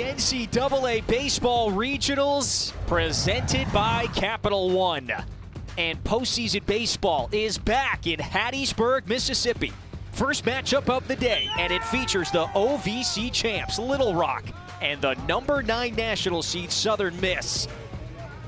the NCAA Baseball Regionals presented by Capital One. And postseason baseball is back in Hattiesburg, Mississippi. First matchup of the day, and it features the OVC champs, Little Rock, and the number 9 national seed, Southern Miss.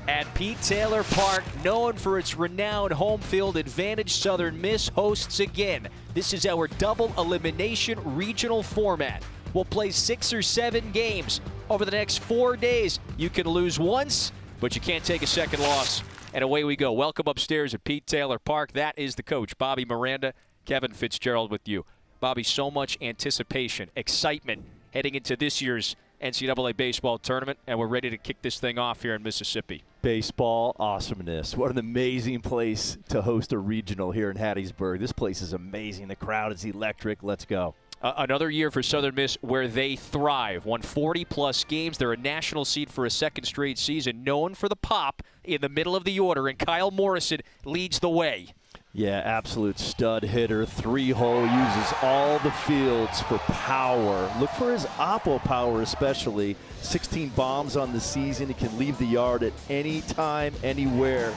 At Pete Taylor Park, known for its renowned home field advantage, Southern Miss hosts again. This is our double elimination regional format. We'll play 6 or 7 games over the next 4 days. You can lose once, but you can't take a second loss. And away we go. Welcome upstairs at Pete Taylor Park. That is the coach, Bobby Miranda, Kevin Fitzgerald with you. Bobby, so much anticipation, excitement heading into this year's NCAA baseball tournament, and we're ready to kick this thing off here in Mississippi. Baseball awesomeness. What an amazing place to host a regional here in Hattiesburg. This place is amazing. The crowd is electric. Let's go. Another year for Southern Miss where they thrive. Won 40-plus games. They're a national seed for a second straight season, known for the pop in the middle of the order, and Kyle Morrison leads the way. Yeah, absolute stud hitter. 3-hole, uses all the fields for power. Look for his oppo power especially. 16 bombs on the season. He can leave the yard at any time, anywhere.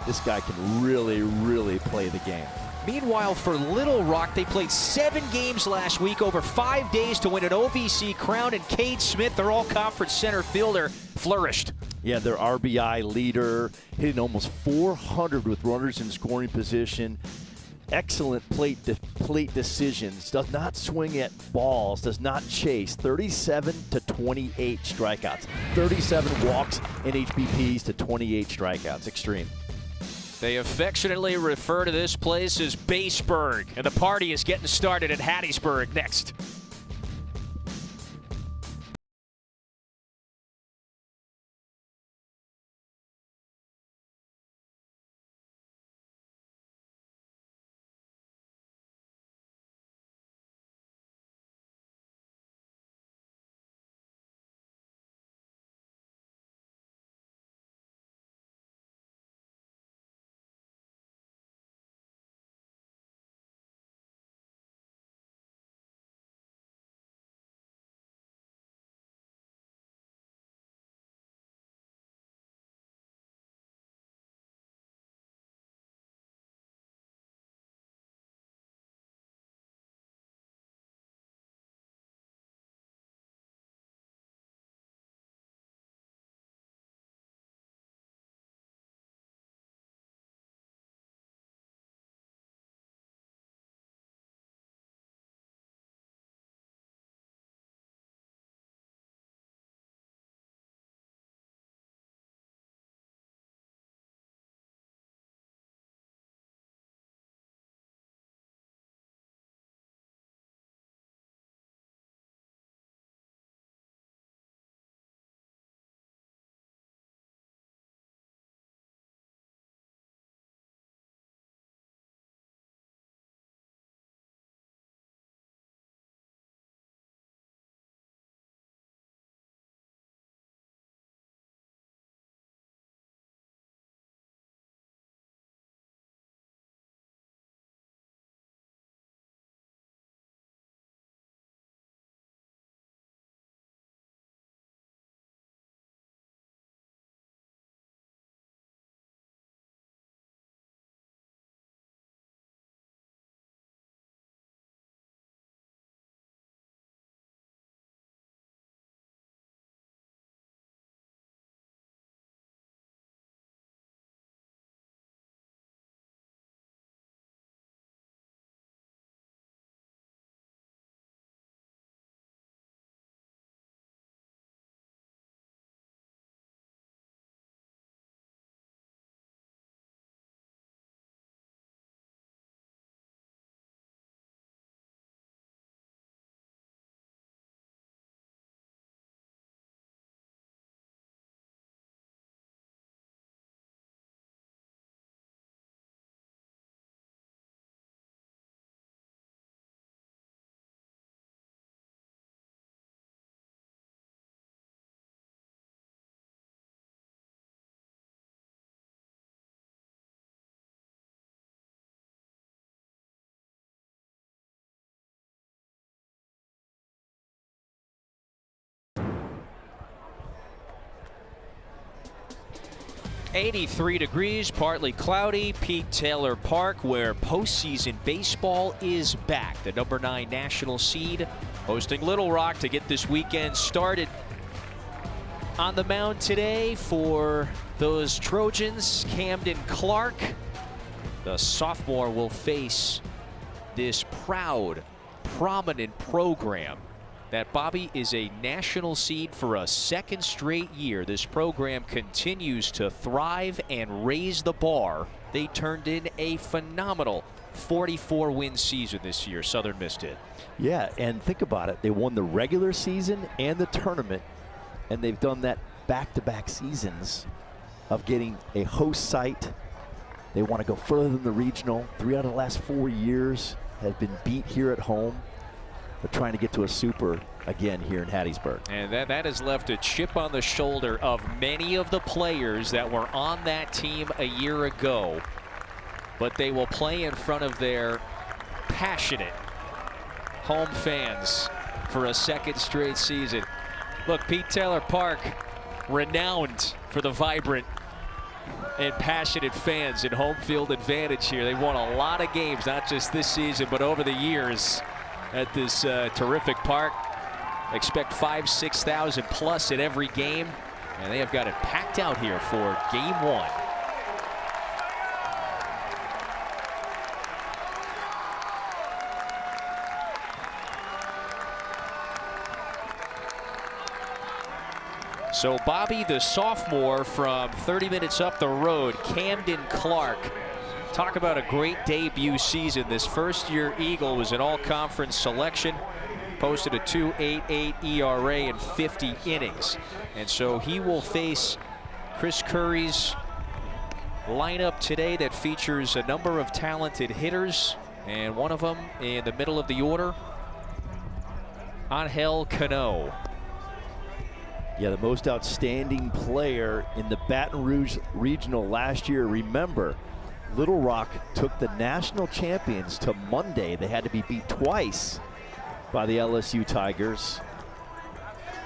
This guy can really, really play the game. Meanwhile, for Little Rock, they played 7 games last week over 5 days to win an OVC crown, and Cade Smith, their all-conference center fielder, flourished. Yeah, their RBI leader, hitting almost 400 with runners in scoring position. Excellent plate decisions, does not swing at balls, does not chase. 37 to 28 strikeouts. 37 walks and HBPs to 28 strikeouts. Extreme. They affectionately refer to this place as Baseburg, and the party is getting started at Hattiesburg next. 83 degrees, partly cloudy. Pete Taylor Park, where postseason baseball is back. The number 9 national seed hosting Little Rock to get this weekend started. On the mound today for those Trojans, Camden Clark. The sophomore will face this proud, prominent program that, Bobby, is a national seed for a second straight year. This program continues to thrive and raise the bar. They turned in a phenomenal 44-win season this year, Southern Miss did. Yeah, and think about it. They won the regular season and the tournament, and they've done that back-to-back seasons of getting a host site. They want to go further than the regional. 3 out of the last 4 years have been beat here at home. They're trying to get to a super again here in Hattiesburg. And that has left a chip on the shoulder of many of the players that were on that team a year ago. But they will play in front of their passionate home fans for a second straight season. Look, Pete Taylor Park, renowned for the vibrant and passionate fans and home field advantage here. They won a lot of games, not just this season, but over the years at this terrific park. Expect 5,000–6,000 plus at every game, and they have got it packed out here for game 1. So Bobby, the sophomore from 30 minutes up the road, Camden Clark. Talk about a great debut season. This first-year Eagle was an all-conference selection, posted a 2.88 ERA in 50 innings. And so he will face Chris Curry's lineup today that features a number of talented hitters, and one of them in the middle of the order, Angel Cano. Yeah, the most outstanding player in the Baton Rouge Regional last year. Remember, Little Rock took the national champions to Monday. They had to be beat twice by the LSU Tigers.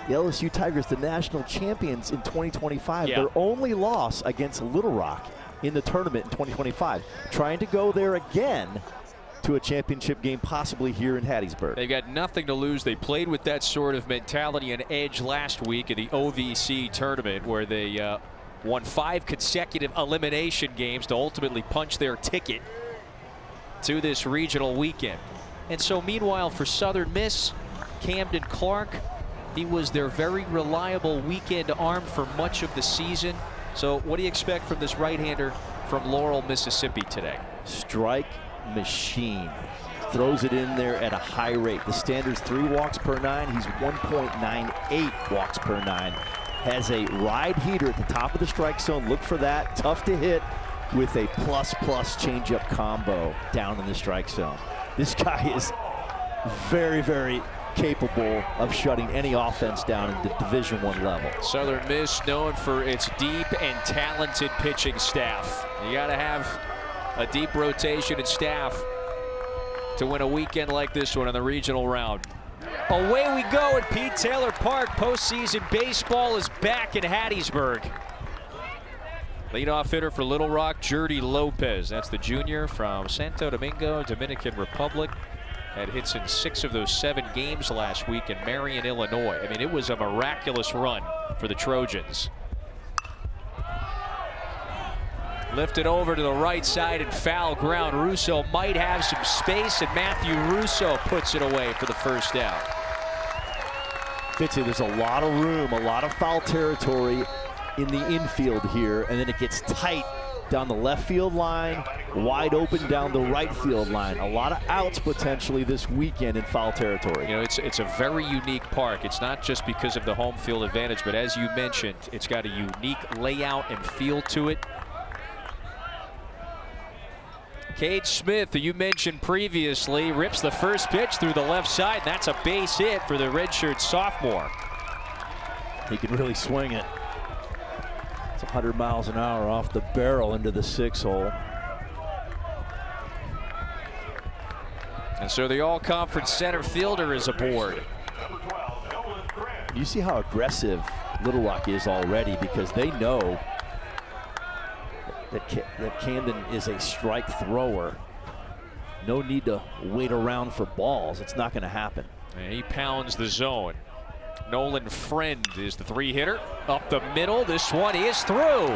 The LSU Tigers, the national champions in 2025. Yeah. Their only loss against Little Rock in the tournament in 2025. Trying to go there again to a championship game, possibly here in Hattiesburg. They've got nothing to lose. They played with that sort of mentality and edge last week in the OVC tournament, where they won 5 consecutive elimination games to ultimately punch their ticket to this regional weekend. And so meanwhile for Southern Miss, Camden Clark, he was their very reliable weekend arm for much of the season. So what do you expect from this right-hander from Laurel, Mississippi today? Strike machine. Throws it in there at a high rate. The standard's 3 walks per 9. He's 1.98 walks per 9. Has a ride heater at the top of the strike zone. Look for that. Tough to hit with a plus changeup combo down in the strike zone. This guy is very, very capable of shutting any offense down at the Division I level. Southern Miss known for its deep and talented pitching staff. You got to have a deep rotation and staff to win a weekend like this one in the regional round. Away we go at Pete Taylor Park. Postseason baseball is back in Hattiesburg. Leadoff hitter for Little Rock, Jerdy Lopez. That's the junior from Santo Domingo, Dominican Republic. Had hits in 6 of those 7 games last week in Marion, Illinois. I mean, it was a miraculous run for the Trojans. Lifted over to the right side and foul ground. Russo might have some space, and Matthew Russo puts it away for the first out. Fitzy, there's a lot of room, a lot of foul territory in the infield here, and then it gets tight down the left field line, wide open down the right field line. A lot of outs potentially this weekend in foul territory. You know, it's a very unique park. It's not just because of the home field advantage, but as you mentioned, it's got a unique layout and feel to it. Cade Smith, who you mentioned previously, rips the first pitch through the left side. That's a base hit for the redshirt sophomore. He can really swing it. It's 100 miles an hour off the barrel into the 6-hole. And so the all-conference center fielder is aboard. You see how aggressive Little Rock is already, because they know that Camden is a strike thrower. No need to wait around for balls. It's not going to happen. And he pounds the zone. Nolan Friend is the 3-hitter. Up the middle. This one is through.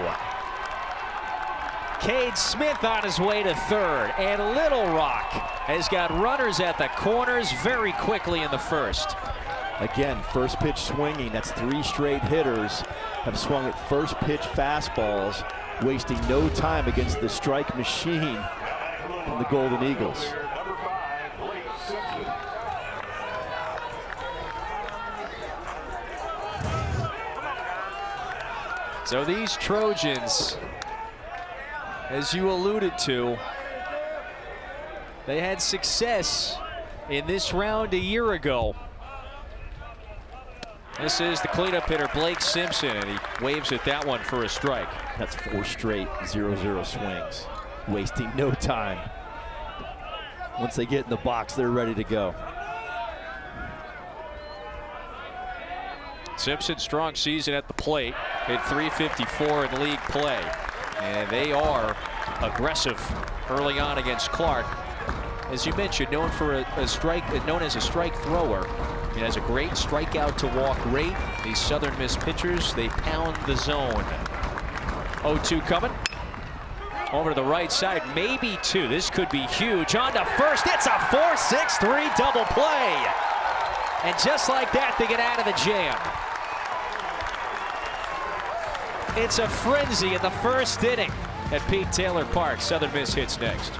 Cade Smith on his way to third. And Little Rock has got runners at the corners very quickly in the first. Again, first pitch swinging. That's 3 straight hitters have swung at first pitch fastballs, wasting no time against the strike machine from the Golden Eagles. So these Trojans, as you alluded to, they had success in this round a year ago. This is the cleanup hitter, Blake Simpson, and he waves at that one for a strike. That's 4 straight 0-0 swings, wasting no time. Once they get in the box, they're ready to go. Simpson, strong season at the plate, hit .354 in league play, and they are aggressive early on against Clark. As you mentioned, known as a strike thrower. He has a great strikeout to walk rate. These Southern Miss pitchers, they pound the zone. 0-2 coming. Over to the right side, maybe 2. This could be huge. On to first, it's a 4-6-3 double play. And just like that, they get out of the jam. It's a frenzy in the first inning at Pete Taylor Park. Southern Miss hits next.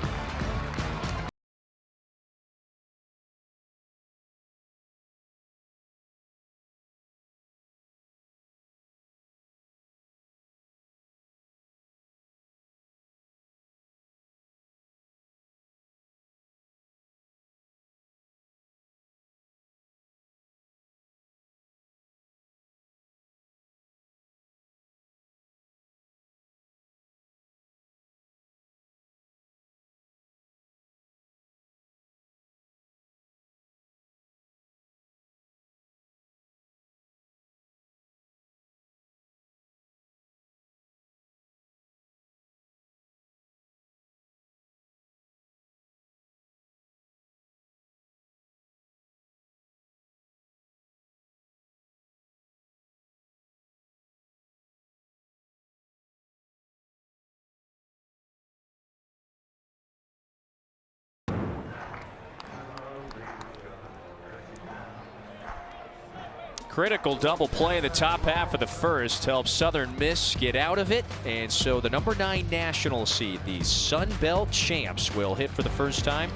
Critical double play in the top half of the first helps Southern Miss get out of it. And so the number 9 national seed, the Sun Belt champs, will hit for the first time.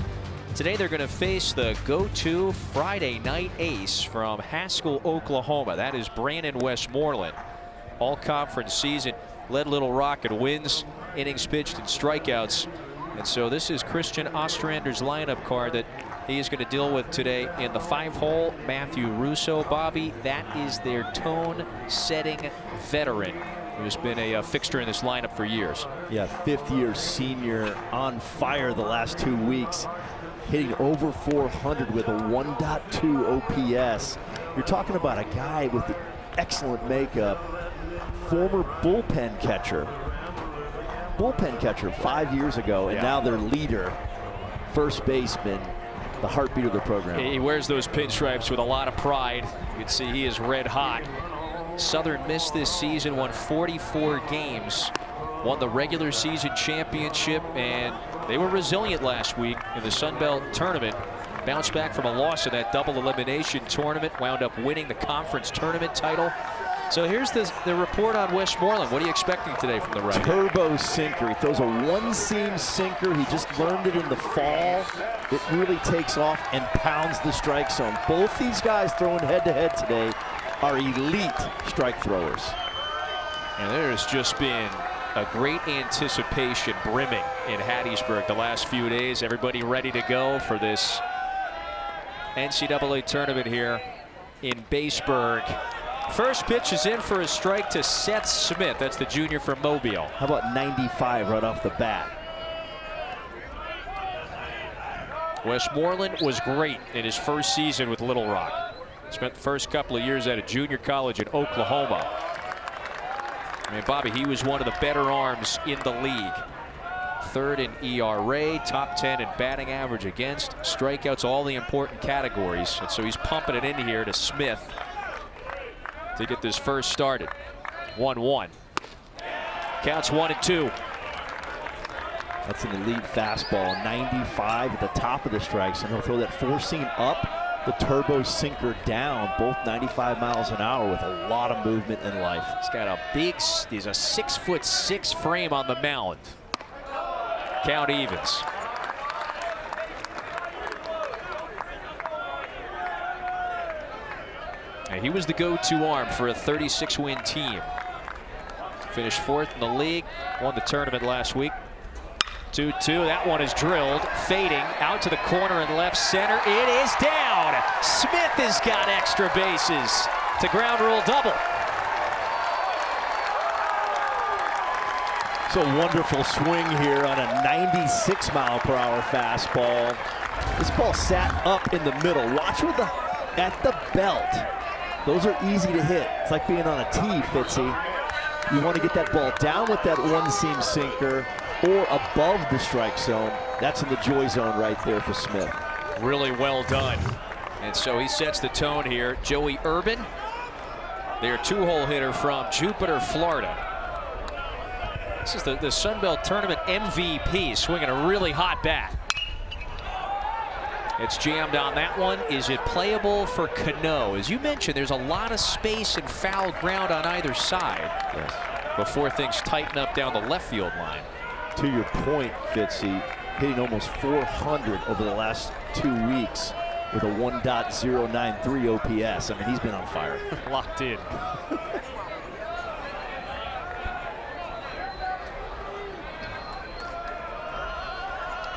Today they're going to face the go-to Friday night ace from Haskell, Oklahoma. That is Brandon Westmoreland. All-conference season, led Little Rock in wins, innings pitched, and strikeouts. And so this is Christian Ostrander's lineup card that he is going to deal with today in the 5-hole. Matthew Russo, Bobby, that is their tone-setting veteran who's been a fixture in this lineup for years. Yeah, 5th-year senior, on fire the last 2 weeks, hitting over 400 with a 1.2 OPS. You're talking about a guy with excellent makeup, former bullpen catcher 5 years ago, and now their leader, first baseman, the heartbeat of the program. He wears those pinstripes with a lot of pride. You can see he is red hot. Southern Miss this season won 44 games, won the regular season championship, and they were resilient last week in the Sun Belt tournament. Bounced back from a loss in that double elimination tournament, wound up winning the conference tournament title. So here's the report on Westmoreland. What are you expecting today from the right? Turbo sinker. He throws a one-seam sinker. He just learned it in the fall. It really takes off and pounds the strike zone. Both these guys throwing head-to-head today are elite strike throwers. And there's just been a great anticipation brimming in Hattiesburg the last few days. Everybody ready to go for this NCAA tournament here in Baseburg. First pitch is in for a strike to Seth Smith. That's the junior from Mobile. How about 95 right off the bat? Westmoreland was great in his first season with Little Rock. Spent the first couple of years at a junior college in Oklahoma. I mean, Bobby, he was one of the better arms in the league. Third in ERA, top 10 in batting average against, strikeouts, all the important categories. And so he's pumping it in here to Smith to get this first started. 1-1. Counts 1-2. That's an elite fastball, 95 at the top of the strikes, and he'll throw that four-seam up, the turbo sinker down, both 95 miles an hour with a lot of movement in life. He's got a he's a 6'6" frame on the mound. Count evens. And he was the go-to arm for a 36-win team. Finished 4th in the league, won the tournament last week. 2-2, that one is drilled, fading out to the corner in left center. It is down. Smith has got extra bases to ground rule double. So wonderful swing here on a 96-mile-per-hour fastball. This ball sat up in the middle. Watch with at the belt. Those are easy to hit. It's like being on a tee, Fitzy. You want to get that ball down with that one-seam sinker or above the strike zone. That's in the joy zone right there for Smith. Really well done. And so he sets the tone here. Joey Urban, their two-hole hitter from Jupiter, Florida. This is the Sun Belt Tournament MVP, swinging a really hot bat. It's jammed on that one. Is it playable for Cano? As you mentioned, there's a lot of space and foul ground on either side. Yes. Before things tighten up down the left field line. To your point, Fitzy, hitting almost 400 over the last 2 weeks with a 1.093 OPS. I mean, he's been on fire. Locked in.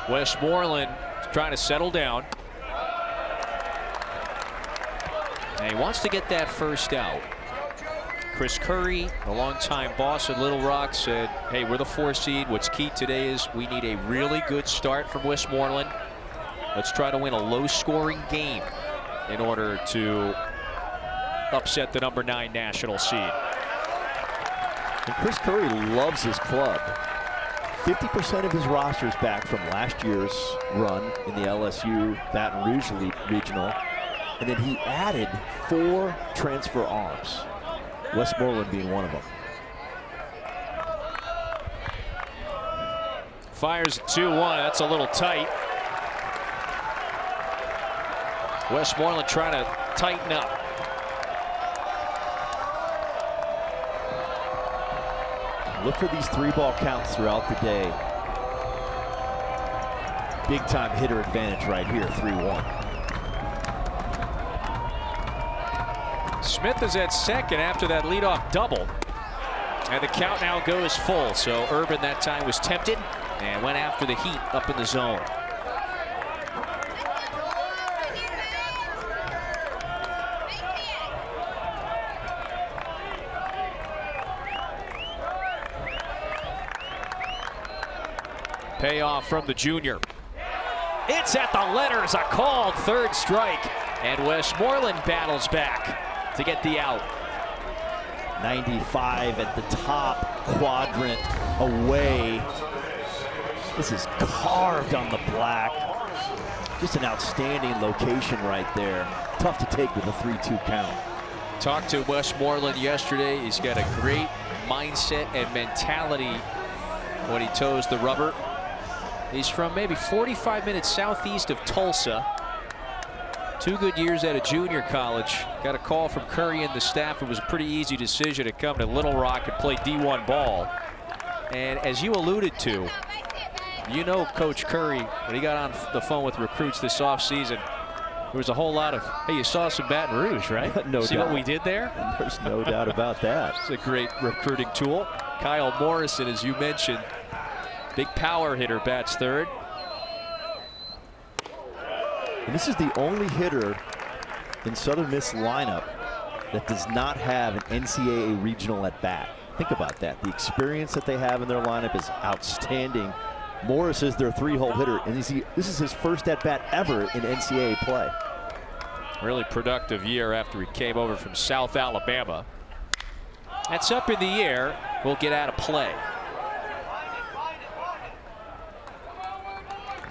Westmoreland trying to settle down. And he wants to get that first out. Chris Curry, a longtime boss at Little Rock, said, hey, we're the 4 seed. What's key today is we need a really good start from Westmoreland. Let's try to win a low-scoring game in order to upset the number 9 national seed. And Chris Curry loves his club. 50% of his roster is back from last year's run in the LSU Baton Rouge Regional. And then he added 4 transfer arms, Westmoreland being one of them. Fires 2-1. That's a little tight. Westmoreland trying to tighten up. Look for these 3-ball counts throughout the day. Big time hitter advantage right here, 3-1. Smith is at second after that leadoff double. And the count now goes full. So Urban that time was tempted and went after the heat up in the zone. Payoff from the junior. It's at the letters, a called third strike. And Westmoreland battles back to get the out. 95 at the top quadrant away. This is carved on the black. Just an outstanding location right there. Tough to take with a 3-2 count. Talked to Westmoreland yesterday. He's got a great mindset and mentality when he toes the rubber. He's from maybe 45 minutes southeast of Tulsa. 2 good years at a junior college. Got a call from Curry and the staff. It was a pretty easy decision to come to Little Rock and play D1 ball. And as you alluded to, you know Coach Curry, when he got on the phone with recruits this offseason, there was a whole lot of, hey, you saw some Baton Rouge, right? No See doubt. what we did there? There's no doubt about that. It's a great recruiting tool. Kyle Morrison, as you mentioned, big power hitter, bats third. And this is the only hitter in Southern Miss lineup that does not have an NCAA regional at bat. Think about that. The experience that they have in their lineup is outstanding. Morris is their 3-hole hitter, and this is his first at bat ever in NCAA play. Really productive year after he came over from South Alabama. That's up in the air. will get out of play.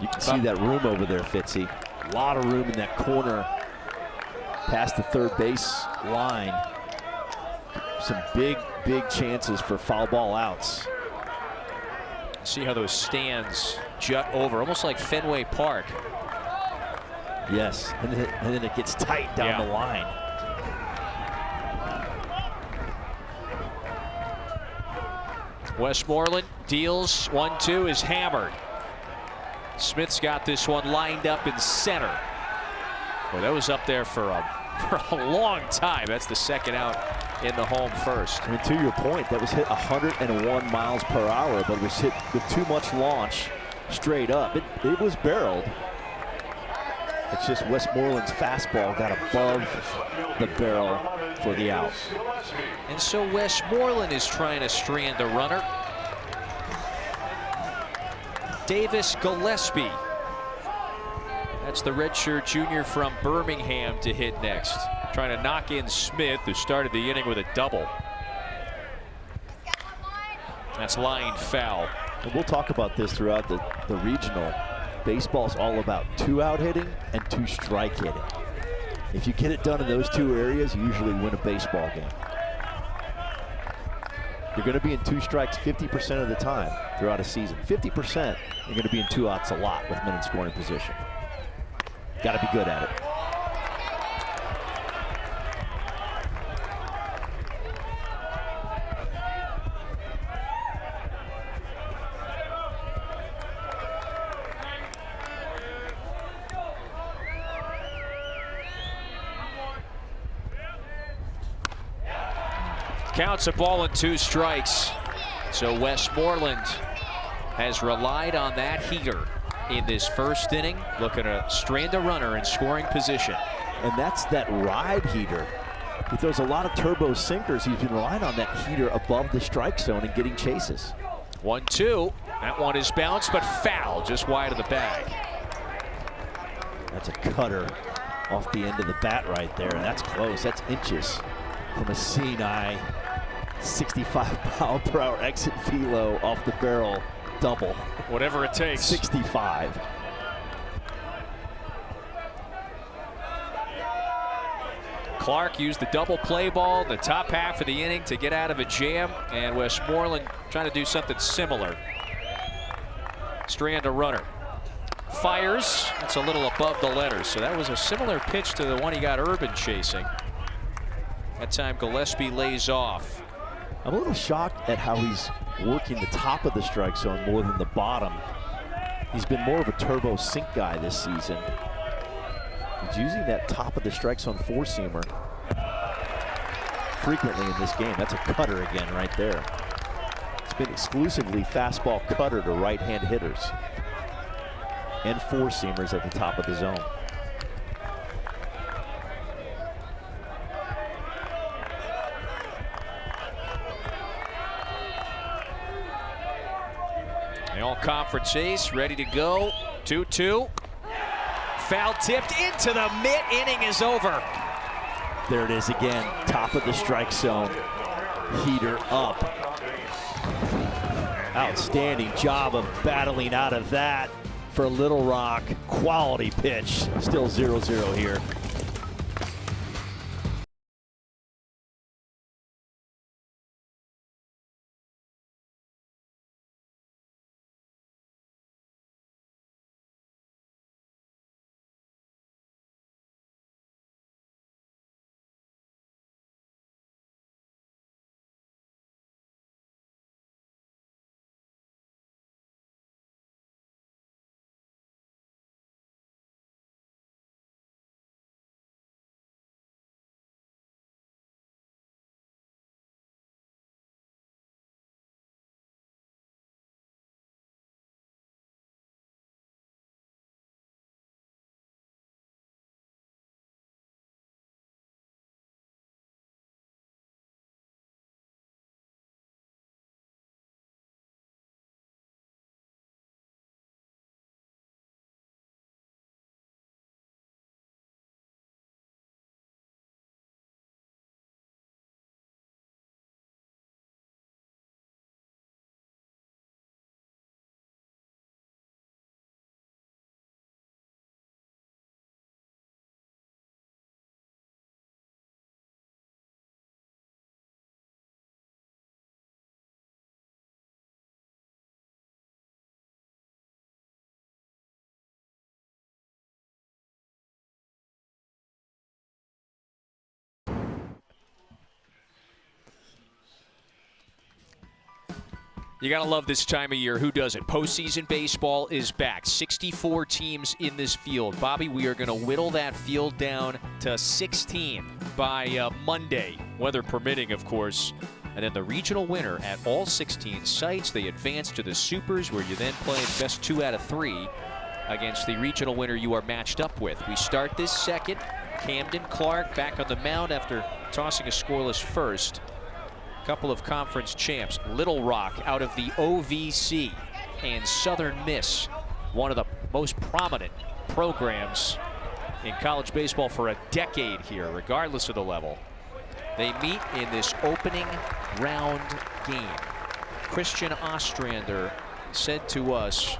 You can see that room over there, Fitzy. A lot of room in that corner past the third base line. Some big chances for foul ball outs. See how those stands jut over, almost like Fenway Park. Yes, and then it gets tight down the line. Westmoreland deals 1-2, is hammered. Smith's got this one lined up in center. Well, that was up there for a long time. That's the second out in the home first. I mean, to your point, that was hit 101 miles per hour, but it was hit with too much launch straight up. It was barreled. It's just Westmoreland's fastball got above the barrel for the out. And so Westmoreland is trying to strand a runner. Davis Gillespie. That's the redshirt junior from Birmingham to hit next. Trying to knock in Smith, who started the inning with a double. That's line foul. And we'll talk about this throughout the regional. Baseball's all about 2-out hitting and 2-strike hitting. If you get it done in those two areas, you usually win a baseball game. You're going to be in 2 strikes 50% of the time throughout a season. 50%, you're going to be in 2 outs a lot with men in scoring position. Got to be good at it. Counts a ball and 2 strikes. So Westmoreland has relied on that heater in this first inning, looking to strand a runner in scoring position. And that's that ride heater. He throws a lot of turbo sinkers. He's been relying on that heater above the strike zone and getting chases. 1-2. That one is bounced, but foul, just wide of the bag. That's a cutter off the end of the bat right there, and that's close. That's inches from a seeing eye. 65-mile-per-hour exit velo off the barrel double. Whatever it takes. 65. Clark used the double play ball in the top half of the inning to get out of a jam, and Westmoreland trying to do something similar. Strand a runner. Fires. That's a little above the letters, so that was a similar pitch to the one he got Urban chasing. That time Gillespie lays off. I'm a little shocked at how he's working the top of the strike zone more than the bottom. He's been more of a turbo sink guy this season. He's using that top of the strike zone four-seamer frequently in this game. That's a cutter again right there. It's been exclusively fastball cutter to right-hand hitters and four-seamers at the top of the zone. The all-conference ace ready to go. 2-2. Foul tipped into the mitt. Inning is over. There it is again. Top of the strike zone. Heater up. Outstanding job of battling out of that for Little Rock. Quality pitch. Still 0-0 here. You got to love this time of year. Who doesn't? Postseason baseball is back. 64 teams in this field. Bobby, we are going to whittle that field down to 16 by Monday, weather permitting, of course. And then the regional winner at all 16 sites, they advance to the Supers, where you then play best 2 out of 3 against the regional winner you are matched up with. We start this second. Camden Clark back on the mound after tossing a scoreless first. Couple of conference champs, Little Rock out of the OVC, and Southern Miss, one of the most prominent programs in college baseball for a decade here, regardless of the level. They meet in this opening round game. Christian Ostrander said to us,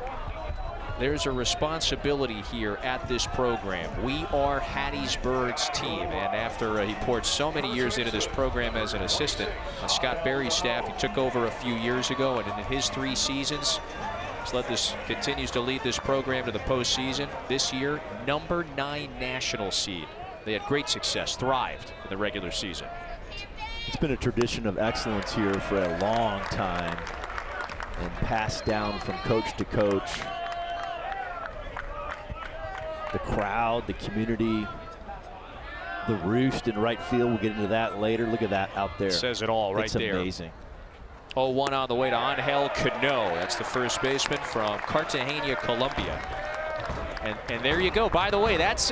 there's a responsibility here at this program. We are Hattiesburg's team. And after he poured so many years into this program as an assistant on Scott Berry's staff, he took over a few years ago, and in his 3 seasons, continues to lead this program to the postseason. This year, number 9 national seed. They had great success, thrived in the regular season. It's been a tradition of excellence here for a long time and passed down from coach to coach. The crowd, the community, the roost in right field. We'll get into that later. Look at that out there. Says it all right there. It's amazing. 0-1 on the way to Angel Cano. That's the first baseman from Cartagena, Colombia. And there you go. By the way, that's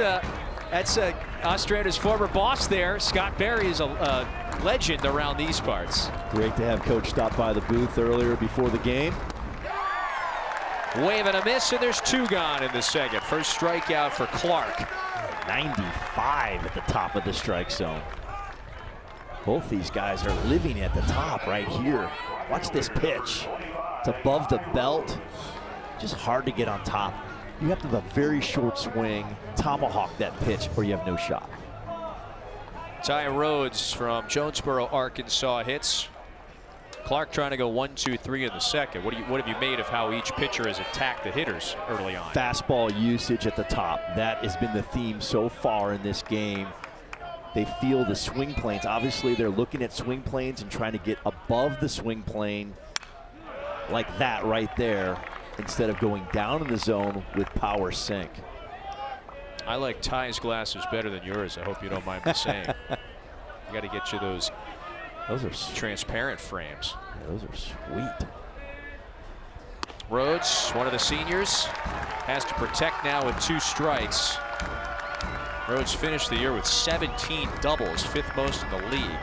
Ostrander's former boss there. Scott Berry is a legend around these parts. Great to have Coach stop by the booth earlier before the game. Wave and a miss, and there's 2 gone in the second. First strikeout for Clark. 95 at the top of the strike zone. Both these guys are living at the top right here. Watch this pitch. It's above the belt. Just hard to get on top. You have to have a very short swing, tomahawk that pitch, or you have no shot. Ty Rhodes from Jonesboro, Arkansas hits. Clark trying to go 1-2-3 in the second. What have you made of how each pitcher has attacked the hitters early on? Fastball usage at the top. That has been the theme so far in this game. They feel the swing planes. Obviously, they're looking at swing planes and trying to get above the swing plane like that right there instead of going down in the zone with power sink. I like Ty's glasses better than yours. I hope you don't mind me saying. You got to get you those are transparent frames. Yeah, those are sweet. Rhodes, one of the seniors, has to protect now with 2 strikes. Rhodes finished the year with 17 doubles, 5th most in the league.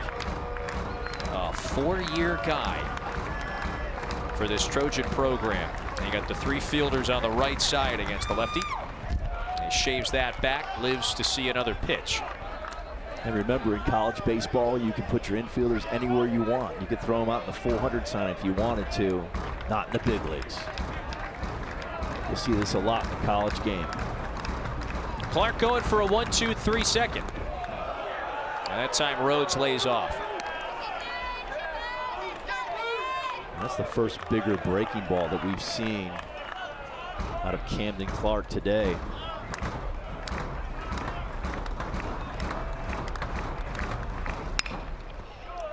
A 4-year guy for this Trojan program. And you got the 3 fielders on the right side against the lefty. He shaves that back, lives to see another pitch. And remember, in college baseball, you can put your infielders anywhere you want. You could throw them out in the 400 sign if you wanted to, not in the big leagues. You'll see this a lot in the college game. Clark going for a 1-2-3 second. And that time Rhodes lays off. That's the first bigger breaking ball that we've seen out of Camden Clark today.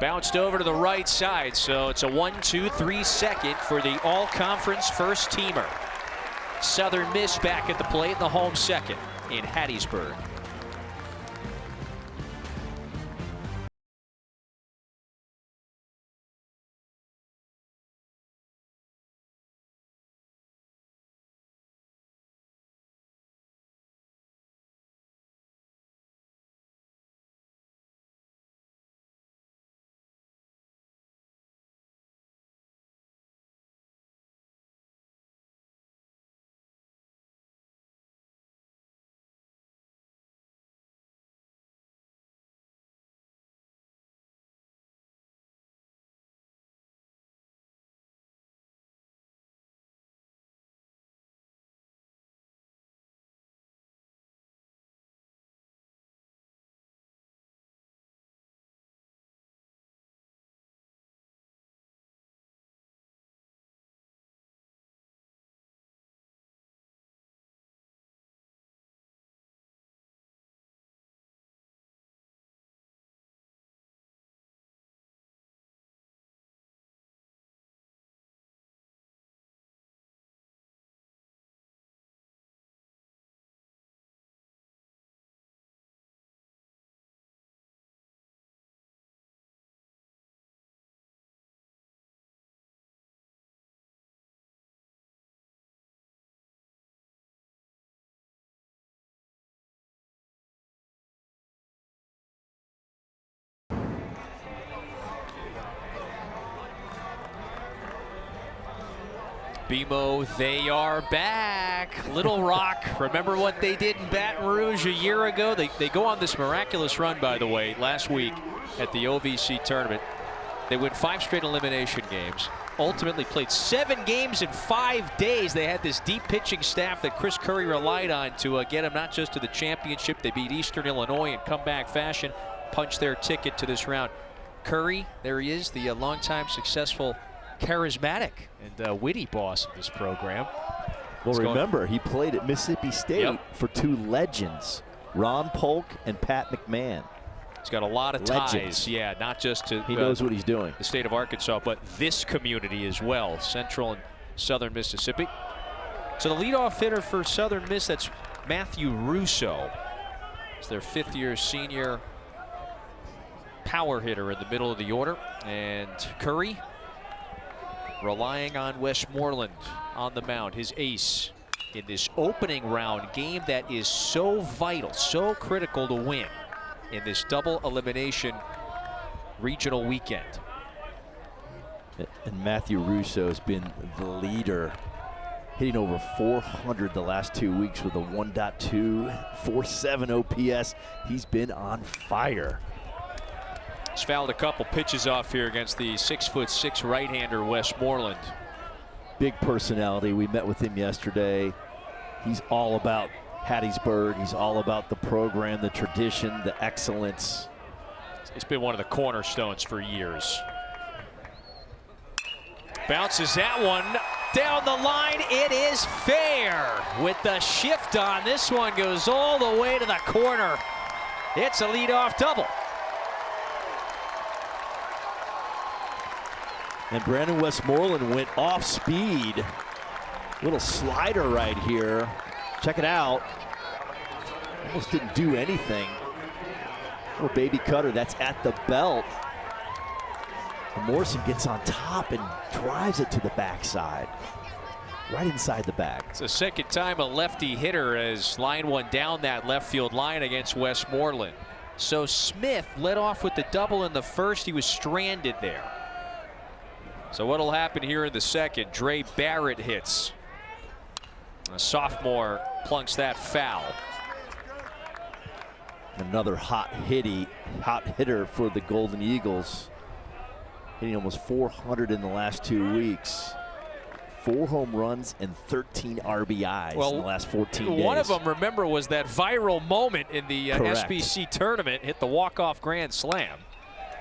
Bounced over to the right side, so it's a 1-2-3 second for the all-conference first teamer. Southern Miss back at the plate in the home second in Hattiesburg. BMO, they are back. Little Rock, remember what they did in Baton Rouge a year ago? They go on this miraculous run, by the way, last week at the OVC tournament. They win 5 straight elimination games. Ultimately played 7 games in 5 days. They had this deep pitching staff that Chris Curry relied on to get them not just to the championship. They beat Eastern Illinois in comeback fashion, punched their ticket to this round. Curry, there he is, the longtime successful, charismatic, and witty boss of this program. Well, remember, he played at Mississippi State for 2 legends, Ron Polk and Pat McMahon. He's got a lot of ties, yeah, not just to he knows what he's doing. The state of Arkansas, but this community as well, Central and Southern Mississippi. So the leadoff hitter for Southern Miss, that's Matthew Russo. It's their 5th-year senior power hitter in the middle of the order. And Curry relying on Westmoreland on the mound, his ace in this opening round game that is so vital, so critical to win in this double elimination regional weekend. And Matthew Russo has been the leader, hitting over 400 the last 2 weeks with a 1.247 OPS. He's been on fire. He's fouled a couple pitches off here against the 6'6" right-hander Westmoreland. Big personality. We met with him yesterday. He's all about Hattiesburg. He's all about the program, the tradition, the excellence. It's been one of the cornerstones for years. Bounces that one down the line. It is fair with the shift on. This one goes all the way to the corner. It's a leadoff double. And Brandon Westmoreland went off speed. Little slider right here. Check it out. Almost didn't do anything. Little baby cutter, that's at the belt. And Morrison gets on top and drives it to the backside. Right inside the bag. It's the second time a lefty hitter has lined one down that left field line against Westmoreland. So Smith led off with the double in the first. He was stranded there. So what'll happen here in the second? Dre Barrett hits. A sophomore plunks that foul. Another hot hitter for the Golden Eagles. Hitting almost 400 in the last 2 weeks. 4 home runs and 13 RBIs in the last 14 days. One of them, remember, was that viral moment in the SBC tournament. Hit the walk-off grand slam.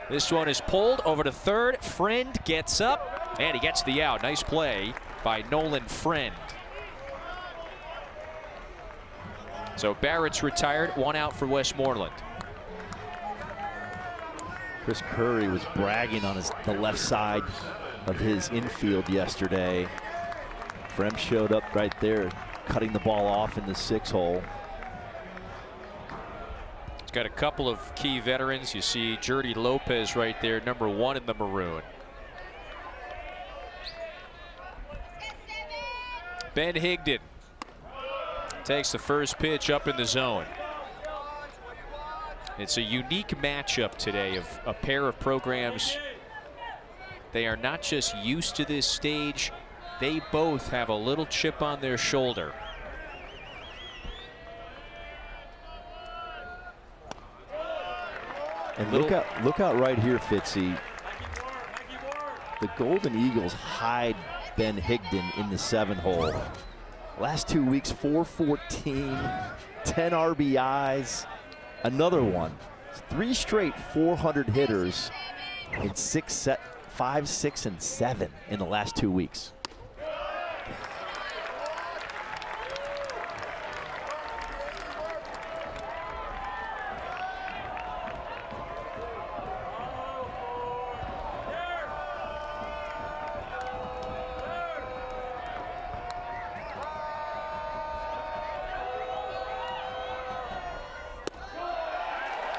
This one is pulled over to third. Friend gets up, and he gets the out. Nice play by Nolan Friend. So Barrett's retired, 1 out for Westmoreland. Chris Curry was bragging on the left side of his infield yesterday. Frem showed up right there, cutting the ball off in the 6-hole. He's got a couple of key veterans. You see Jordy Lopez right there, number 1 in the maroon. Ben Higdon takes the first pitch up in the zone. It's a unique matchup today of a pair of programs. They are not just used to this stage, they both have a little chip on their shoulder. And look out right here, Fitzy. The Golden Eagles hide Ben Higdon in the 7-hole. Last 2 weeks, 414, 10 RBIs. Another one. 3 straight 400 hitters in 5, 6, and 7 in the last 2 weeks.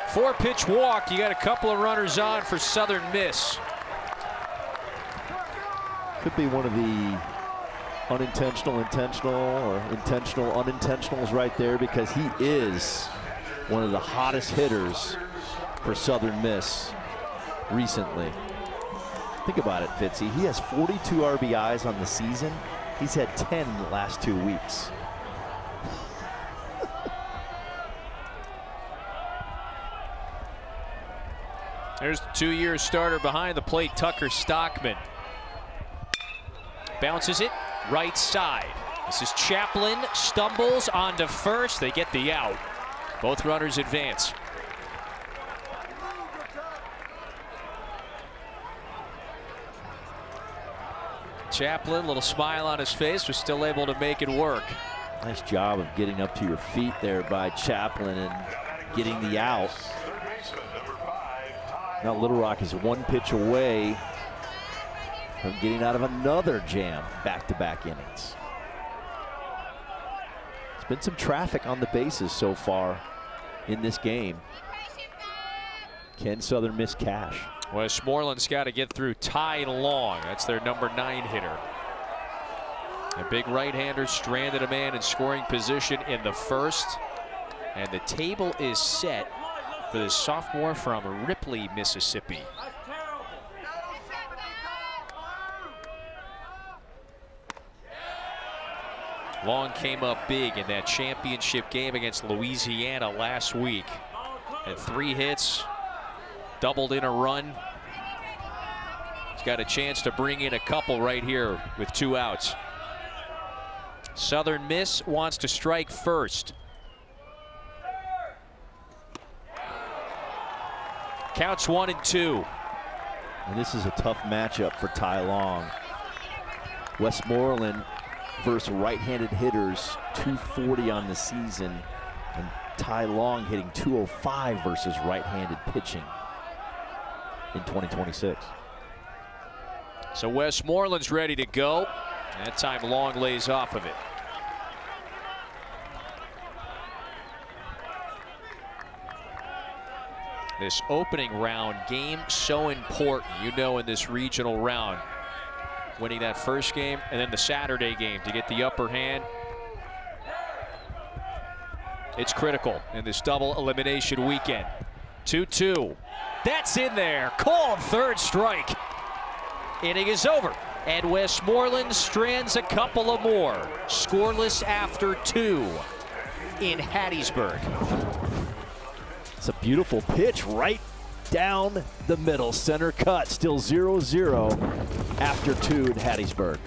Four-pitch walk. You got a couple of runners on for Southern Miss. Could be one of the unintentional, intentional, or intentional, unintentionals right there, because he is one of the hottest hitters for Southern Miss recently. Think about it, Fitzy. He has 42 RBIs on the season. He's had 10 in the last 2 weeks. There's the 2-year starter behind the plate, Tucker Stockman. Bounces it right side. This is Chaplin, stumbles onto first. They get the out. Both runners advance. Chaplin, little smile on his face, was still able to make it work. Nice job of getting up to your feet there by Chaplin and getting the out. Now Little Rock is 1 pitch away from getting out of another jam back-to-back innings. There's been some traffic on the bases so far in this game. Can Southern Miss cash? Westmoreland's got to get through Ty Long. That's their number 9 hitter. A big right-hander stranded a man in scoring position in the first. And the table is set for the sophomore from Ripley, Mississippi. Long came up big in that championship game against Louisiana last week. Had 3 hits, doubled in a run. He's got a chance to bring in a couple right here with 2 outs. Southern Miss wants to strike first. Counts 1-2. And this is a tough matchup for Ty Long. Westmoreland versus right-handed hitters, 240 on the season, and Ty Long hitting 205 versus right-handed pitching in 2026. So Westmoreland's ready to go. That time Long lays off of it. This opening round game so important, you know, in this regional round. Winning that first game and then the Saturday game to get the upper hand. It's critical in this double elimination weekend. 2-2. That's in there. Called third strike. Inning is over. And Westmoreland strands a couple of more. Scoreless after 2 in Hattiesburg. It's a beautiful pitch right down the middle. Center cut. Still 0-0 after 2 in Hattiesburg.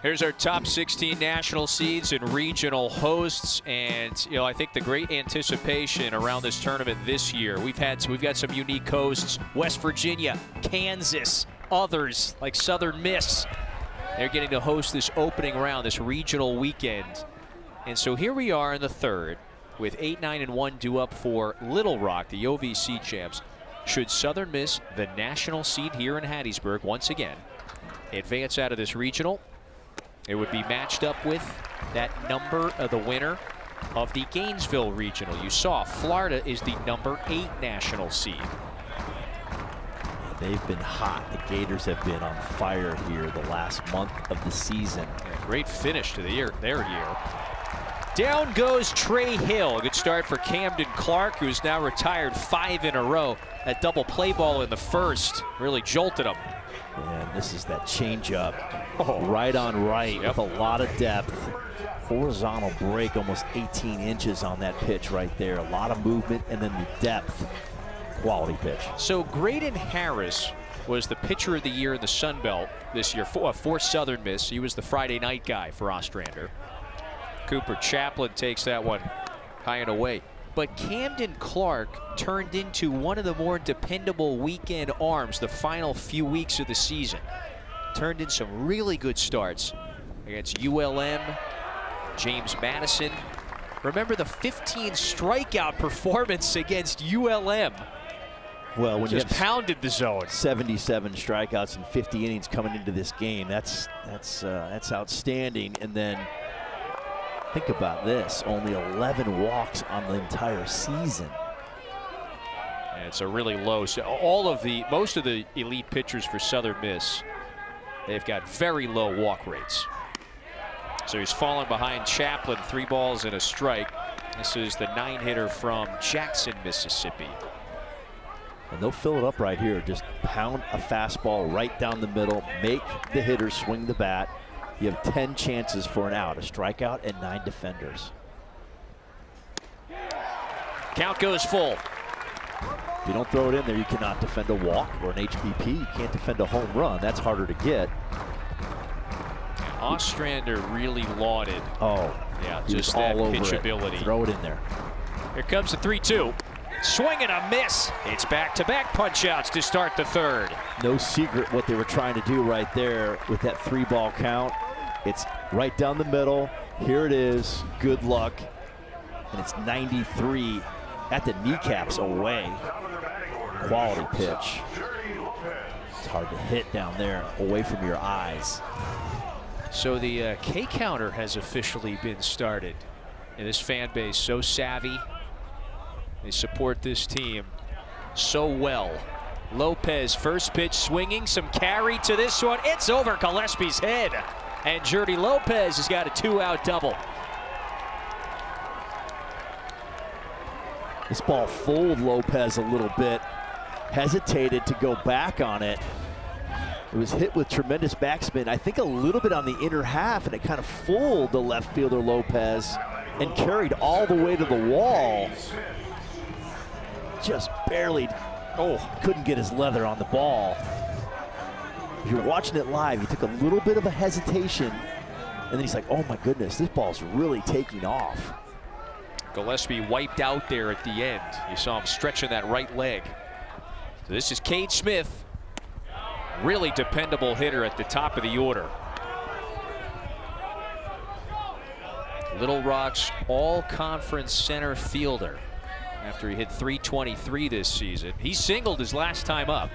Here's our top 16 national seeds and regional hosts, and you know, I think the great anticipation around this tournament this year. We've got some unique hosts: West Virginia, Kansas, others like Southern Miss. They're getting to host this opening round, this regional weekend. And so here we are in the third with 8-9-1 due up for Little Rock, the OVC champs. Should Southern Miss, the national seed here in Hattiesburg, once again advance out of this regional, it would be matched up with that number of the winner of the Gainesville Regional. You saw Florida is the #8 national seed. They've been hot. The Gators have been on fire here the last month of the season. Yeah, great finish to their year. Down goes Trey Hill. Good start for Camden Clark, who's now retired 5 in a row. That double play ball in the first really jolted him. And this is that changeup. Right on right with a lot of depth. Horizontal break, almost 18 inches on that pitch right there. A lot of movement and then the depth. Quality pitch. So Graydon Harris was the pitcher of the year in the Sun Belt this year for Southern Miss. He was the Friday night guy for Ostrander. Cooper Chaplin takes that one high and away. But Camden Clark turned into one of the more dependable weekend arms the final few weeks of the season. Turned in some really good starts against ULM, James Madison. Remember the 15 strikeout performance against ULM. Well, when just you have pounded the zone. 77 strikeouts and 50 innings coming into this game, that's outstanding. And then think about this, only 11 walks on the entire season. And it's a really low. So most of the elite pitchers for Southern Miss, they've got very low walk rates. So he's fallen behind Chaplin, 3 balls and a strike. This is the 9-hitter from Jackson, Mississippi. And they'll fill it up right here. Just pound a fastball right down the middle, make the hitter swing the bat. You have 10 chances for an out, a strikeout and 9 defenders. Count goes full. If you don't throw it in there, you cannot defend a walk or an HBP. You can't defend a home run. That's harder to get. Ostrander really lauded. Oh, yeah, just that pitchability. Throw it in there. Here comes the 3-2. Swing and a miss. It's back-to-back punch-outs to start the third. No secret what they were trying to do right there with that 3-ball count. It's right down the middle. Here it is. Good luck. And it's 93 at the kneecaps away. Quality pitch. It's hard to hit down there away from your eyes. So the K counter has officially been started. And this fan base so savvy. They support this team so well. Lopez, first pitch swinging, some carry to this one. It's over Gillespie's head. And Jordy Lopez has got a 2-out double. This ball fooled Lopez a little bit. Hesitated to go back on it. It was hit with tremendous backspin, I think a little bit on the inner half, and it kind of fooled the left fielder Lopez and carried all the way to the wall. Just barely, couldn't get his leather on the ball. If you're watching it live, he took a little bit of a hesitation, and then he's like, oh my goodness, this ball's really taking off. Gillespie wiped out there at the end. You saw him stretching that right leg. So this is Cade Smith, really dependable hitter at the top of the order. Little Rock's all-conference center fielder. After he hit .323 this season. He singled his last time up.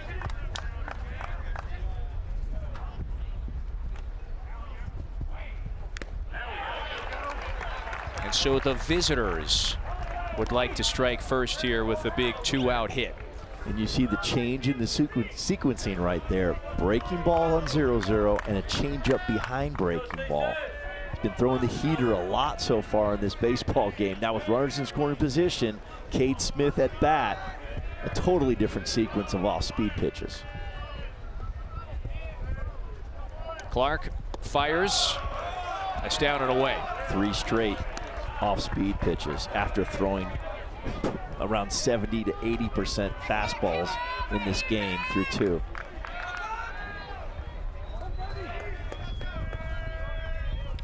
And so the visitors would like to strike first here with a big 2-out hit. And you see the change in the sequencing right there. Breaking ball on 0-0 and a changeup behind breaking ball. He's been throwing the heater a lot so far in this baseball game. Now with runners in scoring position, Cade Smith at bat, a totally different sequence of off-speed pitches. Clark fires. That's down and away. 3 straight off-speed pitches after throwing around 70 to 80% fastballs in this game through 2.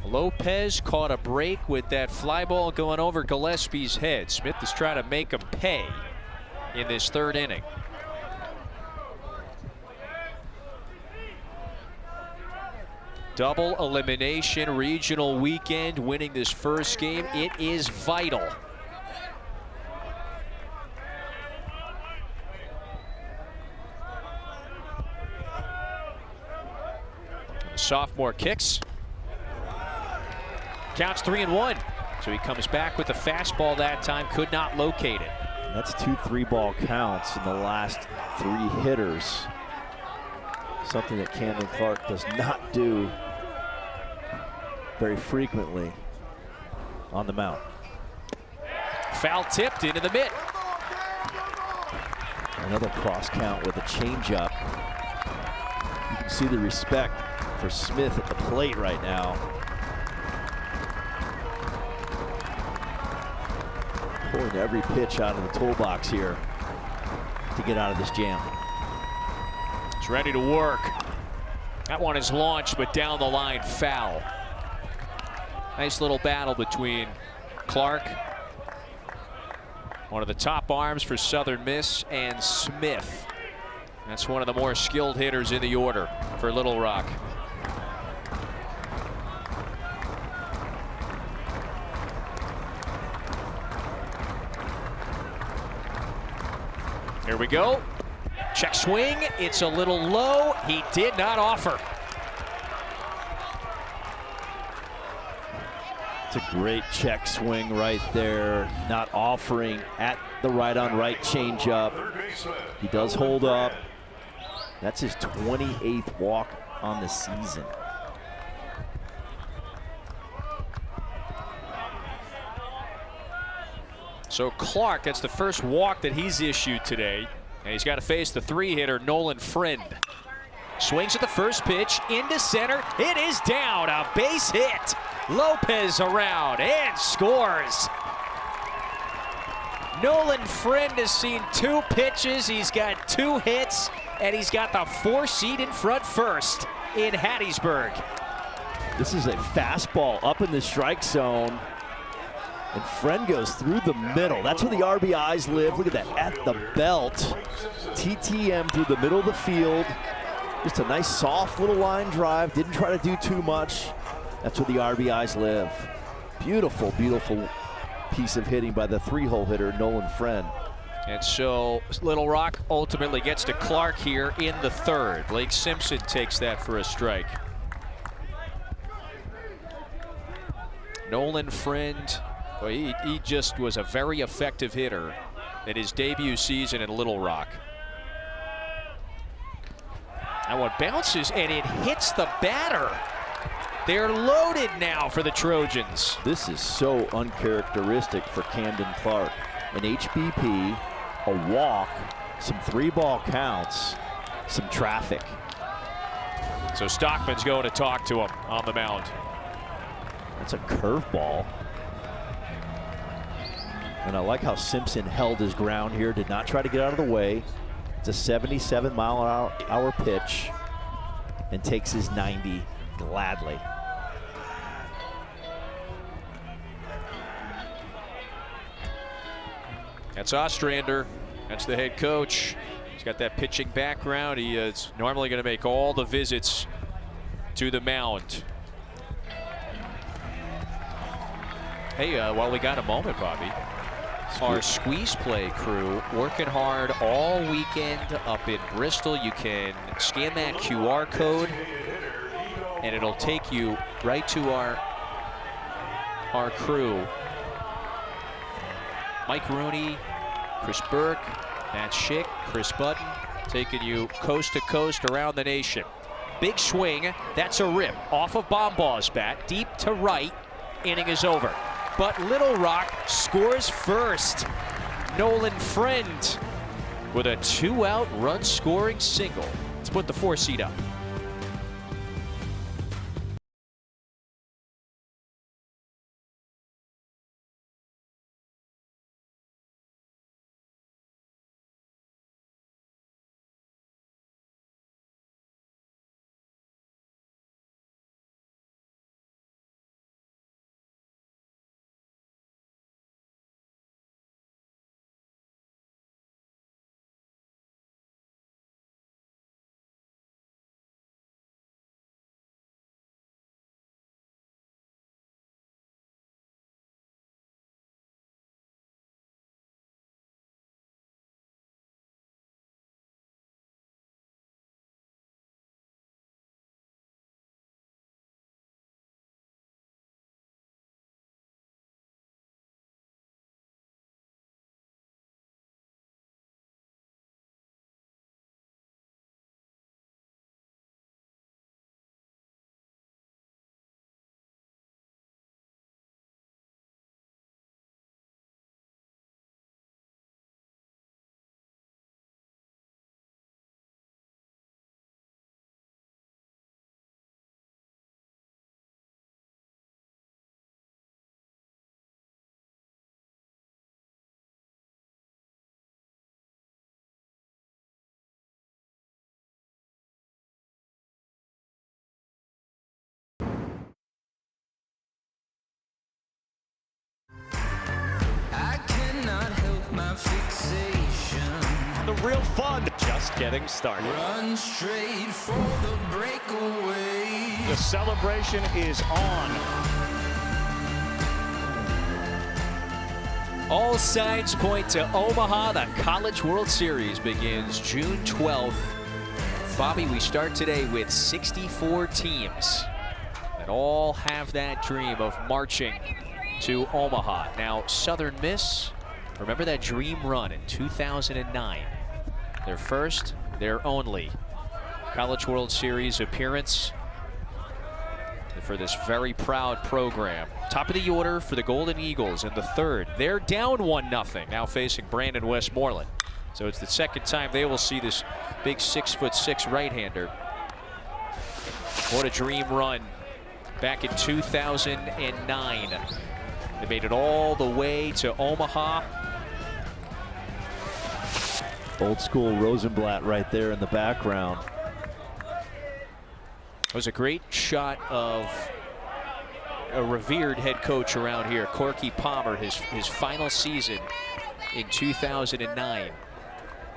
Lopez caught a break with that fly ball going over Gillespie's head. Smith is trying to make him pay in this third inning. Double elimination regional weekend, winning this first game. It is vital. The sophomore kicks. Counts 3-1. So he comes back with the fastball that time, could not locate it. That's 2 3-ball counts in the last 3 hitters. Something that Camden Clark does not do very frequently on the mound. Foul tipped into the mitt. Another cross count with a changeup. You can see the respect for Smith at the plate right now. Pulling every pitch out of the toolbox here to get out of this jam. It's ready to work. That one is launched, but down the line, foul. Nice little battle between Clark, one of the top arms for Southern Miss, and Smith. That's one of the more skilled hitters in the order for Little Rock. Here we go. Check swing. It's a little low. He did not offer. It's a great check swing right there. Not offering at the right-on-right changeup. He does hold up. That's his 28th walk on the season. So Clark, that's the first walk that he's issued today. And he's got to face the 3-hitter, Nolan Friend. Swings at the first pitch, into center. It is down, a base hit. Lopez around and scores. Nolan Friend has seen 2 pitches. He's got 2 hits, and he's got the 4 seed in front first in Hattiesburg. This is a fastball up in the strike zone. And Friend goes through the middle. That's where the RBIs live. Look at that, at the belt. TTM through the middle of the field. Just a nice soft little line drive. Didn't try to do too much. That's where the RBIs live. Beautiful, beautiful piece of hitting by the 3-hole hitter, Nolan Friend. And so Little Rock ultimately gets to Clark here in the 3rd. Blake Simpson takes that for a strike. Nolan Friend, well, he just was a very effective hitter in his debut season in Little Rock. That one bounces and it hits the batter. They're loaded now for the Trojans. This is so uncharacteristic for Camden Clark. An HBP, a walk, some 3-ball counts, some traffic. So Stockman's going to talk to him on the mound. That's a curveball. And I like how Simpson held his ground here, did not try to get out of the way. It's a 77-mile-an-hour pitch and takes his 90 gladly. That's Ostrander. That's the head coach. He's got that pitching background. He is normally going to make all the visits to the mound. Hey, while we got a moment, Bobby, our squeeze play crew working hard all weekend up in Bristol. You can scan that QR code and it'll take you right to our crew. Mike Rooney, Chris Burke, Matt Schick, Chris Button, taking you coast to coast around the nation. Big swing, that's a rip off of Bomball's bat, deep to right. Inning is over. But Little Rock scores first. Nolan Friend with a 2-out run-scoring single to put the 4 seed up. fixation. The real fun just getting started. Run straight for the breakaway. The celebration is on. All signs point to Omaha. The College World Series begins June 12th. Bobby, we start today with 64 teams that all have that dream of marching to Omaha. Now, Southern Miss, remember that dream run in 2009? Their first, their only College World Series appearance for this very proud program. Top of the order for the Golden Eagles in the third. They're down 1-0, now facing Brandon Westmoreland. So it's the second time they will see this big 6'6" right-hander. What a dream run back in 2009. They made it all the way to Omaha. Old school Rosenblatt right there in the background. It was a great shot of a revered head coach around here, Corky Palmer, his final season in 2009.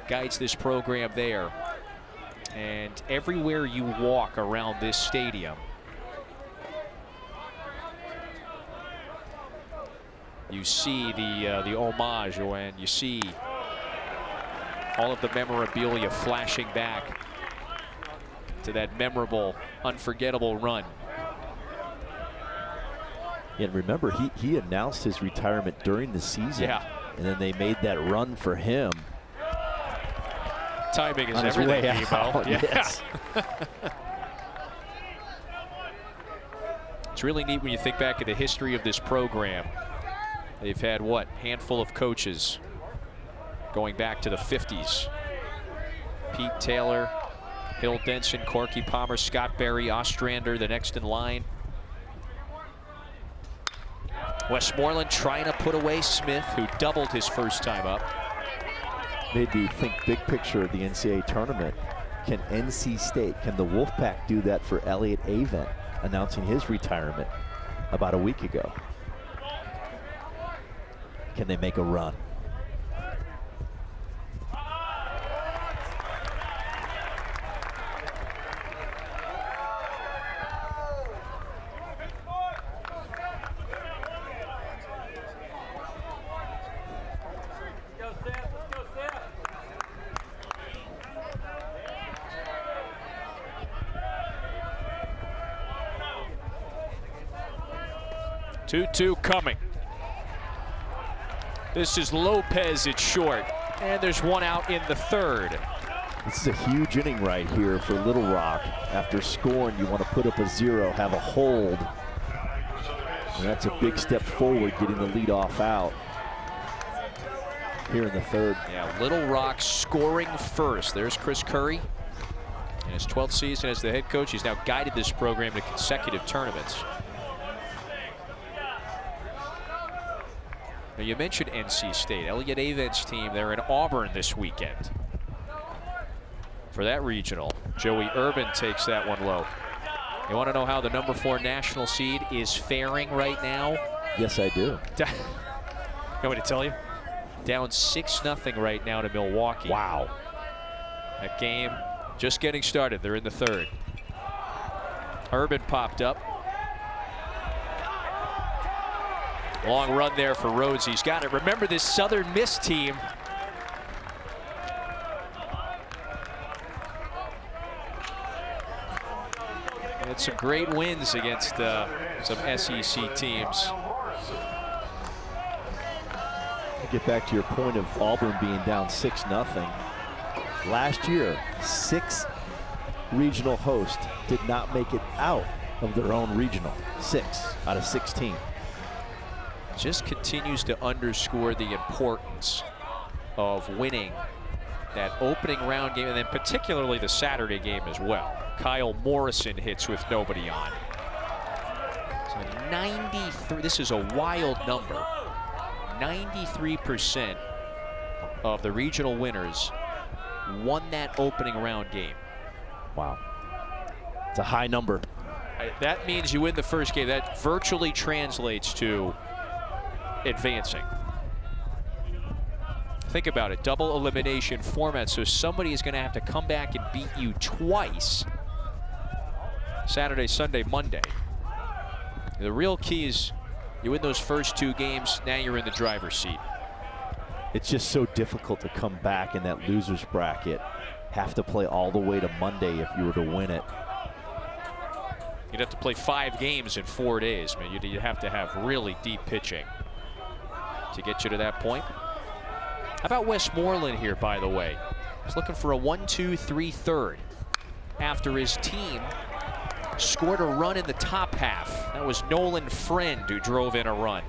Guides this program there. And everywhere you walk around this stadium, you see the homage, and you see all of the memorabilia flashing back to that memorable, unforgettable run. And remember, he announced his retirement during the season. Yeah. And then they made that run for him. Timing is on his everything, way Ebo. out. Yeah. Yes. It's really neat when you think back at the history of this program. They've had, what, handful of coaches going back to the 50s. Pete Taylor, Hill Denson, Corky Palmer, Scott Berry, Ostrander, the next in line. Westmoreland trying to put away Smith, who doubled his first time up. Made me think big picture of the NCAA tournament. Can NC State, can the Wolfpack do that for Elliott Avent, announcing his retirement about a week ago? Can they make a run? Two coming. This is Lopez at short, and there's one out in the third. This is a huge inning right here for Little Rock. After scoring, you want to put up a 0, have a hold. And that's a big step forward, getting the leadoff out here in the third. Yeah, Little Rock scoring first. There's Chris Curry. In his 12th season as the head coach, he's now guided this program to consecutive tournaments. Now, you mentioned NC State. Elliott Avent's team, they're in Auburn this weekend. For that regional, Joey Urban takes that one low. You want to know how the number 4 national seed is faring right now? Yes, I do. You want me to tell you? Down 6-0 right now to Milwaukee. Wow. That game just getting started. They're in the third. Urban popped up. Long run there for Rhodes. He's got it. Remember this Southern Miss team. Had some great wins against some SEC teams. Get back to your point of Auburn being down 6-0. Last year, 6 regional hosts did not make it out of their own regional. 6 out of 16. Just continues to underscore the importance of winning that opening round game, and then particularly the Saturday game as well. Kyle Morrison hits with nobody on. So 93, this is a wild number. 93% of the regional winners won that opening round game. Wow. It's a high number. That means you win the first game. That virtually translates to advancing. Think about it, double elimination format, so somebody is going to have to come back and beat you twice. Saturday, Sunday, Monday. The real key is you win those first 2 games, now you're in the driver's seat. It's just so difficult to come back in that loser's bracket. Have to play all the way to Monday if you were to win it. You'd have to play 5 games in 4 days, man. You'd have to have really deep pitching to get you to that point. How about Westmoreland here, by the way? He's looking for a 1-2-3 third after his team scored a run in the top half. That was Nolan Friend who drove in a run.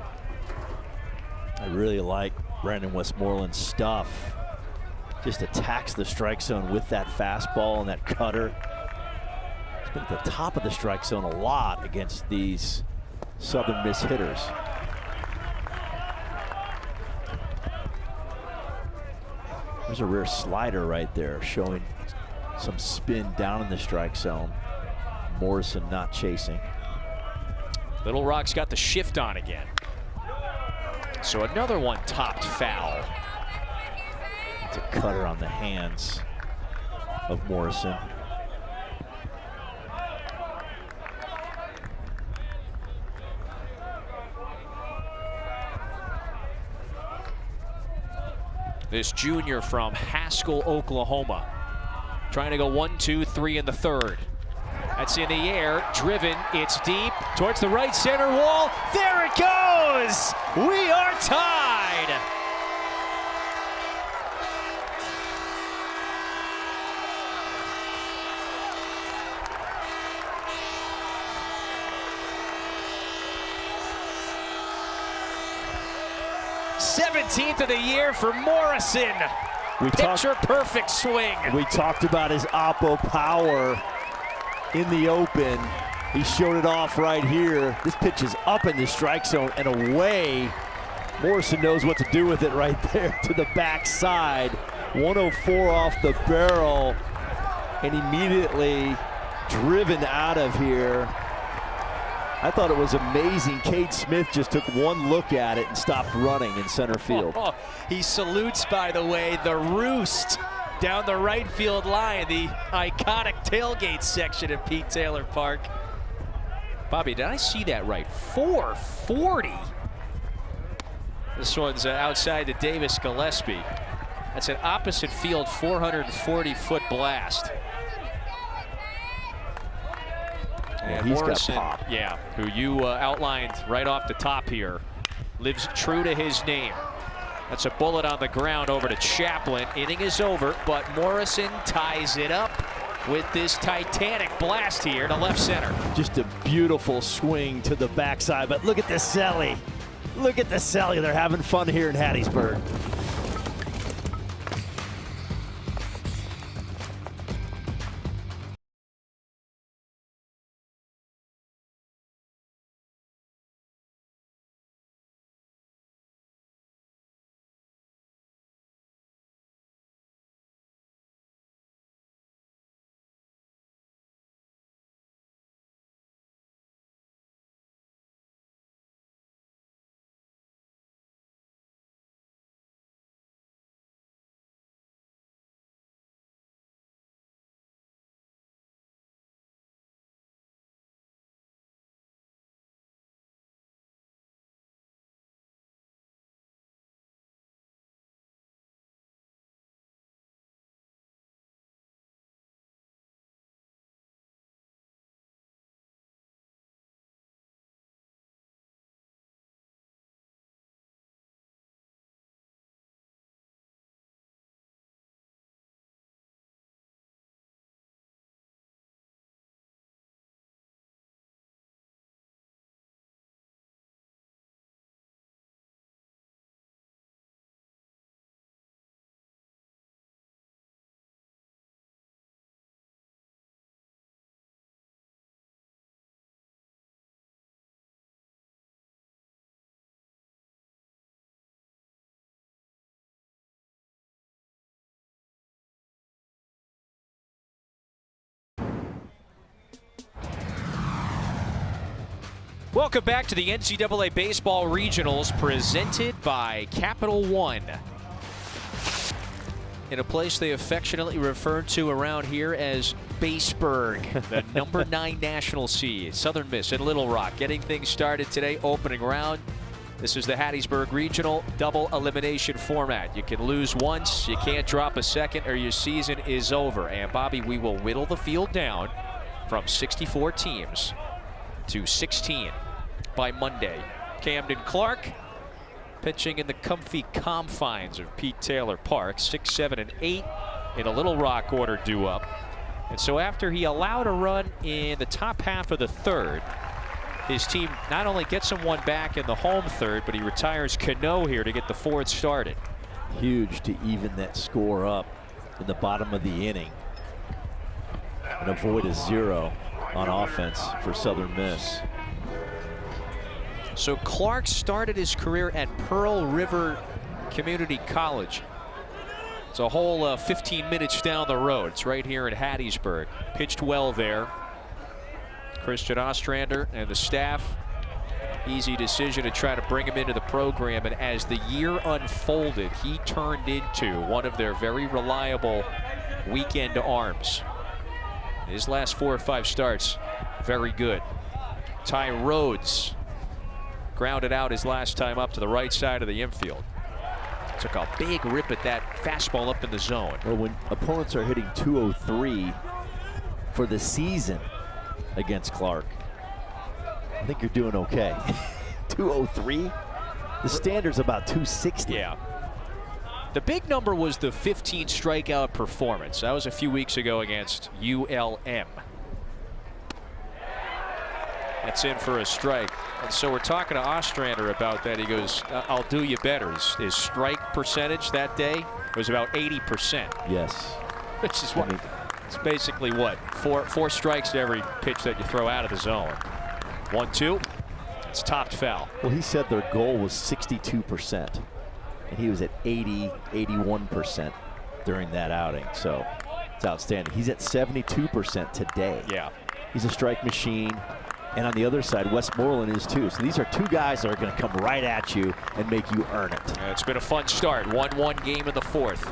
I really like Brandon Westmoreland's stuff. Just attacks the strike zone with that fastball and that cutter. He's been at the top of the strike zone a lot against these Southern Miss hitters. There's a rare slider right there showing some spin down in the strike zone. Morrison not chasing. Little Rock's got the shift on again. So another one topped foul. It's a cutter on the hands of Morrison. This junior from Haskell, Oklahoma, trying to go 1-2-3 in the third. That's in the air, driven, it's deep, towards the right center wall. There it goes! We are tied! '17th of the year for Morrison. Picture perfect swing. We talked about his oppo power in the open. He showed it off right here. This pitch is up in the strike zone and away. Morrison knows what to do with it right there to the backside. 104 off the barrel and immediately driven out of here. I thought it was amazing. Cade Smith just took one look at it and stopped running in center field. He salutes, by the way, the roost down the right field line, the iconic tailgate section at Pete Taylor Park. Bobby, did I see that right? 440. This one's outside to Davis Gillespie. That's an opposite field 440-foot blast. And he's Morrison, got pop. yeah, who you outlined right off the top here, lives true to his name. That's a bullet on the ground over to Chaplin. Inning is over, but Morrison ties it up with this titanic blast here to left center. Just a beautiful swing to the backside, but look at the Selly. Look at the Selly. They're having fun here in Hattiesburg. Welcome back to the NCAA Baseball Regionals presented by Capital One. in a place they affectionately refer to around here as Baseburg, the number 9 national seed. Southern Miss and Little Rock getting things started today, opening round. This is the Hattiesburg Regional double elimination format. You can lose once, you can't drop a second, or your season is over. And Bobby, we will whittle the field down from 64 teams to 16 by Monday. Camden Clark pitching in the comfy confines of Pete Taylor Park, 6, 7, and 8 in a Little Rock order due up. And so after he allowed a run in the top half of the third, his team not only gets him one back in the home third, but he retires Cano here to get the fourth started. Huge to even that score up in the bottom of the inning and avoid a 0 on offense for Southern Miss. So Clark started his career at Pearl River Community College. It's a whole 15 minutes down the road. It's right here in Hattiesburg. Pitched well there. Christian Ostrander and the staff, easy decision to try to bring him into the program. And as the year unfolded, he turned into one of their very reliable weekend arms. His last 4 or 5 starts, very good. Ty Rhodes grounded out his last time up to the right side of the infield. Took a big rip at that fastball up in the zone. Well, when opponents are hitting 203 for the season against Clark, I think you're doing okay. 203? The standard's about 260. Yeah. The big number was the 15 strikeout performance. That was a few weeks ago against ULM. That's in for a strike. And so we're talking to Ostrander about that. He goes, I'll do you better. His strike percentage that day was about 80%. Yes. Which is what, it's basically what, four strikes to every pitch that you throw out of the zone. 1-2. It's topped foul. Well, he said their goal was 62%, and he was at 80, 81% during that outing. So it's outstanding. He's at 72% today. Yeah. He's a strike machine. And on the other side, Westmoreland is too. So these are 2 guys that are going to come right at you and make you earn it. It's been a fun start. 1-1 game in the 4th.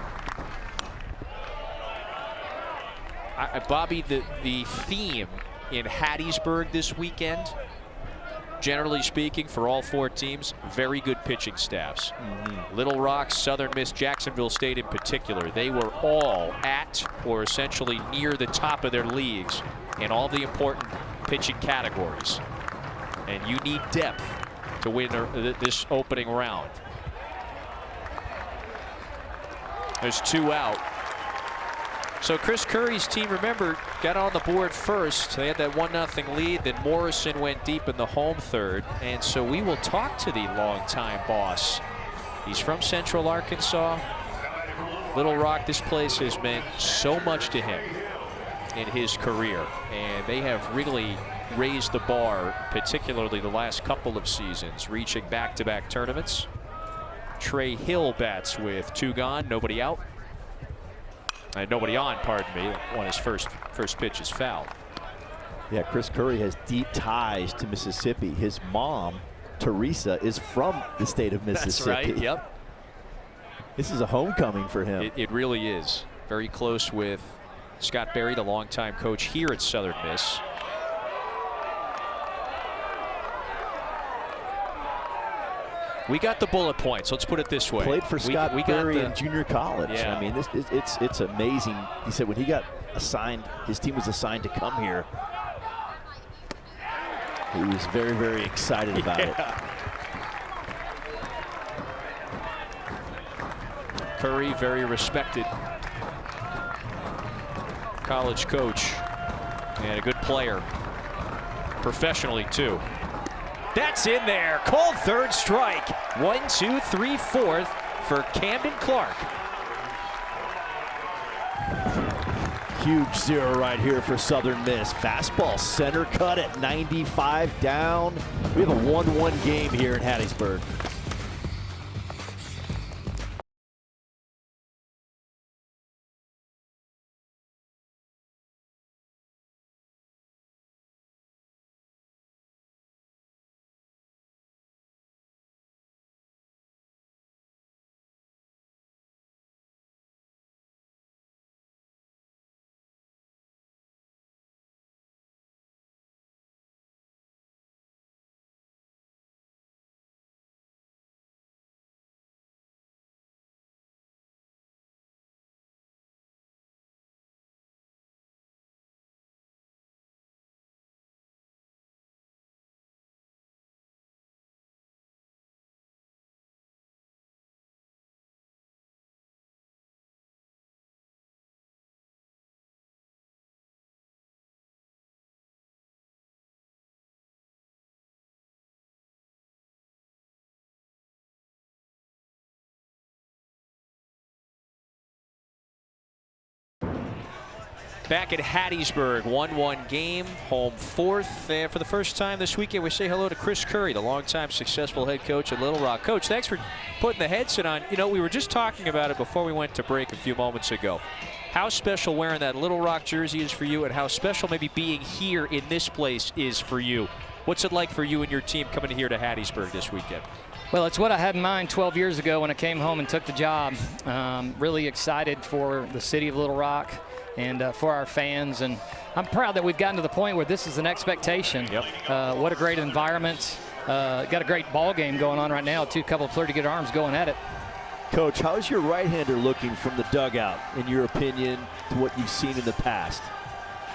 Bobby, the theme in Hattiesburg this weekend, generally speaking, for all 4 teams, very good pitching staffs. Little Rock, Southern Miss, Jacksonville State in particular, they were all at or essentially near the top of their leagues in all the important pitching categories. And you need depth to win this opening round. There's 2 out. So Chris Curry's team, remember, got on the board first. They had that 1-0 lead. Then Morrison went deep in the home third. And so we will talk to the longtime boss. He's from Central Arkansas. Little Rock, this place has meant so much to him in his career. And they have really raised the bar, particularly the last couple of seasons, reaching back-to-back tournaments. Trey Hill bats with 2 gone, nobody out. Nobody on, pardon me, when his first pitch is fouled. Yeah, Chris Curry has deep ties to Mississippi. His mom, Teresa, is from the state of Mississippi. That's right, yep. This is a homecoming for him. It really is. Very close with Scott Berry, the longtime coach here at Southern Miss. We got the bullet points. Let's put it this way. Played for Scott Berry in junior college. Yeah. I mean, it's amazing. He said when he got assigned, his team was assigned to come here, he was very, very excited about it. Curry, very respected college coach and a good player professionally too. That's in there. Called third strike. 1, 2, 3, 4th for Camden Clark. Huge 0 right here for Southern Miss. Fastball center cut at 95 down. We have a 1-1 game here in Hattiesburg. Back at Hattiesburg, 1-1 game, home fourth. And for the first time this weekend, we say hello to Chris Curry, the longtime successful head coach at Little Rock. Coach, thanks for putting the headset on. You know, we were just talking about it before we went to break a few moments ago. How special wearing that Little Rock jersey is for you, and how special maybe being here in this place is for you. What's it like for you and your team coming here to Hattiesburg this weekend? Well, it's what I had in mind 12 years ago when I came home and took the job. Really excited for the city of Little Rock and for our fans, and I'm proud that we've gotten to the point where this is an expectation. Yep. What a great environment. Got a great ball game going on right now. Couple of pretty good arms going at it. Coach, how's your right-hander looking from the dugout, in your opinion, to what you've seen in the past?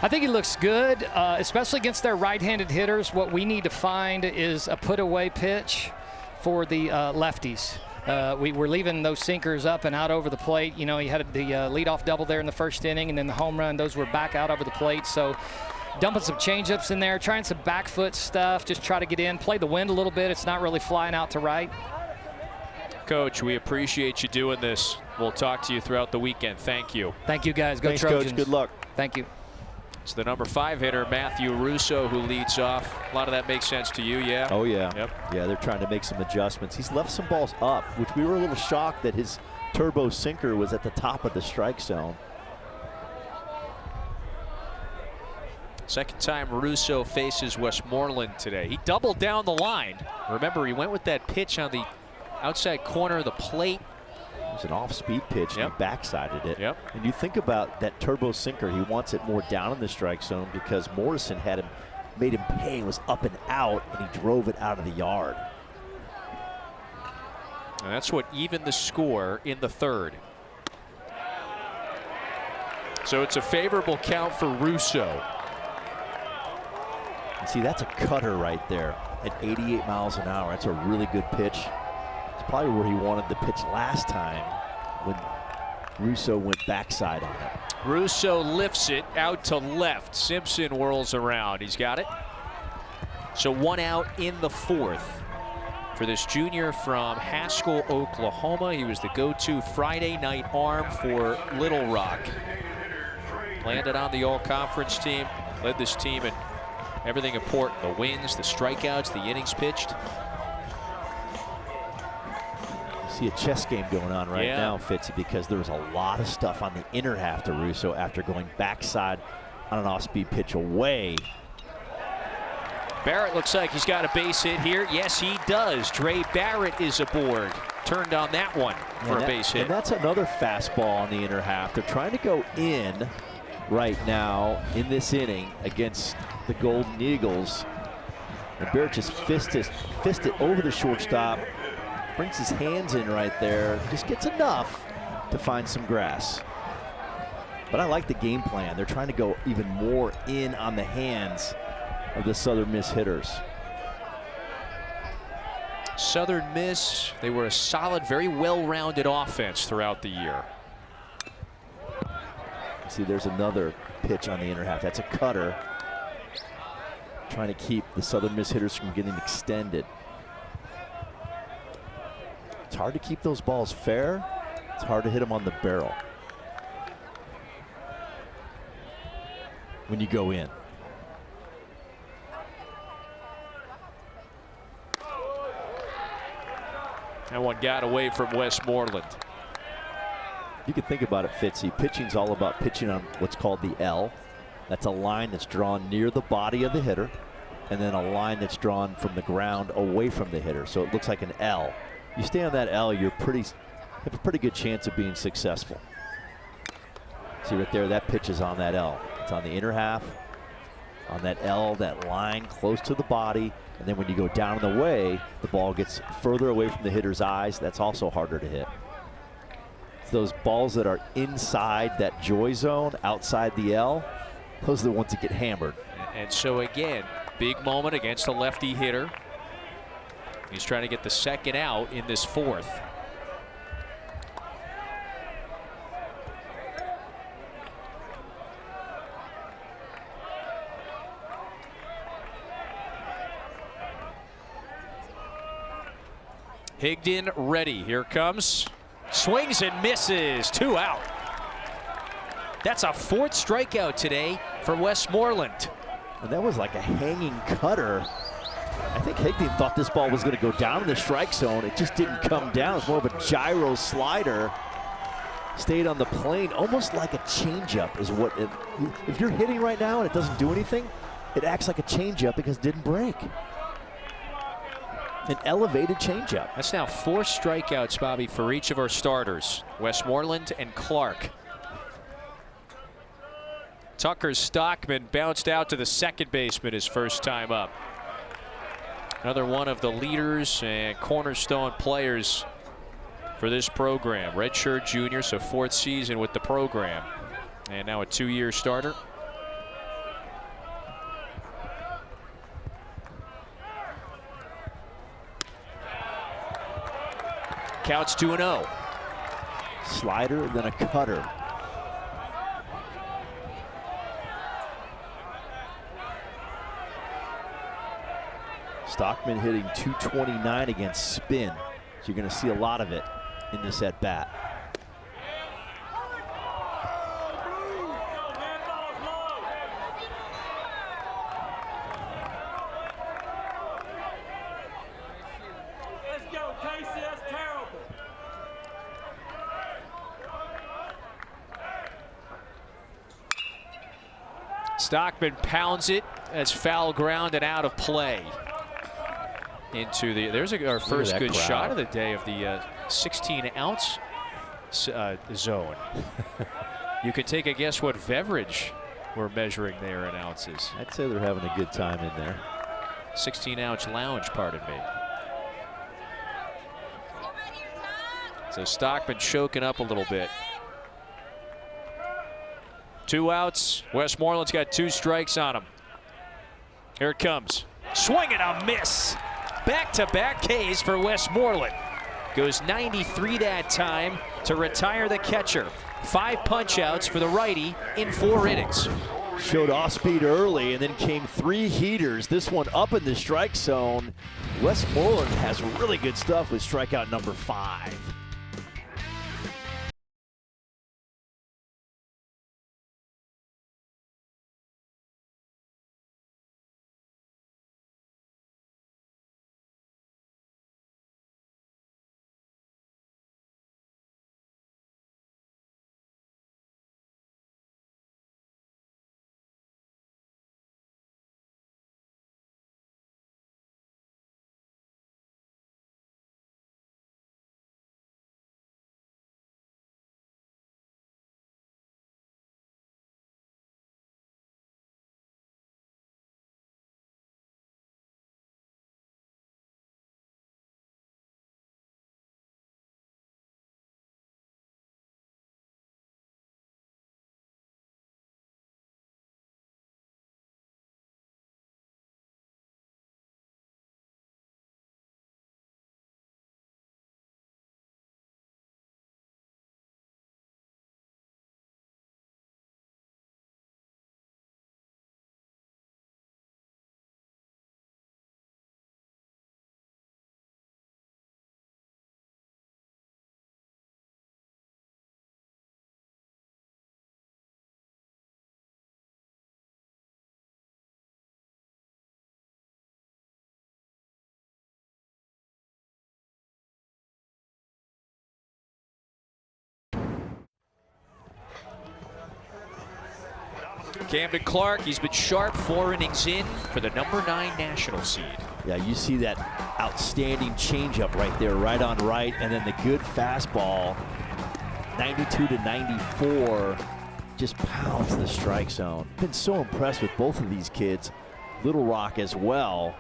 I think he looks good, especially against their right-handed hitters. What we need to find is a put-away pitch for the lefties. We're leaving those sinkers up and out over the plate. You know, he had the leadoff double there in the first inning, and then the home run. Those were back out over the plate. So dumping some changeups in there, trying some back foot stuff, just try to get in, play the wind a little bit. It's not really flying out to right. Coach, we appreciate you doing this. We'll talk to you throughout the weekend. Thank you. Thank you, guys. Go Thanks, Trojans. Coach. Good luck. Thank you. It's the number 5 hitter, Matthew Russo, who leads off. A lot of that makes sense to you, yeah? Oh, yeah. Yep. Yeah, they're trying to make some adjustments. He's left some balls up, which we were a little shocked that his turbo sinker was at the top of the strike zone. Second time Russo faces Westmoreland today. He doubled down the line. Remember, he went with that pitch on the outside corner of the plate. It was an off-speed pitch, and he backsided it. Yep. And you think about that turbo sinker, he wants it more down in the strike zone because Morrison had him, made him pay, was up and out, and he drove it out of the yard. And that's what evened the score in the third. So it's a favorable count for Russo. And see, that's a cutter right there at 88 miles an hour. That's a really good pitch. It's probably where he wanted the pitch last time when Russo went backside on it. Russo lifts it out to left. Simpson whirls around. He's got it. So 1 out in the fourth for this junior from Haskell, Oklahoma. He was the go-to Friday night arm for Little Rock. Landed on the all-conference team. Led this team in everything important. The wins, the strikeouts, the innings pitched. See a chess game going on right now, Fitzy, because there was a lot of stuff on the inner half to Russo after going backside on an off-speed pitch away. Barrett looks like he's got a base hit here. Yes, he does. Dre Barrett is aboard. Turned on that one for a base hit. And that's another fastball on the inner half. They're trying to go in right now in this inning against the Golden Eagles. And Barrett just fist it over the shortstop. Brings his hands in right there, just gets enough to find some grass. But I like the game plan. They're trying to go even more in on the hands of the Southern Miss hitters. Southern Miss, they were a solid, very well-rounded offense throughout the year. See, there's another pitch on the inner half. That's a cutter. Trying to keep the Southern Miss hitters from getting extended. It's hard to keep those balls fair. It's hard to hit them on the barrel when you go in. That one got away from Westmoreland. You can think about it, Fitzy. Pitching's all about pitching on what's called the L. That's a line that's drawn near the body of the hitter, and then a line that's drawn from the ground away from the hitter. So it looks like an L. You stay on that L, you have a pretty good chance of being successful. See right there, that pitch is on that L. It's on the inner half, on that L, that line close to the body, and then when you go down and away, the ball gets further away from the hitter's eyes. That's also harder to hit. It's those balls that are inside that joy zone, outside the L, those are the ones that get hammered. And so again, big moment against a lefty hitter. He's trying to get the second out in this fourth. Higdon ready. Here comes. Swings and misses. 2 out. That's a 4th strikeout today for Westmoreland. And that was like a hanging cutter. I think Higbee thought this ball was going to go down in the strike zone. It just didn't come down. It's more of a gyro slider. Stayed on the plane, almost like a changeup is what it, if you're hitting right now and it doesn't do anything, it acts like a changeup because it didn't break. An elevated changeup. That's now 4 strikeouts, Bobby, for each of our starters, Westmoreland and Clark. Tucker Stockman bounced out to the second baseman his first time up. Another one of the leaders and cornerstone players for this program. Redshirt junior, so 4th season with the program. And now a 2-year starter. Counts 2-0. Slider and then a cutter. Stockman hitting .229 against spin. So you're going to see a lot of it in this at bat. Let's go, Casey, that's terrible. Stockman pounds it as foul ground and out of play. Into the, there's our first good shot of the day of the 16-ounce zone. You could take a guess what beverage we're measuring there in ounces. I'd say they're having a good time in there. 16-ounce lounge, pardon me. So Stockman choking up a little bit. 2 outs. Westmoreland's got 2 strikes on him. Here it comes. Swing and a miss. Back-to-back Ks for Westmoreland. Goes 93 that time to retire the catcher. 5 punch-outs for the righty in 4 innings. Showed off speed early and then came 3 heaters. This one up in the strike zone. Westmoreland has really good stuff with strikeout number 5. Camden Clark, he's been sharp 4 innings in for the number 9 national seed. Yeah, you see that outstanding changeup right there, right on right, and then the good fastball, 92 to 94, just pounds the strike zone. Been so impressed with both of these kids, Little Rock as well,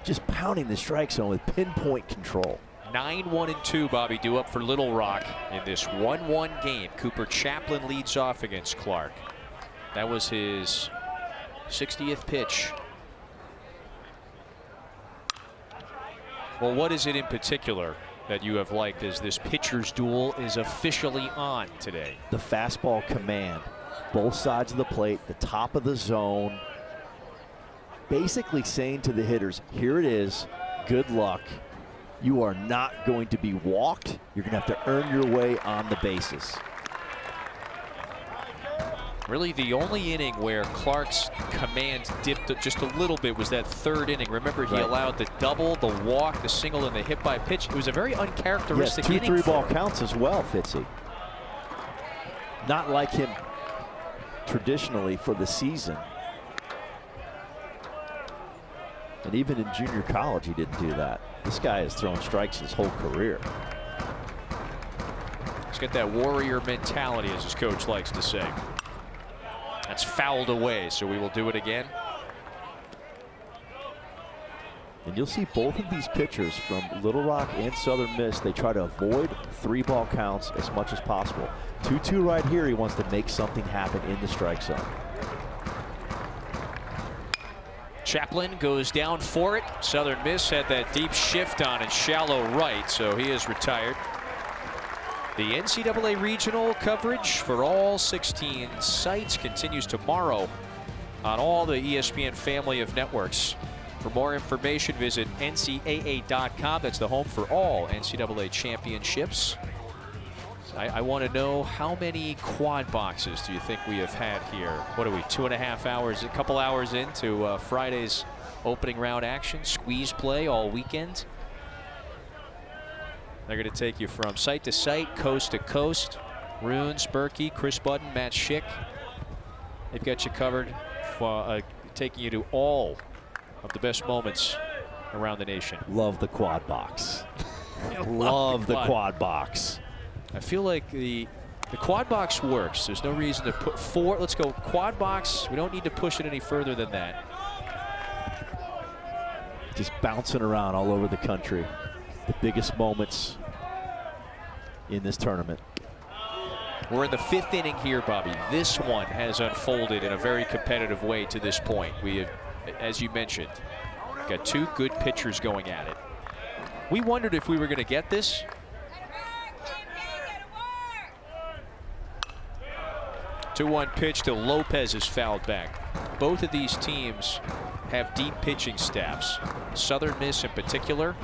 just pounding the strike zone with pinpoint control. 9-1-2, Bobby, due up for Little Rock in this 1-1 game. Cooper Chaplin leads off against Clark. That was his 60th pitch. Well, what is it in particular that you have liked as this pitcher's duel is officially on today? The fastball command, both sides of the plate, the top of the zone, basically saying to the hitters, here it is, good luck. You are not going to be walked. You're going to have to earn your way on the bases. Really, the only inning where Clark's command dipped just a little bit was that third inning. Remember, he allowed the double, the walk, the single, and the hit by pitch. It was a very uncharacteristic inning. 2 3-ball counts as well, Fitzy. Not like him traditionally for the season. And even in junior college, he didn't do that. This guy has thrown strikes his whole career. He's got that warrior mentality, as his coach likes to say. That's fouled away, so we will do it again. And you'll see both of these pitchers from Little Rock and Southern Miss, they try to avoid 3-ball counts as much as possible. 2-2 right here, he wants to make something happen in the strike zone. Chaplin goes down for it. Southern Miss had that deep shift on and shallow right, so he is retired. The NCAA regional coverage for all 16 sites continues tomorrow on all the ESPN family of networks. For more information, visit ncaa.com. That's the home for all NCAA championships. I want to know, how many quad boxes do you think we have had here? What are we, 2.5 hours, a couple hours into Friday's opening round action, squeeze play all weekend? They're going to take you from site to site, coast to coast. Runes, Berkey, Chris Budden, Matt Schick. They've got you covered, for, taking you to all of the best moments around the nation. Love the quad box. Love the quad box. I feel like the quad box works. There's no reason to put 4. Let's go quad box. We don't need to push it any further than that. Just bouncing around all over the country. The biggest moments in this tournament. We're in the 5th inning here, Bobby. This one has unfolded in a very competitive way to this point. We have, as you mentioned, got 2 good pitchers going at it. We wondered if we were going to get this. 2-1 pitch to Lopez is fouled back. Both of these teams have deep pitching staffs. Southern Miss in particular,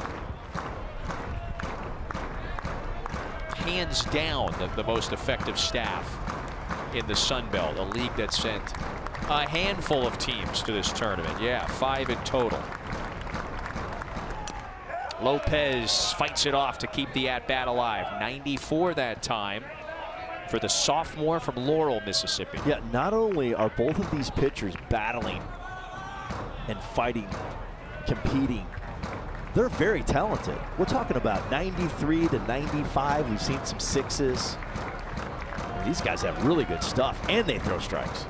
hands down the most effective staff in the Sun Belt, a league that sent a handful of teams to this tournament. Yeah, 5 in total. Lopez fights it off to keep the at-bat alive. 94 that time for the sophomore from Laurel, Mississippi. Yeah, not only are both of these pitchers battling and fighting, competing, they're very talented. We're talking about 93 to 95. We've seen some 6s. These guys have really good stuff, and they throw strikes.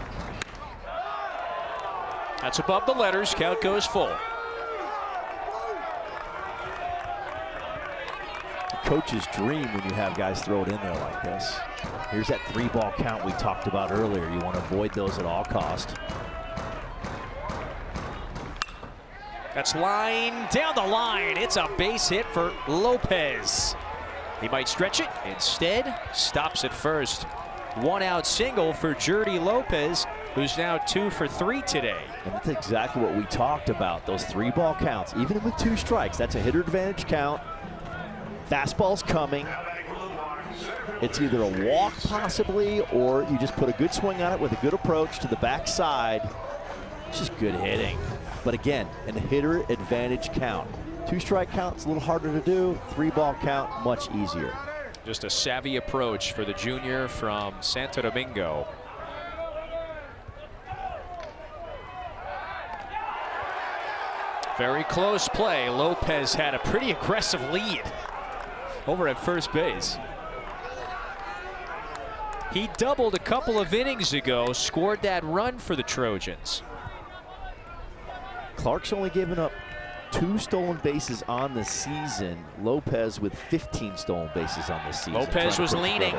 That's above the letters. Count goes full. Coach's dream when you have guys throw it in there like this. Here's that 3-ball count we talked about earlier. You want to avoid those at all cost. That's line down the line. It's a base hit for Lopez. He might stretch it. Instead, stops at first. 1-out single for Jerdy Lopez, who's now 2 for 3 today. And that's exactly what we talked about, those 3-ball counts. Even with 2 strikes, that's a hitter advantage count. Fastball's coming. It's either a walk possibly, or you just put a good swing on it with a good approach to the backside. It's just good hitting. But again, a hitter advantage count. 2-strike count's a little harder to do. 3-ball count, much easier. Just a savvy approach for the junior from Santo Domingo. Very close play. Lopez had a pretty aggressive lead over at first base. He doubled a couple of innings ago, scored that run for the Trojans. Clark's only given up 2 stolen bases on the season. Lopez with 15 stolen bases on the season. Lopez was leaning.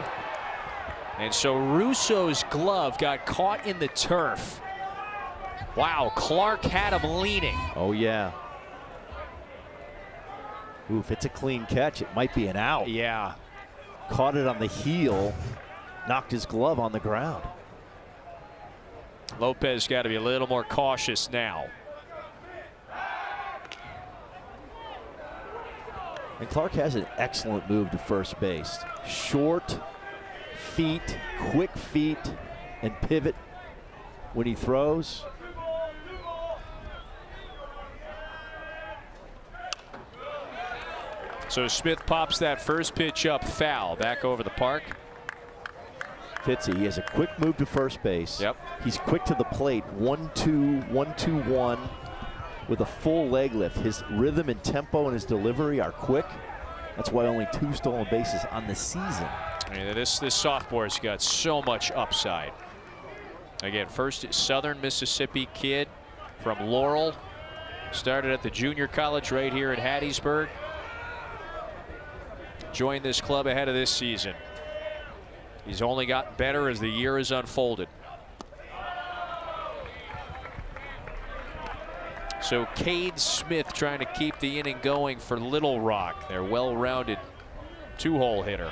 And so Russo's glove got caught in the turf. Wow, Clark had him leaning. Oh, yeah. Ooh, if it's a clean catch, it might be an out. Yeah. Caught it on the heel, knocked his glove on the ground. Lopez got to be a little more cautious now. And Clark has an excellent move to first base. Short feet, quick feet, and pivot when he throws. So Smith pops that first pitch up foul back over the park. Fitzy, he has a quick move to first base. Yep. He's quick to the plate. 1-2, 1-2-1 with a full leg lift. His rhythm and tempo and his delivery are quick. That's why only 2 stolen bases on the season. I mean, this sophomore's got so much upside. Again, first Southern Mississippi kid from Laurel. Started at the junior college right here in Hattiesburg. Joined this club ahead of this season. He's only gotten better as the year has unfolded. So Cade Smith trying to keep the inning going for Little Rock, their well-rounded 2-hole hitter.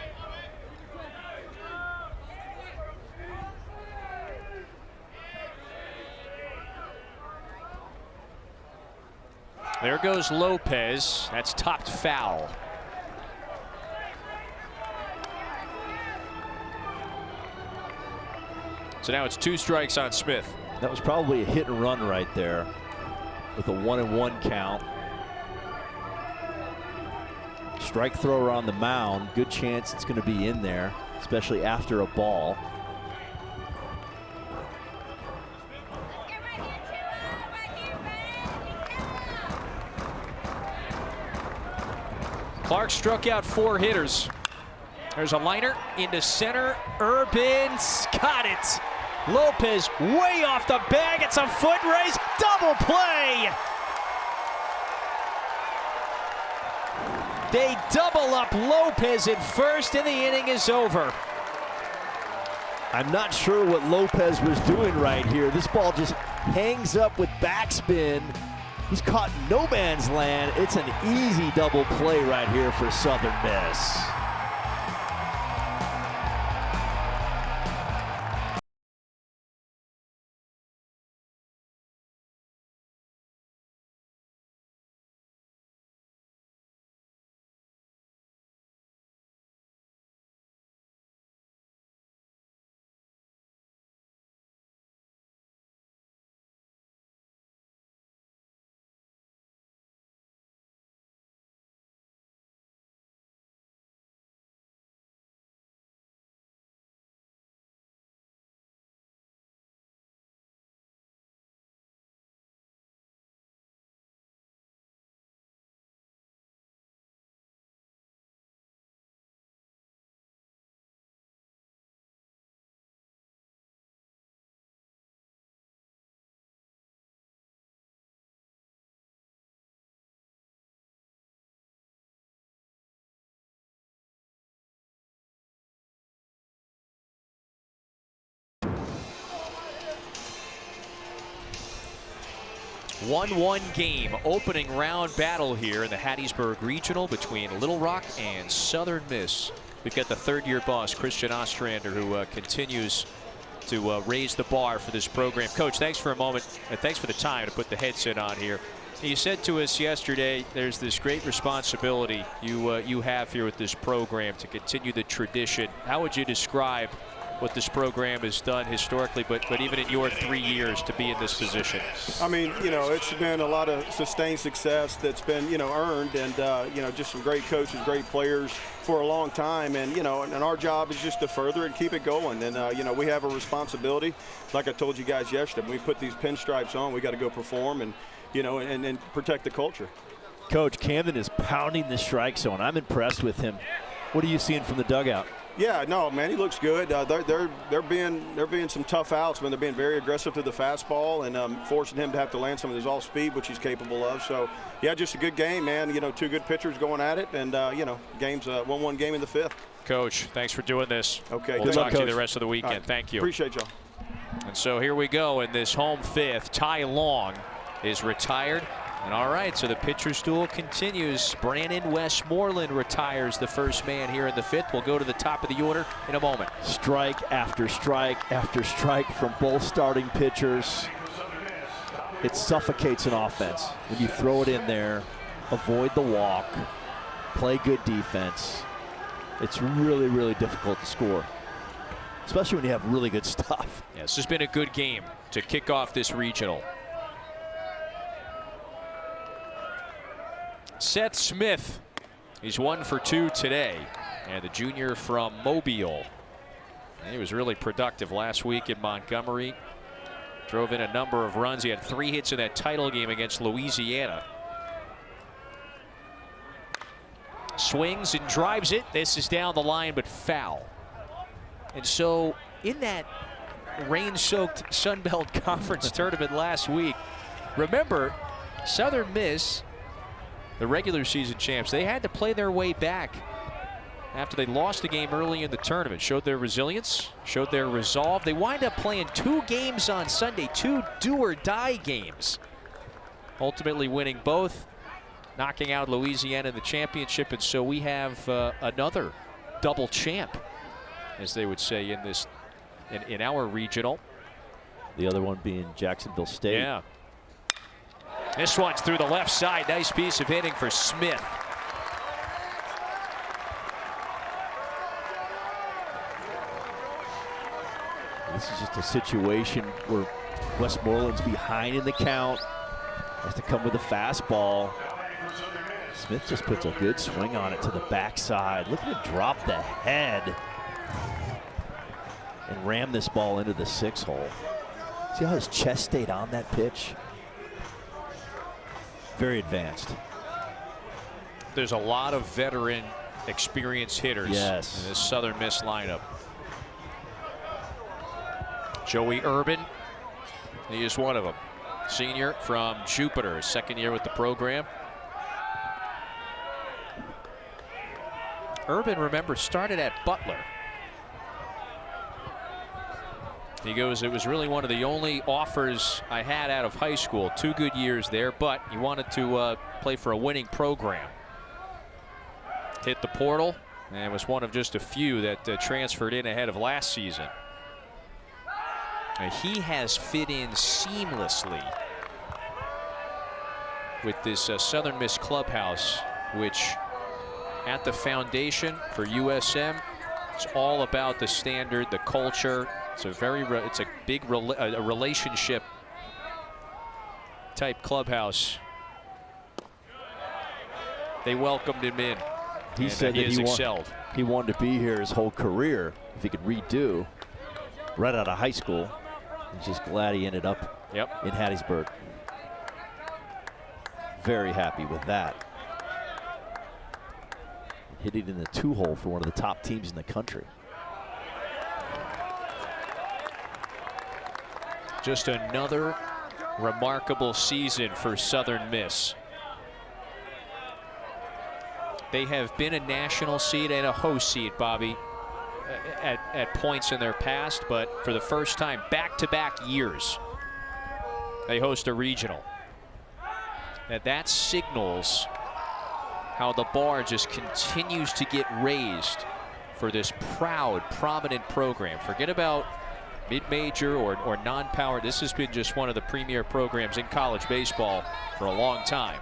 There goes Lopez. That's topped foul. So now it's 2 strikes on Smith. That was probably a hit and run right there with a 1-1 count. Strike thrower on the mound. Good chance it's going to be in there, especially after a ball. Clark struck out 4 hitters. There's a liner into center. Urban's got it. Lopez way off the bag. It's a foot race. Double play. They double up Lopez at first, and the inning is over. I'm not sure what Lopez was doing right here. This ball just hangs up with backspin. He's caught no man's land. It's an easy double play right here for Southern Miss. One game, opening round battle here in the Hattiesburg Regional between Little Rock and Southern Miss. We've got the 3rd-year boss, Christian Ostrander, who continues to raise the bar for this program. Coach, thanks for a moment, and thanks for the time to put the headset on here. You said to us yesterday, there's this great responsibility you have here with this program to continue the tradition. How would you describe what this program has done historically, but even in your 3 years to be in this position? I mean, you know, it's been a lot of sustained success that's been, you know, earned, and you know, just some great coaches, great players for a long time, and you know, and our job is just to further and keep it going. And you know, we have a responsibility. Like I told you guys yesterday, when we put these pinstripes on, we got to go perform and, you know, and protect the culture. Coach, Camden is pounding the strike zone. I'm impressed with him. What are you seeing from the dugout? Yeah, no, man, he looks good. They're being some tough outs, but they're being very aggressive to the fastball and forcing him to have to land some of his off speed, which he's capable of. So, yeah, just a good game, man. You know, 2 good pitchers going at it, and you know, game's 1-1 game in the 5th. Coach, thanks for doing this. Okay, we'll talk to you Coach. the rest of the weekend. Right. Thank you. Appreciate y'all. And so here we go in this home 5th. Ty Long is retired. And all right, so the pitcher's duel continues. Brandon Westmoreland retires, the first man here in the 5th. We'll go to the top of the order in a moment. Strike after strike after strike from both starting pitchers. It suffocates an offense when you throw it in there, avoid the walk, play good defense. It's really, really difficult to score. especially when you have really good stuff. Yeah, this has been a good game to kick off this regional. Seth Smith, he's 1 for 2 today, and the junior from Mobile. And he was really productive last week in Montgomery. Drove in a number of runs. He had 3 hits in that title game against Louisiana. Swings and drives it. This is down the line, but foul. And so in that rain-soaked Sun Belt Conference tournament last week, remember, Southern Miss, the regular season champs, they had to play their way back after they lost the game early in the tournament. Showed their resilience, showed their resolve. They wind up playing 2 games on Sunday, 2 do-or-die games. Ultimately winning both, knocking out Louisiana in the championship, and so we have another double champ, as they would say in this, in our regional. The other one being Jacksonville State. Yeah. This one's through the left side. Nice piece of hitting for Smith. This is just a situation where Westmoreland's behind in the count. Has to come with a fastball. Smith just puts a good swing on it to the backside. Look at him drop the head and ram this ball into the 6 hole. See how his chest stayed on that pitch? Very advanced. There's a lot of veteran, experienced hitters in this Southern Miss lineup. Joey Urban, he is one of them. Senior from Jupiter, 2nd year with the program. Urban, remember, started at Butler. He goes, it was really one of the only offers I had out of high school. 2 good years there, but he wanted to play for a winning program. Hit the portal, and was one of just a few that transferred in ahead of last season. And he has fit in seamlessly with this Southern Miss clubhouse, which at the foundation for USM, it's all about the standard, the culture. It's a big relationship type clubhouse. They welcomed him in. He said he that has excelled. He wanted to be here his whole career if he could redo right out of high school. He's just glad he ended up in Hattiesburg. Very happy with that. Hit it in the 2 hole for one of the top teams in the country. Just another remarkable season for Southern Miss. They have been a national seed and a host seed, Bobby, at points in their past, but for the first time, back-to-back years, they host a regional. And that signals how the bar just continues to get raised for this proud, prominent program. Forget about mid-major or non-power. This has been just one of the premier programs in college baseball for a long time.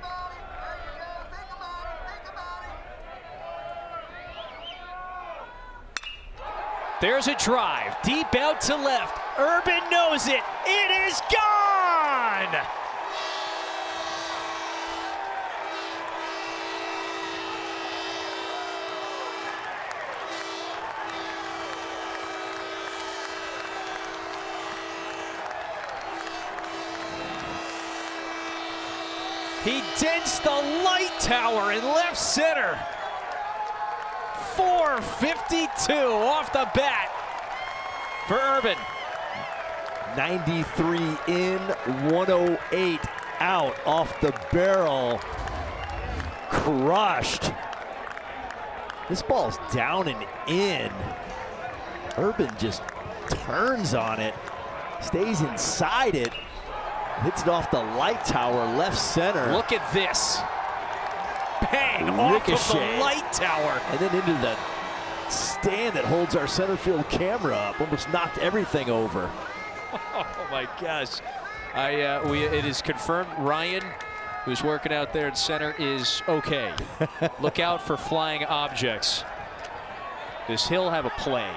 There's a drive deep out to left. Urban knows it. It is gone. He dents the light tower in left center. 452 off the bat for Urban. 93 in, 108 out off the barrel. Crushed. This ball's down and in. Urban just turns on it, stays inside it, hits it off the light tower, left center. Look at this. Bang, off of the light tower. And then into the stand that holds our center field camera up. Almost knocked everything over. Oh my gosh. It is confirmed Ryan, who's working out there in center, is okay. Look out for flying objects. Does Hill have a play?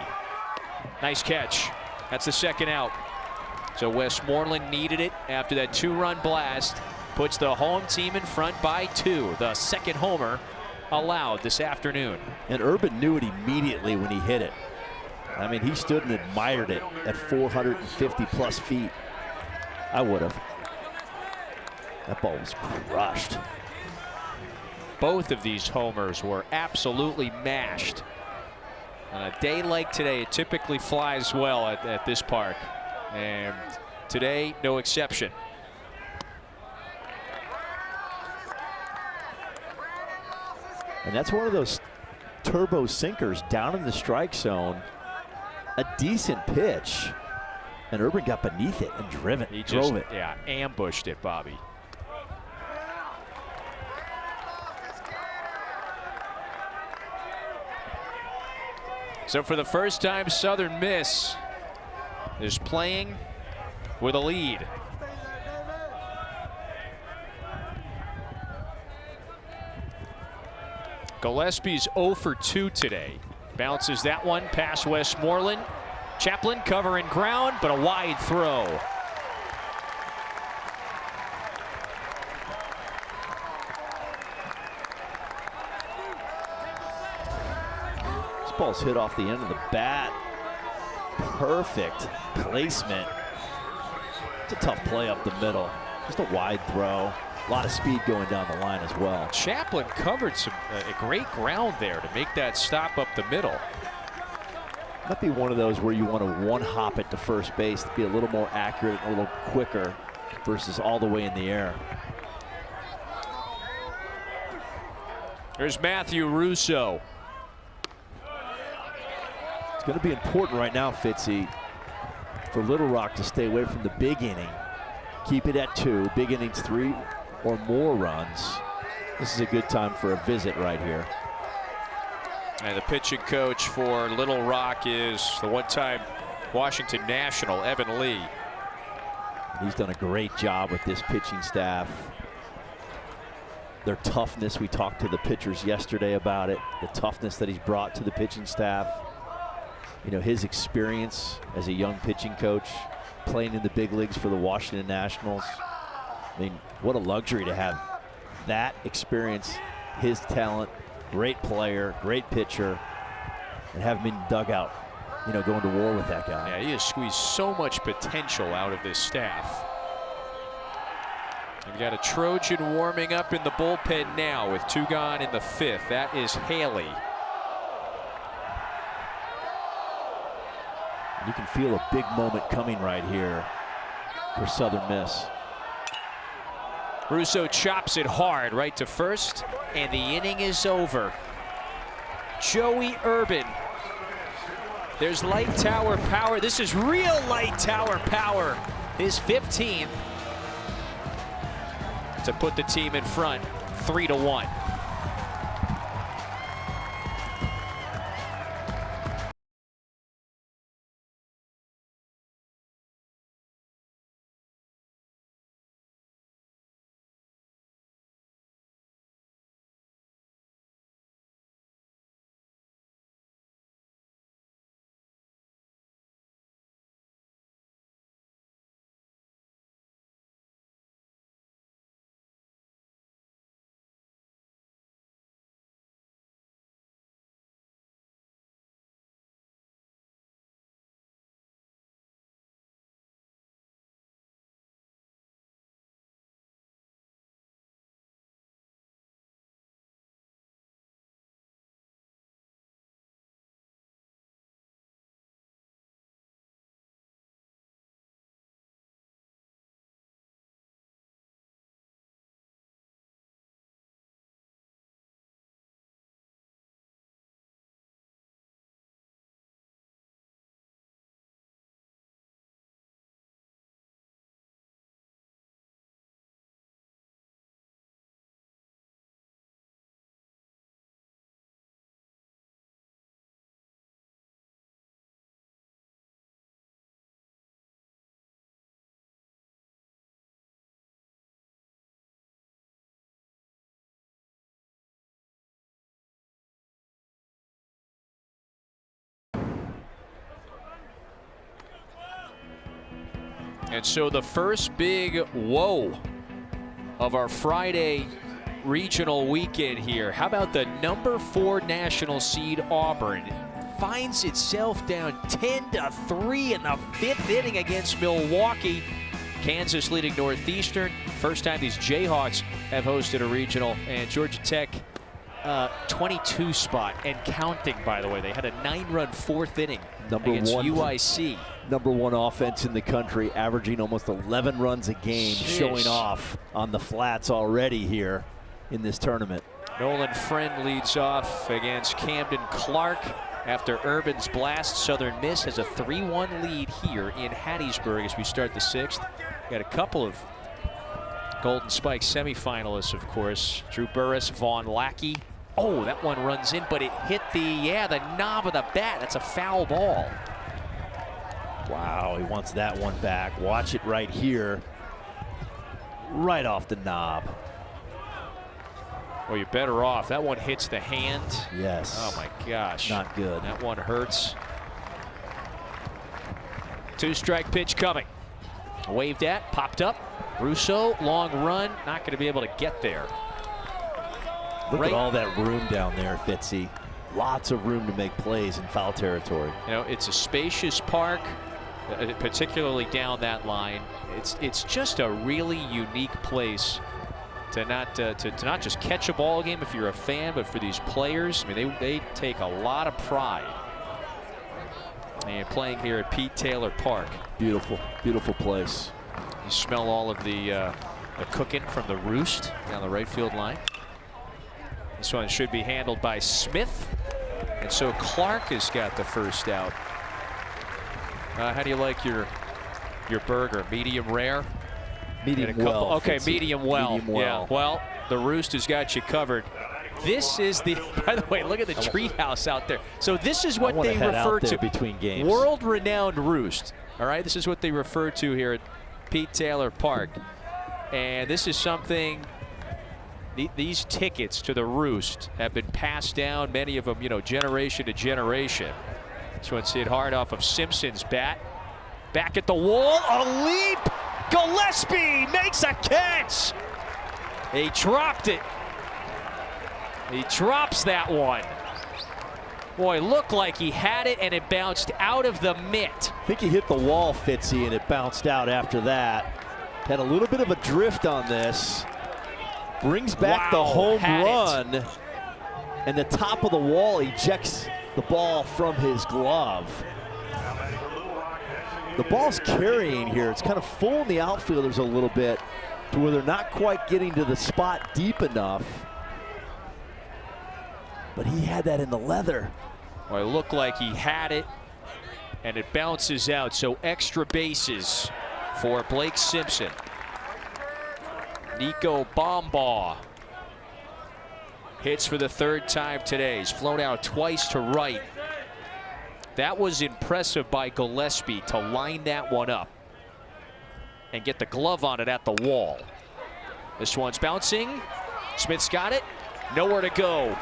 Nice catch. That's the second out. So Westmoreland needed it after that 2-run blast. Puts the home team in front by 2. The second homer allowed this afternoon. And Urban knew it immediately when he hit it. I mean, he stood and admired it at 450 plus feet. I would have. That ball was crushed. Both of these homers were absolutely mashed. On a day like today, it typically flies well at this park. And today, no exception. And that's one of those turbo sinkers down in the strike zone. A decent pitch. And Urban got beneath it and drove it. Yeah, ambushed it, Bobby. So for the first time, Southern Miss is playing with a lead. Gillespie's 0 for 2 today. Bounces that one past Westmoreland. Chaplin covering ground, but a wide throw. This ball's hit off the end of the bat. Perfect placement. It's a tough play up the middle. Just a wide throw. A lot of speed going down the line as well. Chaplin covered some great ground there to make that stop up the middle. Might be one of those where you want to one-hop it to first base to be a little more accurate, a little quicker versus all the way in the air. There's Matthew Russo. It's going to be important right now, Fitzy, for Little Rock to stay away from the big inning. Keep it at 2. Big innings, 3 or more runs. This is a good time for a visit right here. And the pitching coach for Little Rock is the one-time Washington National, Evan Lee. He's done a great job with this pitching staff. Their toughness, we talked to the pitchers yesterday about it, the toughness that he's brought to the pitching staff. You know, his experience as a young pitching coach, playing in the big leagues for the Washington Nationals. I mean, what a luxury to have that experience, his talent, great player, great pitcher, and have him in the dugout, you know, going to war with that guy. Yeah, he has squeezed so much potential out of this staff. We've got a Trojan warming up in the bullpen now with 2 gone in the 5th. That is Haley. And you can feel a big moment coming right here for Southern Miss. Russo chops it hard right to first, and the inning is over. Joey Urban. There's light tower power. This is real light tower power. His 15th to put the team in front 3-1. And so the first big whoa of our Friday regional weekend here. How about the number 4 national seed Auburn finds itself down 10-3 in the 5th inning against Milwaukee. Kansas leading Northeastern. First time these Jayhawks have hosted a regional, and Georgia Tech 22 spot and counting, by the way. They had a 9-run 4th inning against UIC. Number 1 offense in the country, averaging almost 11 runs a game, showing off on the flats already here in this tournament. Nolan Friend leads off against Camden Clark after Urban's blast. Southern Miss has a 3-1 lead here in Hattiesburg as we start the 6th. Got a couple of Golden Spike semifinalists, of course. Drew Burris, Vaughn Lackey. Oh, that one runs in, but it hit the knob of the bat. That's a foul ball. Wow, he wants that one back. Watch it right here. Right off the knob. Well, you're better off. That one hits the hand. Yes. Oh, my gosh. Not good. That one hurts. 2-strike pitch coming. Waved at, popped up. Russo, long run, not going to be able to get there. Look at all that room down there, Fitzy. Lots of room to make plays in foul territory. You know, it's a spacious park, particularly down that line. It's just a really unique place to not just catch a ball game if you're a fan, but for these players, I mean, they take a lot of pride. And playing here at Pete Taylor Park. Beautiful, beautiful place. You smell all of the cooking from the roost down the right field line. This one should be handled by Smith. And so Clark has got the first out. How do you like your burger? Medium rare? Medium well. Okay, medium well. Medium well. Yeah, well, the roost has got you covered. This is the, by the way, look at the treehouse out there. So this is what they refer to between games. World-renowned roost. All right, this is what they refer to here at Pete Taylor Park. And this is something, these tickets to the roost have been passed down, many of them, you know, generation to generation. This one's hit hard off of Simpson's bat. Back at the wall, a leap. Gillespie makes a catch. He dropped it. He drops that one. Boy, looked like he had it and it bounced out of the mitt. I think he hit the wall, Fitzy, and it bounced out after that. Had a little bit of a drift on this. Brings back the home run. And the top of the wall ejects the ball from his glove. The ball's carrying here. It's kind of fooling the outfielders a little bit to where they're not quite getting to the spot deep enough. But he had that in the leather. Well, it looked like he had it, and it bounces out. So extra bases for Blake Simpson. Nico Bombaugh hits for the 3rd time today. He's flown out twice to right. That was impressive by Gillespie to line that one up and get the glove on it at the wall. This one's bouncing. Smith's got it. Nowhere to go.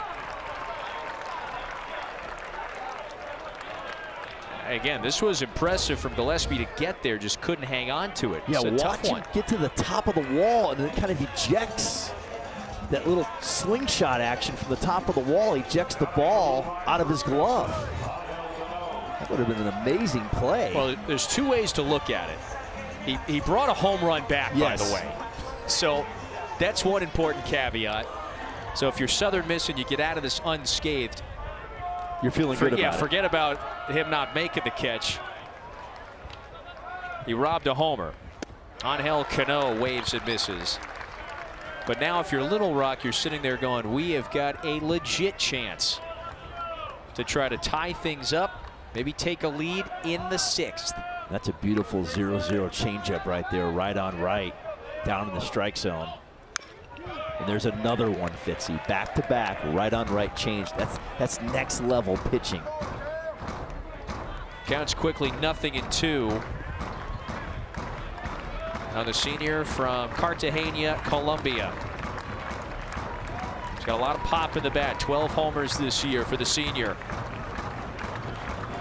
Again, this was impressive from Gillespie to get there, just couldn't hang on to it. Yeah, it's a watch tough him one. get to the top of the wall and then kind of ejects that little slingshot action from the top of the wall. Ejects the ball out of his glove. That would have been an amazing play. Well, there's 2 ways to look at it. He brought a home run back, by the way. So that's one important caveat. So if you're Southern Miss and you get out of this unscathed, you're feeling good about it. Forget about him not making the catch. He robbed a homer. Angel Cano waves and misses. But now if you're Little Rock, you're sitting there going, we have got a legit chance to try to tie things up, maybe take a lead in the 6th. That's a beautiful 0-0 changeup right there, right on right, down in the strike zone. And there's another one, Fitzy, back to back, right on right change. That's next level pitching. Counts quickly, 0-2. On the senior from Cartagena, Colombia. He's got a lot of pop in the bat. 12 homers this year for the senior.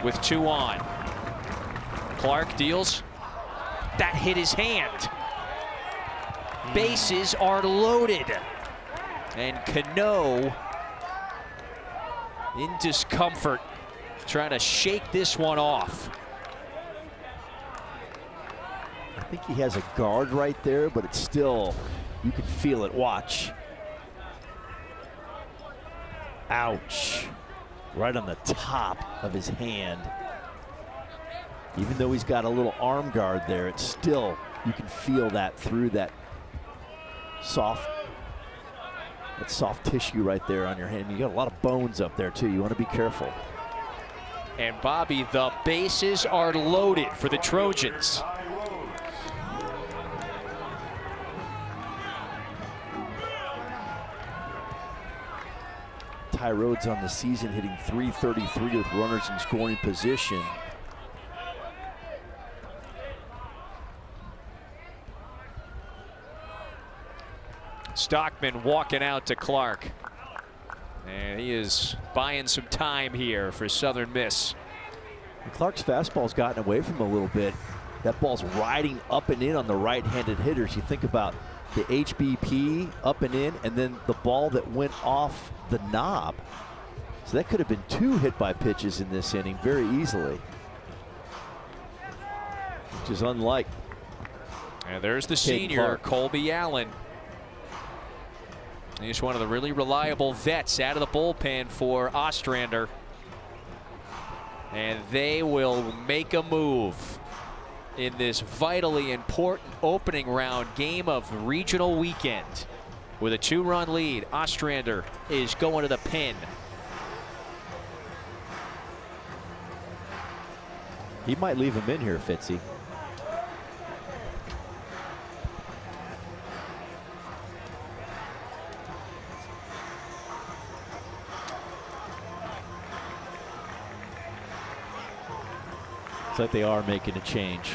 With 2 on. Clark deals. That hit his hand. Bases are loaded. And Cano in discomfort, trying to shake this one off. I think he has a guard right there, but it's still, you can feel it. Watch. Ouch. Right on the top of his hand. Even though he's got a little arm guard there, it's still, you can feel that through that soft tissue right there on your hand. You got a lot of bones up there too. You want to be careful. And Bobby, the bases are loaded for the Trojans. Ty Rhodes on the season hitting .333 with runners in scoring position. Stockman walking out to Clark. And he is buying some time here for Southern Miss. And Clark's fastball's gotten away from him a little bit. That ball's riding up and in on the right-handed hitters. You think about the HBP up and in, and then the ball that went off the knob. So that could have been 2 hit-by pitches in this inning very easily, which is unlike. And there's the senior, Colby Allen. He's one of the really reliable vets out of the bullpen for Ostrander. And they will make a move in this vitally important opening round game of regional weekend. With a 2-run lead, Ostrander is going to the pin. He might leave him in here, Fitzy. It's like they are making a change.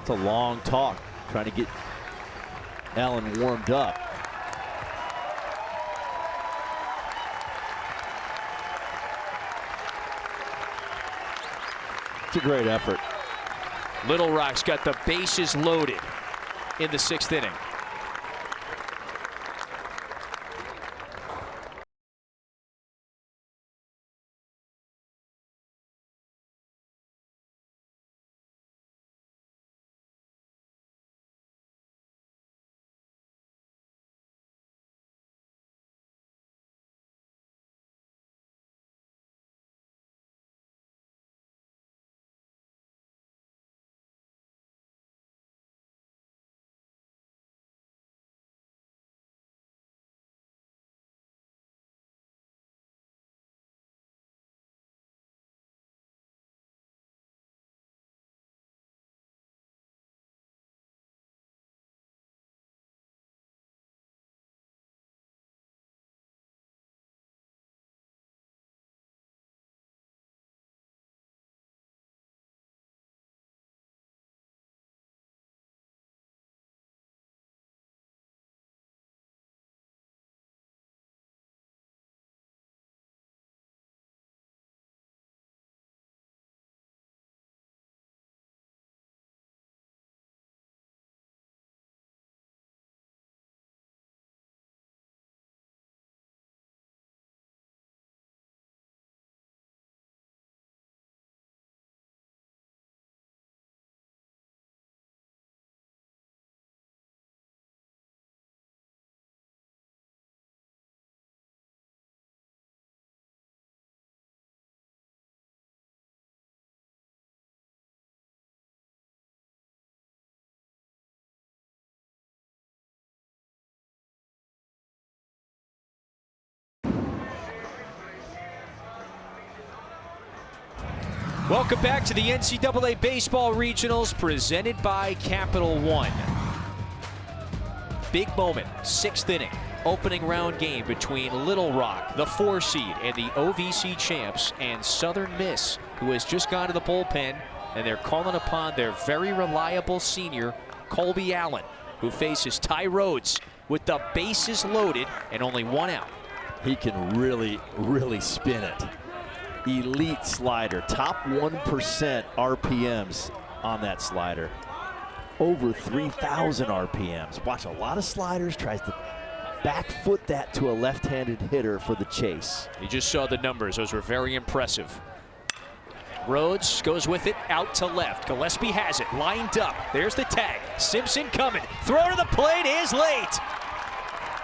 It's a long talk, trying to get Allen warmed up. It's a great effort. Little Rock's got the bases loaded in the 6th inning. Welcome back to the NCAA Baseball Regionals presented by Capital One. Big moment, 6th inning, opening round game between Little Rock, the 4 seed, and the OVC champs, and Southern Miss, who has just gone to the bullpen, and they're calling upon their very reliable senior, Colby Allen, who faces Ty Rhodes with the bases loaded and only 1 out. He can really, really spin it. Elite slider, top 1% RPMs on that slider. over 3,000 RPMs. Watch a lot of sliders, tries to back foot that to a left-handed hitter for the chase. You just saw the numbers. Those were very impressive. Rhodes goes with it out to left. Gillespie has it lined up. There's the tag. Simpson coming. Throw to the plate is late.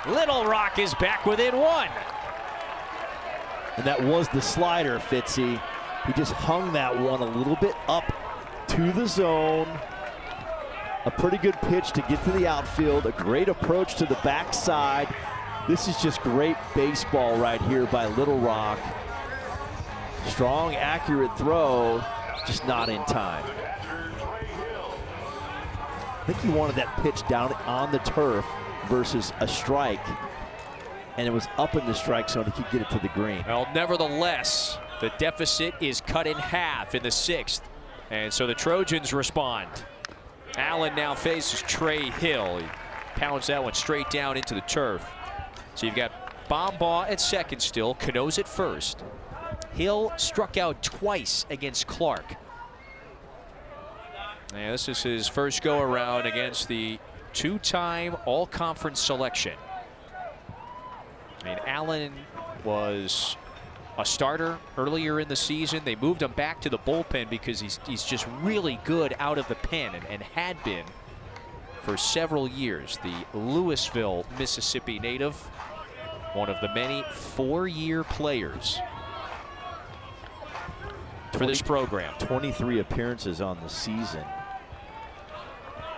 Little Rock is back within one. And that was the slider, Fitzy. He just hung that one a little bit up to the zone. A pretty good pitch to get to the outfield. A great approach to the backside. This is just great baseball right here by Little Rock. Strong, accurate throw, just not in time. I think he wanted that pitch down on the turf versus a strike, and it was up in the strike zone. He could get it to the green. Well, nevertheless, the deficit is cut in half in the 6th, and so the Trojans respond. Allen now faces Trey Hill. He pounds that one straight down into the turf. So you've got Bombaugh at second still, Cano's at first. Hill struck out twice against Clark. And this is his first go-around against the two-time all-conference selection. And Allen was a starter earlier in the season. They moved him back to the bullpen because he's just really good out of the pen and had been for several years. The Louisville, Mississippi native, one of the many four-year players for this program. 23 appearances on the season.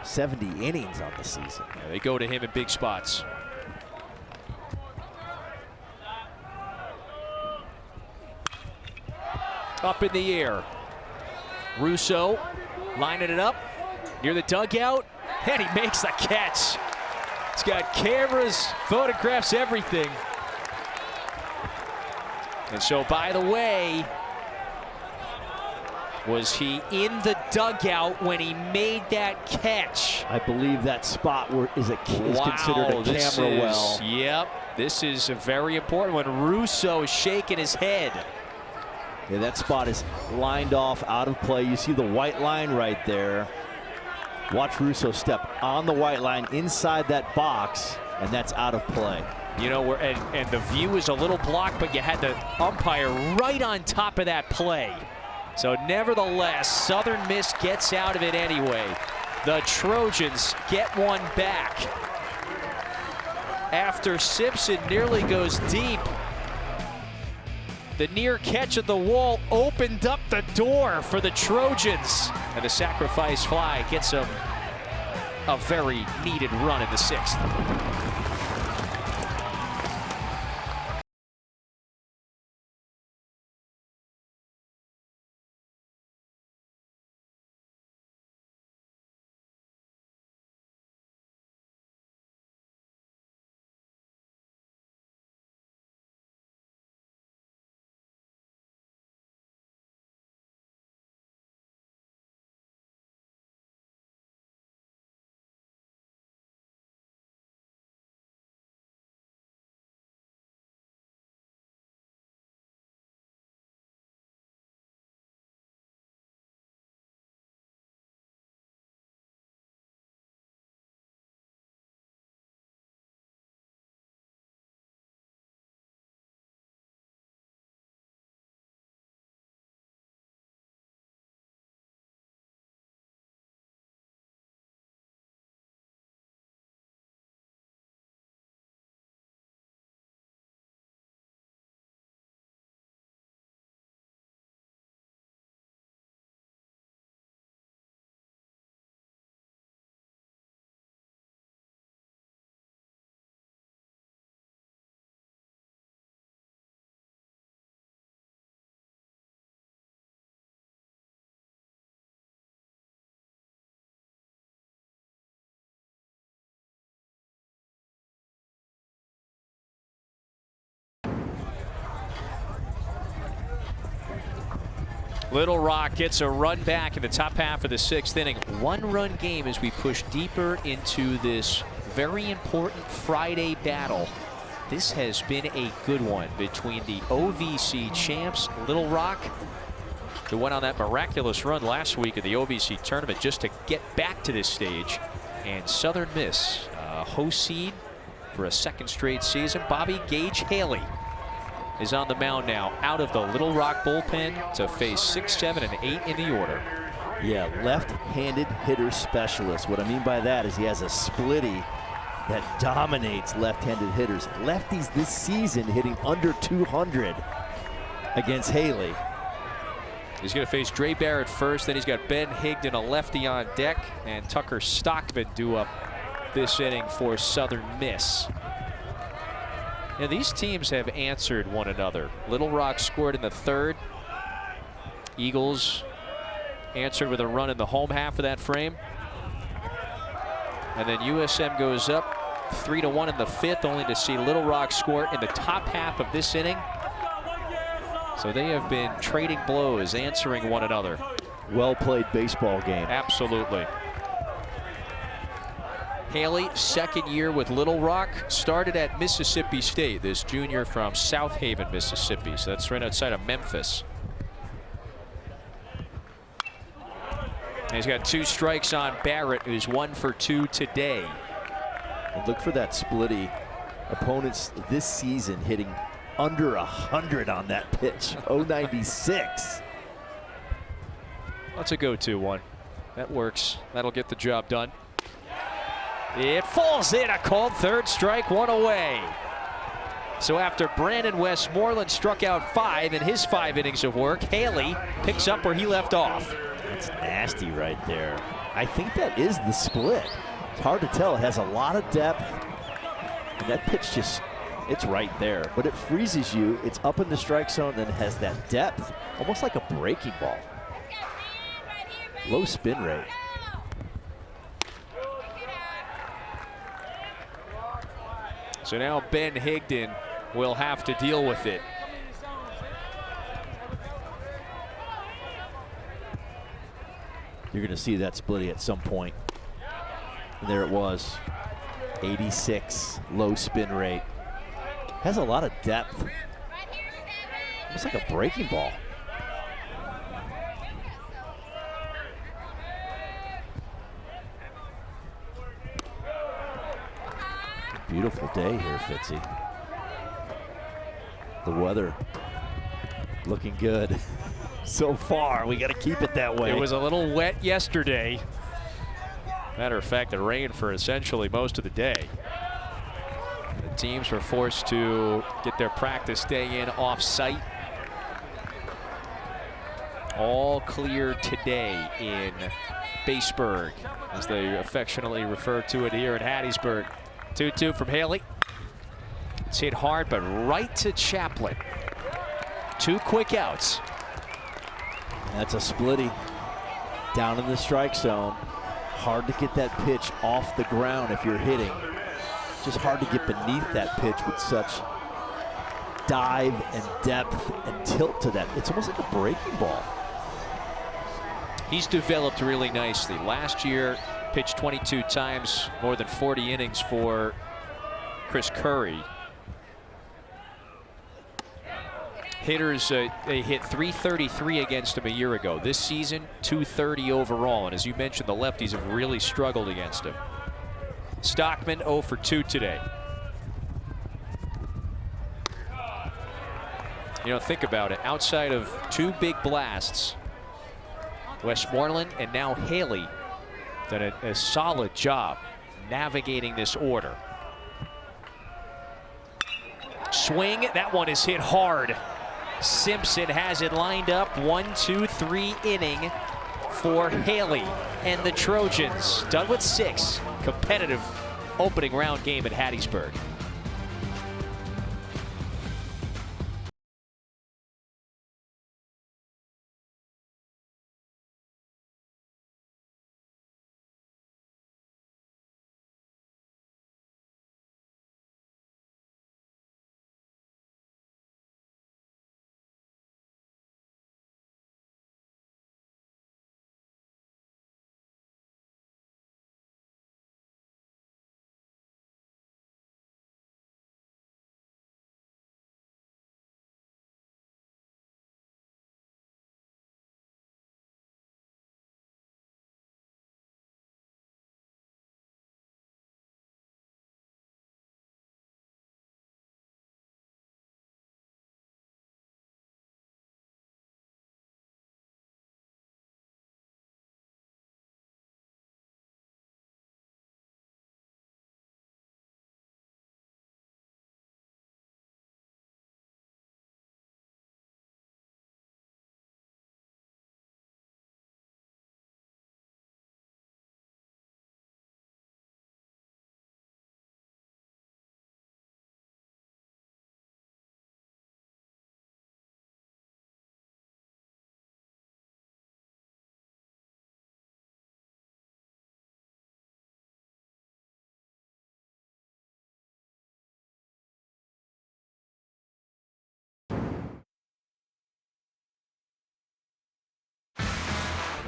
70 innings on the season. Yeah, they go to him in big spots. Up in the air. Russo lining it up near the dugout, and he makes the catch. He's got cameras, photographs, everything. And so, by the way, was he in the dugout when he made that catch? I believe that spot is considered a camera well. Yep, this is a very important one. Russo is shaking his head. Yeah, that spot is lined off out of play. You see the white line right there. Watch Russo step on the white line inside that box, and that's out of play. You know, and the view is a little blocked, but you had the umpire right on top of that play. So nevertheless, Southern Miss gets out of it anyway. The Trojans get one back. After Simpson nearly goes deep, the near catch at the wall opened up the door for the Trojans. And the sacrifice fly gets them a very needed run in the 6th. Little Rock gets a run back in the top half of the 6th inning. One-run game as we push deeper into this very important Friday battle. This has been a good one between the OVC champs, Little Rock, who went on that miraculous run last week at the OVC tournament just to get back to this stage. And Southern Miss, host seed for a second straight season. Bobby Gage Haley is on the mound now, out of the Little Rock bullpen to face 6, 7, and 8 in the order. Yeah, left-handed hitter specialist. What I mean by that is he has a splitty that dominates left-handed hitters. Lefties this season hitting under 200 against Haley. He's going to face Dre Barrett first, then he's got Ben Higdon, a lefty on deck, and Tucker Stockman due up this inning for Southern Miss. And these teams have answered one another. Little Rock scored in the third. Eagles answered with a run in the home half of that frame. And then USM goes up 3-1 in the fifth, only to see Little Rock score in the top half of this inning. So they have been trading blows, answering one another. Well-played baseball game. Absolutely. Haley, second year with Little Rock, started at Mississippi State, this junior from South Haven, Mississippi. So that's right outside of Memphis. And he's got 2 strikes on Barrett, who's 1 for 2 today. And look for that splitty. Opponents this season hitting under 100 on that pitch. 096. That's a go-to one. That works. That'll get the job done. It falls in, a called third strike, 1 away. So after Brandon Westmoreland struck out 5 in his 5 innings of work, Haley picks up where he left off. That's nasty right there. I think that is the split. It's hard to tell. It has a lot of depth. And that pitch just, it's right there. But it freezes you. It's up in the strike zone, then it has that depth, almost like a breaking ball. Low spin rate. So now Ben Higdon will have to deal with it. You're going to see that splitty at some point. And there it was. 86, low spin rate. Has a lot of depth. Almost like a breaking ball. Beautiful day here, Fitzy. The weather looking good. So far, we got to keep it that way. It was a little wet yesterday. Matter of fact, it rained for essentially most of the day. The teams were forced to get their practice day in off-site. All clear today in Baseburg, as they affectionately refer to it here in Hattiesburg. 2-2 from Haley. It's hit hard, but right to Chaplin. 2 quick outs. That's a splitty down in the strike zone. Hard to get that pitch off the ground if you're hitting. Just hard to get beneath that pitch with such dive and depth and tilt to that. It's almost like a breaking ball. He's developed really nicely. Last year, pitched 22 times, more than 40 innings for Chris Curry. Hitters, they hit 333 against him a year ago. This season, 230 overall. And as you mentioned, the lefties have really struggled against him. Stockman 0 for 2 today. You know, think about it. Outside of 2 big blasts, Westmoreland and now Haley done a solid job navigating this order. Swing, that one is hit hard. Simpson has it lined up. 1-2-3 inning for Haley and the Trojans. Done with 6. Competitive opening round game at Hattiesburg.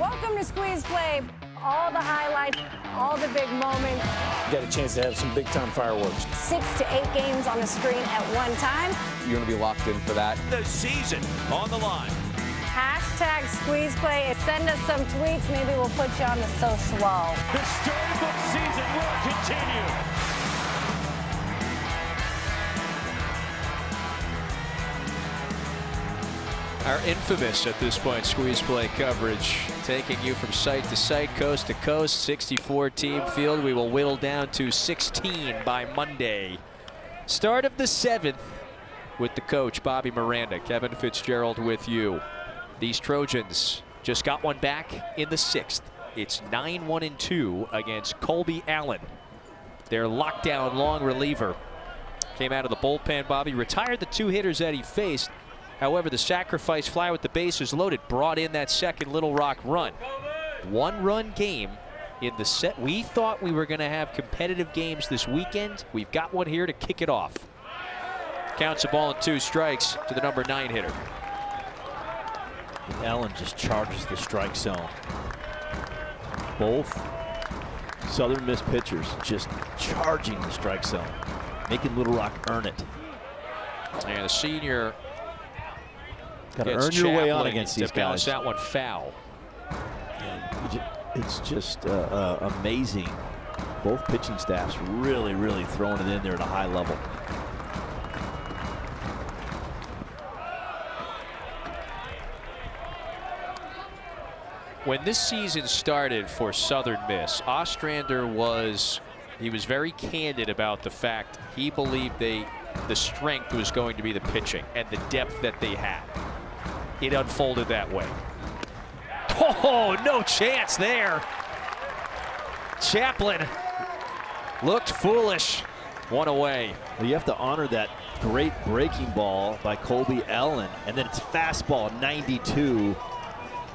Welcome to Squeeze Play. All the highlights, all the big moments. You got a chance to have some big-time fireworks. 6 to 8 games on the screen at one time. You're going to be locked in for that. The season on the line. Hashtag Squeeze Play. Send us some tweets. Maybe we'll put you on the social wall. The storybook season will continue. Our infamous, at this point, Squeeze Play coverage, taking you from site to site, coast to coast, 64-team field. We will whittle down to 16 by Monday. Start of the 7th with the coach, Bobby Miranda. Kevin Fitzgerald with you. These Trojans just got one back in the 6th. It's 9-1-2 against Colby Allen. Their lockdown long reliever came out of the bullpen. Bobby retired the 2 hitters that he faced. However, the sacrifice fly with the bases loaded brought in that second Little Rock run. 1-run game in the set. We thought we were going to have competitive games this weekend. We've got one here to kick it off. Counts a ball and 2 strikes to the number 9 hitter. And Allen just charges the strike zone. Both Southern Miss pitchers just charging the strike zone, making Little Rock earn it. And the senior got to earn your way on against these guys. guys. That one foul. And it's just amazing. Both pitching staffs really, really throwing it in there at a high level. When this season started for Southern Miss, Ostrander was very candid about the fact he believed the strength was going to be the pitching and the depth that they had. It unfolded that way. Oh, no chance there. Chaplin looked foolish. One away. Well, you have to honor that great breaking ball by Colby Allen, and then it's fastball 92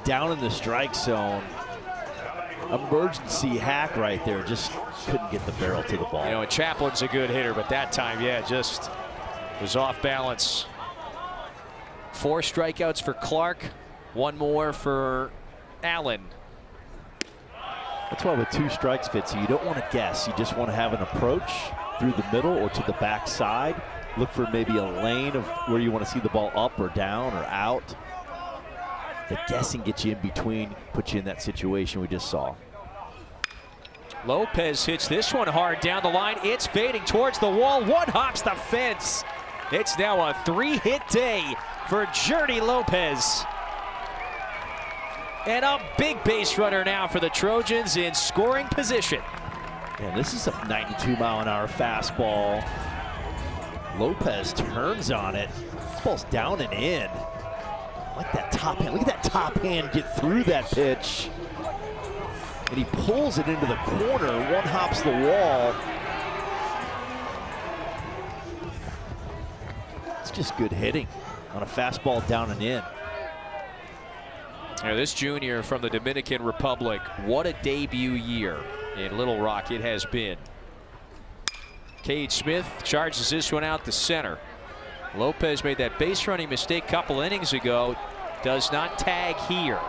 down in the strike zone. Emergency hack right there. Just couldn't get the barrel to the ball. You know, and Chaplin's a good hitter, but that time, yeah, just was off balance. 4 strikeouts for Clark, 1 more for Allen. That's why with 2 strikes, Fitzy, you don't want to guess. You just want to have an approach through the middle or to the backside. Look for maybe a lane of where you want to see the ball up or down or out. The guessing gets you in between, puts you in that situation we just saw. Lopez hits this one hard down the line. It's fading towards the wall. One hops the fence. It's now a 3-hit day for Journey Lopez. And a big base runner now for the Trojans in scoring position. And this is a 92-mile-an-hour fastball. Lopez turns on it. This ball's down and in. Like that top hand. Look at that top hand get through that pitch. And he pulls it into the corner. One hops the wall. It's just good hitting on a fastball down and in. Now this junior from the Dominican Republic, what a debut year in Little Rock it has been. Cade Smith charges this one out to center. Lopez made that base running mistake a couple innings ago. Does not tag here.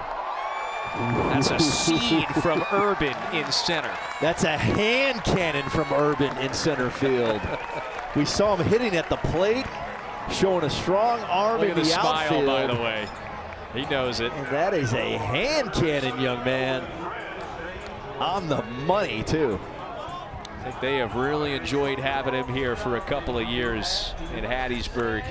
That's a seed from Urban in center. That's a hand cannon from Urban in center field. We saw him hitting at the plate, showing a strong arm in the outfield. Smile, by the way. He knows it. And that is a hand cannon, young man. On the money, too. I think they have really enjoyed having him here for a couple of years in Hattiesburg.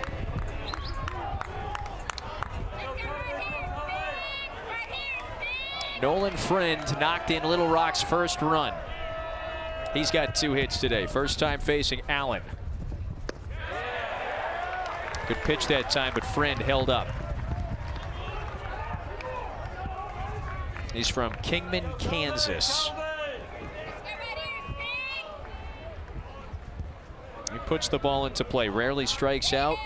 Nolan Friend knocked in Little Rock's first run. He's got 2 hits today. First time facing Allen. Good pitch that time, but Friend held up. He's from Kingman, Kansas. He puts the ball into play, rarely strikes out.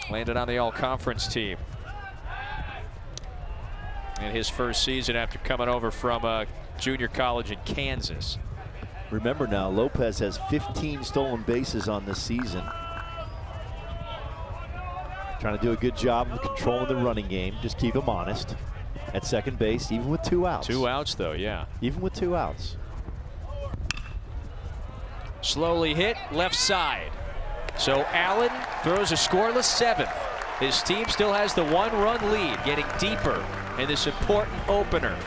Landed on the all-conference team in his first season after coming over from junior college in Kansas. Remember now, Lopez has 15 stolen bases on this season. Trying to do a good job of controlling the running game. Just keep him honest. at second base, even with 2 outs. 2 outs, though, yeah. Even with 2 outs. Slowly hit left side. So Allen throws a scoreless 7th. His team still has the 1-run lead, getting deeper in this important opener.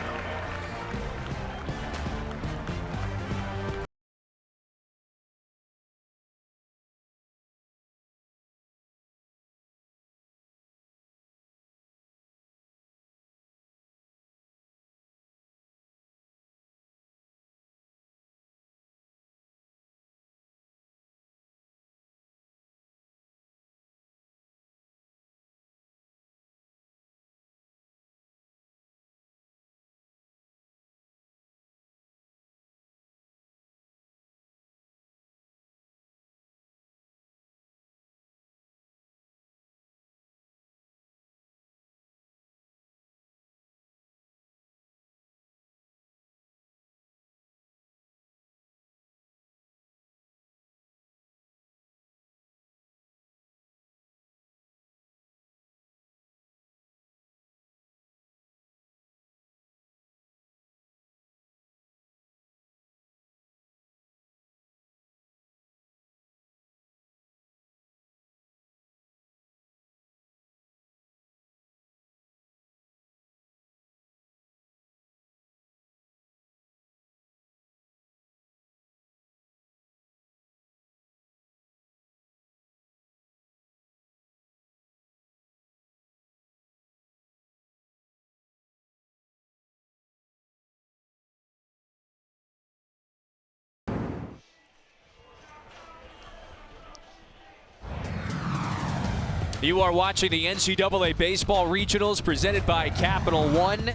You are watching the NCAA Baseball Regionals presented by Capital One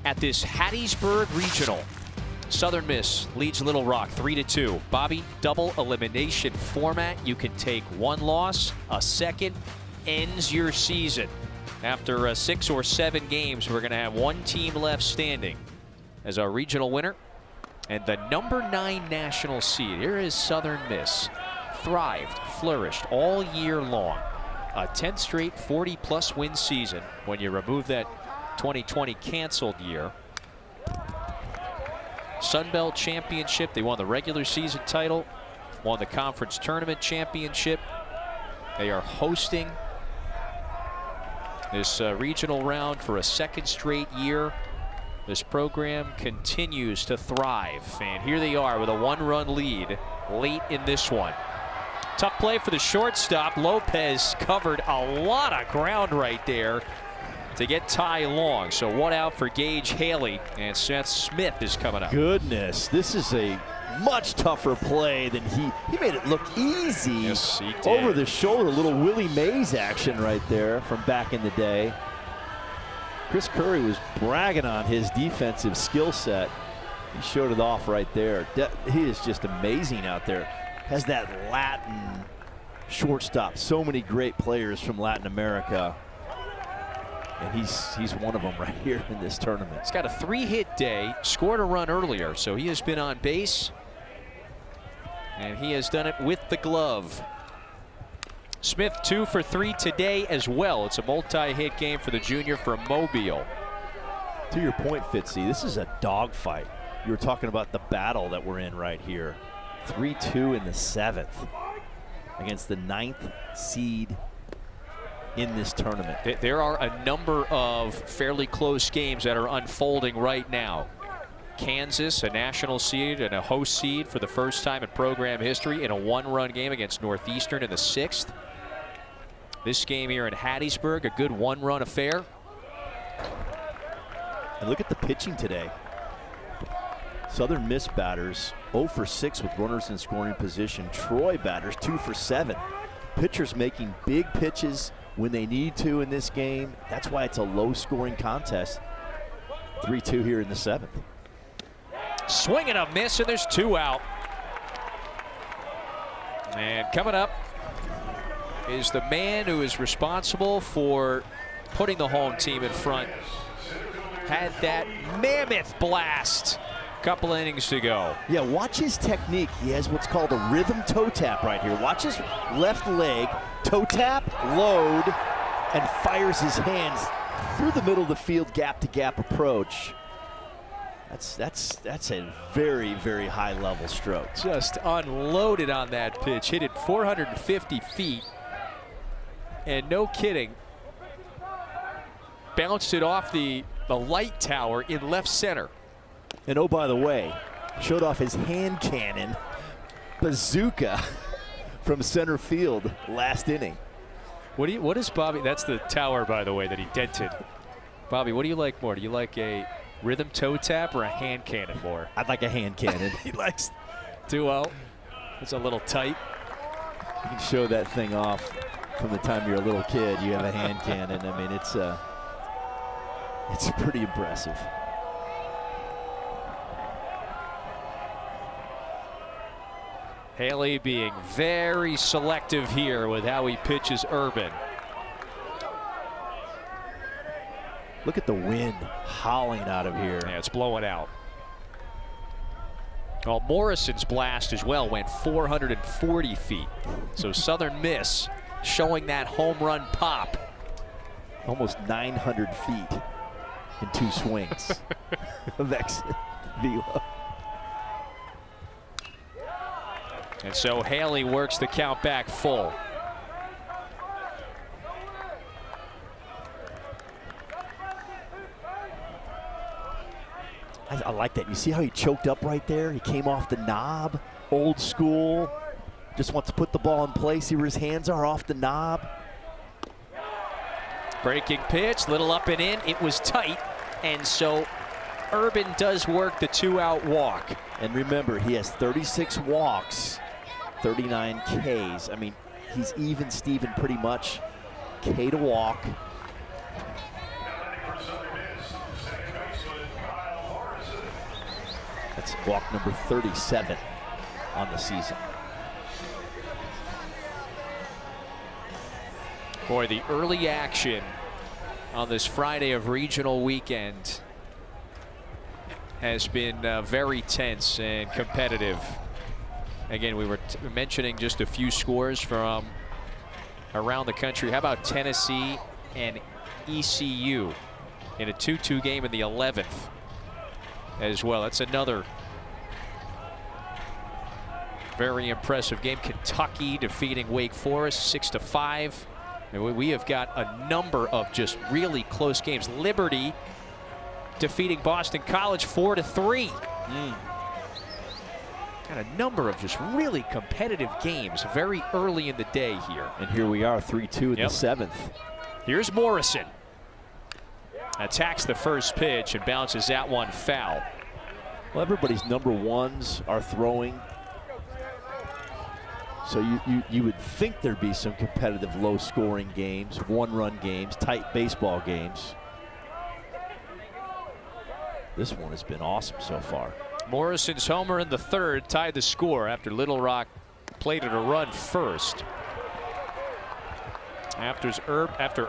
at this Hattiesburg Regional. Southern Miss leads Little Rock 3-2. Bobby, double elimination format. You can take 1 loss, a second ends your season. After 6 or 7 games, we're going to have 1 team left standing as our regional winner. And the number 9 national seed, here is Southern Miss. Thrived, flourished all year long. A 10th straight 40-plus win season when you remove that 2020 canceled year. Sun Belt Championship, they won the regular season title, won the conference tournament championship. They are hosting this regional round for a 2nd straight year. This program continues to thrive, and here they are with a 1-run lead late in this one. Tough play for the shortstop. Lopez covered a lot of ground right there to get Ty Long. So 1 out for Gage Haley, and Seth Smith is coming up. Goodness, this is a much tougher play than he made it look easy. Yes, he did. Over the shoulder, little Willie Mays action right there from back in the day. Chris Curry was bragging on his defensive skill set. He showed it off right there. He is just amazing out there. Has that Latin shortstop. So many great players from Latin America. And he's one of them right here in this tournament. He's got a 3-hit day, scored a run earlier, so he has been on base. And he has done it with the glove. Smith 2 for 3 today as well. It's a multi-hit game for the junior from Mobile. To your point, Fitzy, this is a dogfight. You were talking about the battle that we're in right here. 3-2 in the 7th against the 9th seed in this tournament. There are a number of fairly close games that are unfolding right now. Kansas, a national seed and a host seed for the first time in program history in a 1-run game against Northeastern in the 6th. This game here in Hattiesburg, a good 1-run affair. And look at the pitching today. Southern Miss batters 0 for 6 with runners in scoring position. Troy batters 2 for 7. Pitchers making big pitches when they need to in this game. That's why it's a low-scoring contest. 3-2 here in the 7th. Swing and a miss, and there's 2 out. And coming up is the man who is responsible for putting the home team in front. Had that mammoth blast. Couple innings to go. Yeah, watch his technique. He has what's called a rhythm toe tap right here. Watch his left leg, toe tap, load, and fires his hands through the middle of the field, gap-to-gap approach. That's a very, very high-level stroke. Just unloaded on that pitch. Hit it 450 feet. And no kidding, bounced it off the light tower in left center. And oh, by the way, showed off his hand cannon bazooka from center field last inning. What is Bobby? That's the tower, by the way, that he dented. Bobby, what do you like more? Do you like a rhythm toe tap or a hand cannon more? I'd like a hand cannon. He likes duo. It's a little tight. You can show that thing off from the time you're a little kid. You have a hand cannon. I mean, it's pretty impressive. Haley being very selective here with how he pitches Urban. Look at the wind howling out of here. Yeah, it's blowing out. Well, Morrison's blast as well went 440 feet. So Southern Miss showing that home run pop. Almost 900 feet in 2 swings of exit velo. And so Haley works the count back full. I like that. You see how he choked up right there? He came off the knob, old school. Just wants to put the ball in place. See where his hands are, off the knob. Breaking pitch, little up and in. It was tight, and so Urban does work the 2-out walk. And remember, he has 36 walks, 39 Ks. I mean, he's even Steven pretty much. K to walk. That's walk number 37 on the season. Boy, the early action on this Friday of regional weekend has been very tense and competitive. Again, we were mentioning just a few scores from around the country. How about Tennessee and ECU in a 2-2 game in the 11th as well? That's another very impressive game. Kentucky defeating Wake Forest 6-5. And we have got a number of just really close games. Liberty defeating Boston College 4-3. Got a number of just really competitive games very early in the day here. And here we are, 3-2 in the 7th. Here's Morrison. Attacks the first pitch and bounces that one foul. Well, everybody's number ones are throwing. So you would think there'd be some competitive low-scoring games, one-run games, tight baseball games. This one has been awesome so far. Morrison's homer in the 3rd tied the score after Little Rock plated a run first. After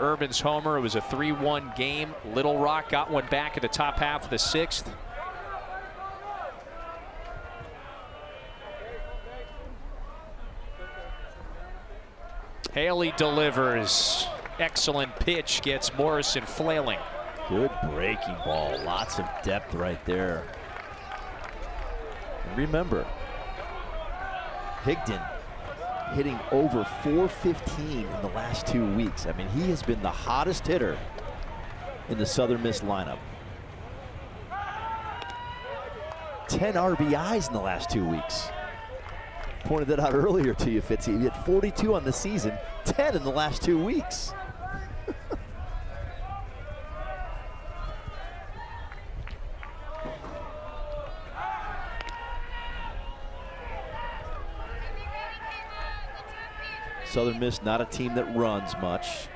Urban's homer, it was a 3-1 game. Little Rock got one back in the top half of the 6th. Haley delivers. Excellent pitch, gets Morrison flailing. Good breaking ball. Lots of depth right there. And remember, Higdon hitting over 415 in the last 2 weeks. I mean, he has been the hottest hitter in the Southern Miss lineup. 10 RBIs in the last 2 weeks. Pointed that out earlier to you, Fitzy. He had 42 on the season, 10 in the last 2 weeks. Southern Miss, not a team that runs much.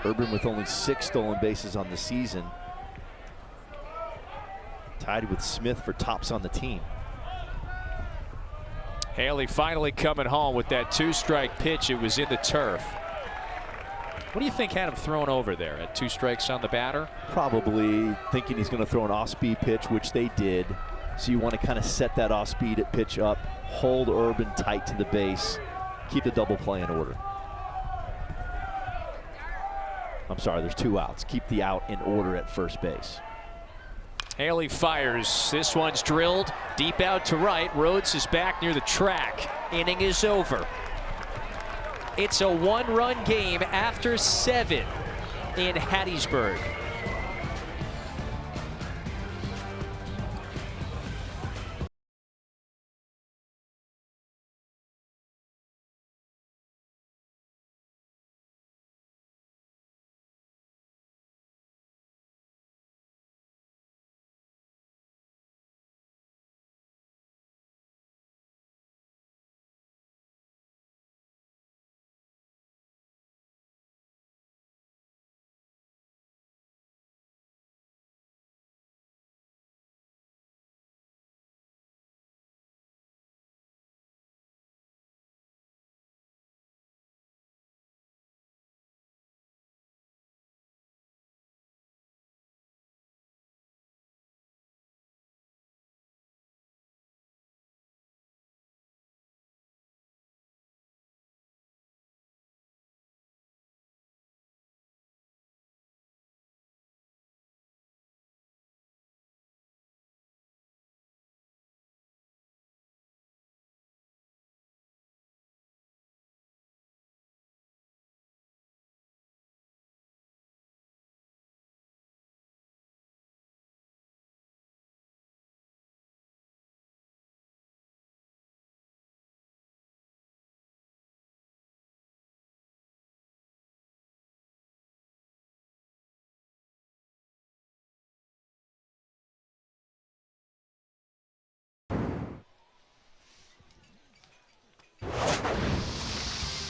Urban with only 6 stolen bases on the season. Tied with Smith for tops on the team. Haley finally coming home with that 2-strike pitch. It was in the turf. What do you think had him thrown over there at 2 strikes on the batter? Probably thinking he's going to throw an off-speed pitch, which they did. So you want to kind of set that off-speed pitch up, hold Urban tight to the base, keep the double play in order. I'm sorry, there's 2 outs. Keep the out in order at first base. Haley fires. This one's drilled deep out to right. Rhodes is back near the track. Inning is over. It's a 1-run game after 7 in Hattiesburg.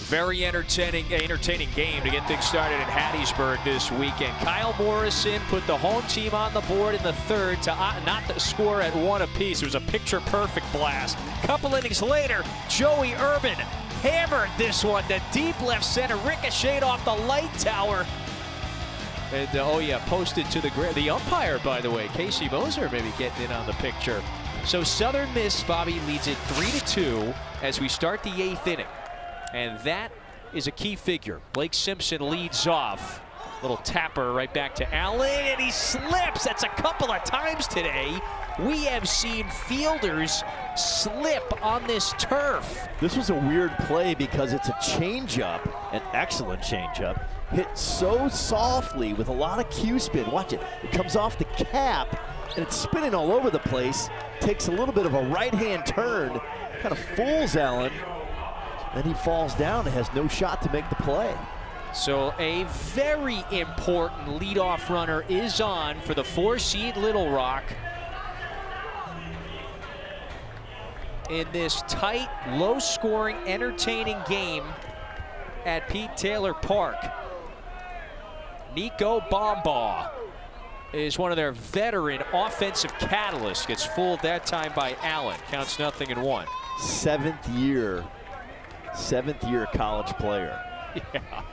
Very entertaining game to get things started in Hattiesburg this weekend. Kyle Morrison put the home team on the board in the 3rd to not to score at 1 apiece. It was a picture-perfect blast. Couple innings later, Joey Urban hammered this one to deep left center, ricocheted off the light tower. And posted to the umpire, by the way. Casey Moser maybe getting in on the picture. So Southern Miss, Bobby, leads it 3-2 as we start the 8th inning. And that is a key figure. Blake Simpson leads off. Little tapper right back to Allen, and he slips. That's a couple of times today. We have seen fielders slip on this turf. This was a weird play because it's a changeup, an excellent changeup, hit so softly with a lot of Q spin. Watch it. It comes off the cap, and it's spinning all over the place. Takes a little bit of a right-hand turn, kind of fools Allen. Then he falls down and has no shot to make the play. So a very important leadoff runner is on for the 4-seed Little Rock. In this tight, low-scoring, entertaining game at Pete Taylor Park. Nico Bombaugh is one of their veteran offensive catalysts. Gets fooled that time by Allen. Counts 0-1. Seventh year college player. Yeah.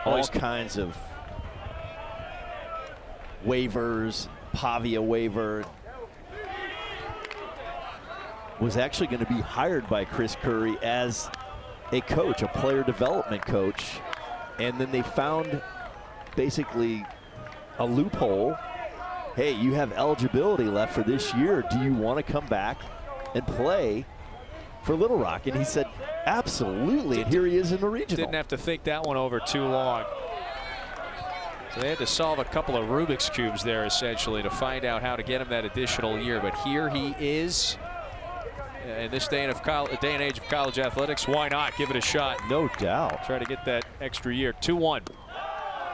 All kinds of waivers, Pavia waiver. Was actually going to be hired by Chris Curry as a coach, a player development coach. And then they found basically a loophole. Hey, you have eligibility left for this year. Do you want to come back and play for Little Rock? And he said, absolutely, and here he is in the regional. Didn't have to think that one over too long. So they had to solve a couple of Rubik's Cubes there, essentially, to find out how to get him that additional year. But here he is. In this day and age of college athletics, why not give it a shot? No doubt. Try to get that extra year. 2-1.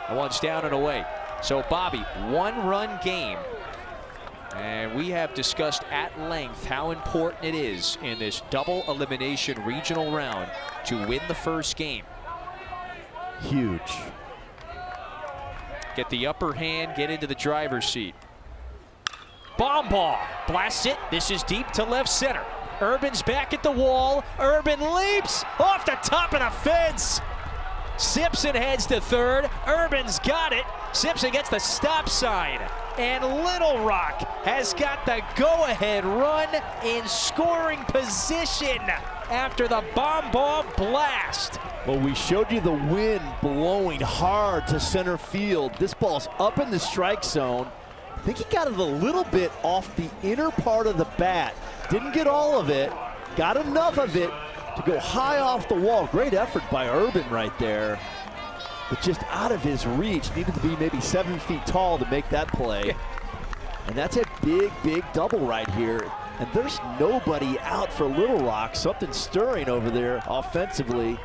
The one's down and away. So, Bobby, 1-run game. And we have discussed at length how important it is in this double elimination regional round to win the first game. Huge. Get the upper hand, get into the driver's seat. Bombaugh blasts it. This is deep to left center. Urban's back at the wall. Urban leaps off the top of the fence. Simpson heads to third. Urban's got it. Simpson gets the stop sign. And Little Rock has got the go-ahead run in scoring position after the Bombaugh blast. Well, we showed you the wind blowing hard to center field. This ball's up in the strike zone. I think he got it a little bit off the inner part of the bat. Didn't get all of it, got enough of it to go high off the wall. Great effort by Urban right there, but just out of his reach. Needed to be maybe 7 feet tall to make that play. And that's a big, big double right here. And there's nobody out for Little Rock. Something stirring over there offensively.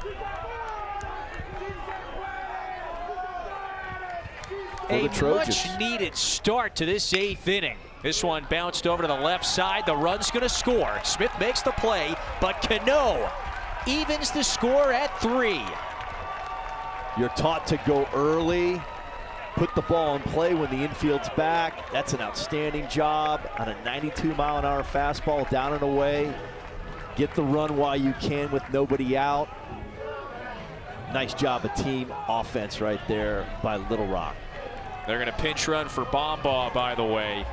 A much-needed start to this 8th inning. This one bounced over to the left side. The run's going to score. Smith makes the play, but Cano evens the score at 3. You're taught to go early, put the ball in play when the infield's back. That's an outstanding job on a 92-mile-an-hour fastball down and away. Get the run while you can with nobody out. Nice job of team offense right there by Little Rock. They're going to pinch run for Bombaugh, by the way.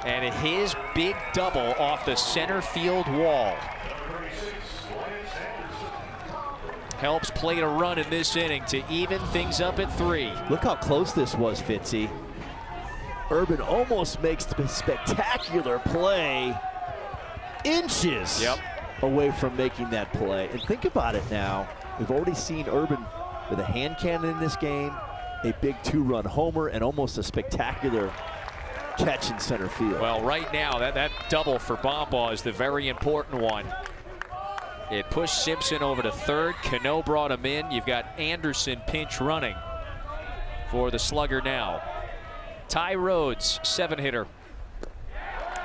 And his big double off the center field wall helps plate a run in this inning to even things up at 3. Look how close this was, Fitzy. Urban almost makes the spectacular play, inches away from making that play. And think about it now. We've already seen Urban with a hand cannon in this game, a big 2-run homer, and almost a spectacular catch in center field. Well, right now, that double for Bombaugh is the very important one. It pushed Simpson over to third. Cano brought him in. You've got Anderson pinch running for the slugger now. Ty Rhodes, 7-hitter.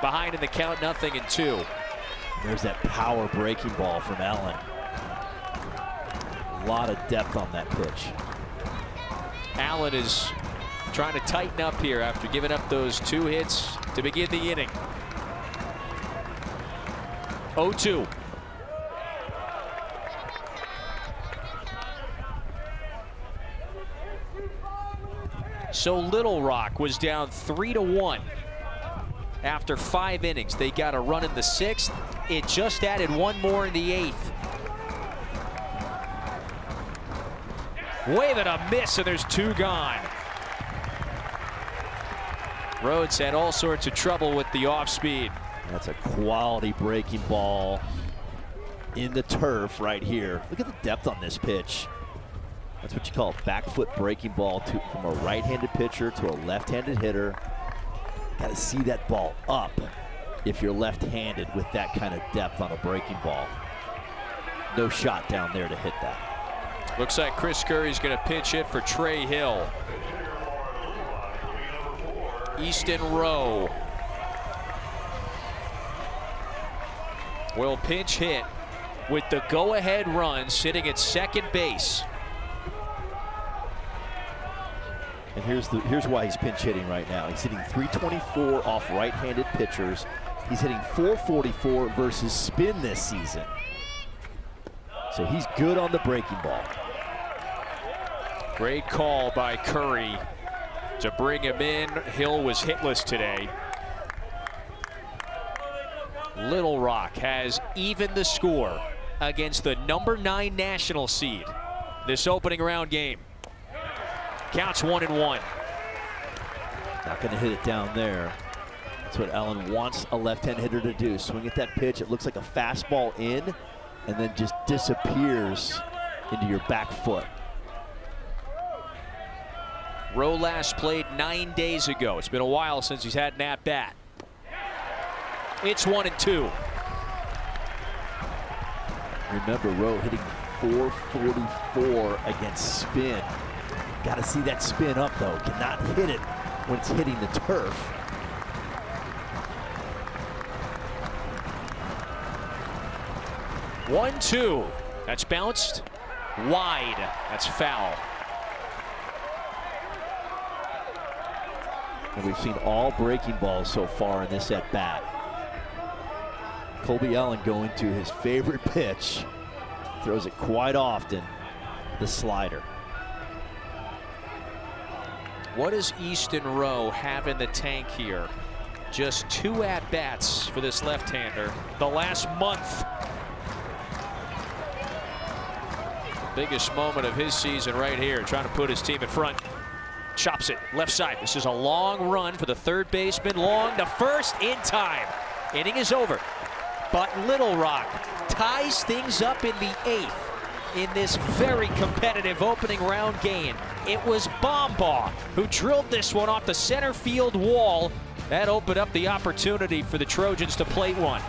Behind in the count, 0-2. There's that power breaking ball from Allen. A lot of depth on that pitch. Allen is trying to tighten up here after giving up those 2 hits to begin the inning. 0-2. So Little Rock was down 3-1 after 5 innings. They got a run in the 6th. It just added 1 more in the 8th. Wave and a miss, and there's 2 gone. Rhodes had all sorts of trouble with the off speed. That's a quality breaking ball in the turf right here. Look at the depth on this pitch. That's what you call a back foot breaking ball from a right-handed pitcher to a left-handed hitter. Got to see that ball up if you're left-handed with that kind of depth on a breaking ball. No shot down there to hit that. Looks like Chris Curry's going to pinch hit for Trey Hill. Easton Rowe will pinch hit with the go-ahead run sitting at second base. And here's why he's pinch hitting right now. He's hitting .324 off right-handed pitchers. He's hitting .444 versus spin this season. So he's good on the breaking ball. Great call by Curry to bring him in. Hill was hitless today. Little Rock has evened the score against the #9 national seed this opening round game. Counts 1-1. Not going to hit it down there. That's what Allen wants a left-hand hitter to do. Swing at that pitch. It looks like a fastball in, and then just disappears into your back foot. Rowe last played 9 days ago. It's been a while since he's had an at-bat. It's 1-2. Remember, Rowe hitting .444 against spin. Got to see that spin up, though. Cannot hit it when it's hitting the turf. One-two. That's bounced wide. That's foul. And we've seen all breaking balls so far in this at-bat. Colby Allen going to his favorite pitch. Throws it quite often, the slider. What does Easton Rowe have in the tank here? Just 2 at-bats for this left-hander the last month. biggest moment of his season right here, trying to put his team in front. Chops it left side. This is a long run for the third baseman. Long to first in time. Inning is over. But Little Rock ties things up in the 8th in this very competitive opening round game. It was Bombaugh who drilled this one off the center field wall. That opened up the opportunity for the Trojans to plate one.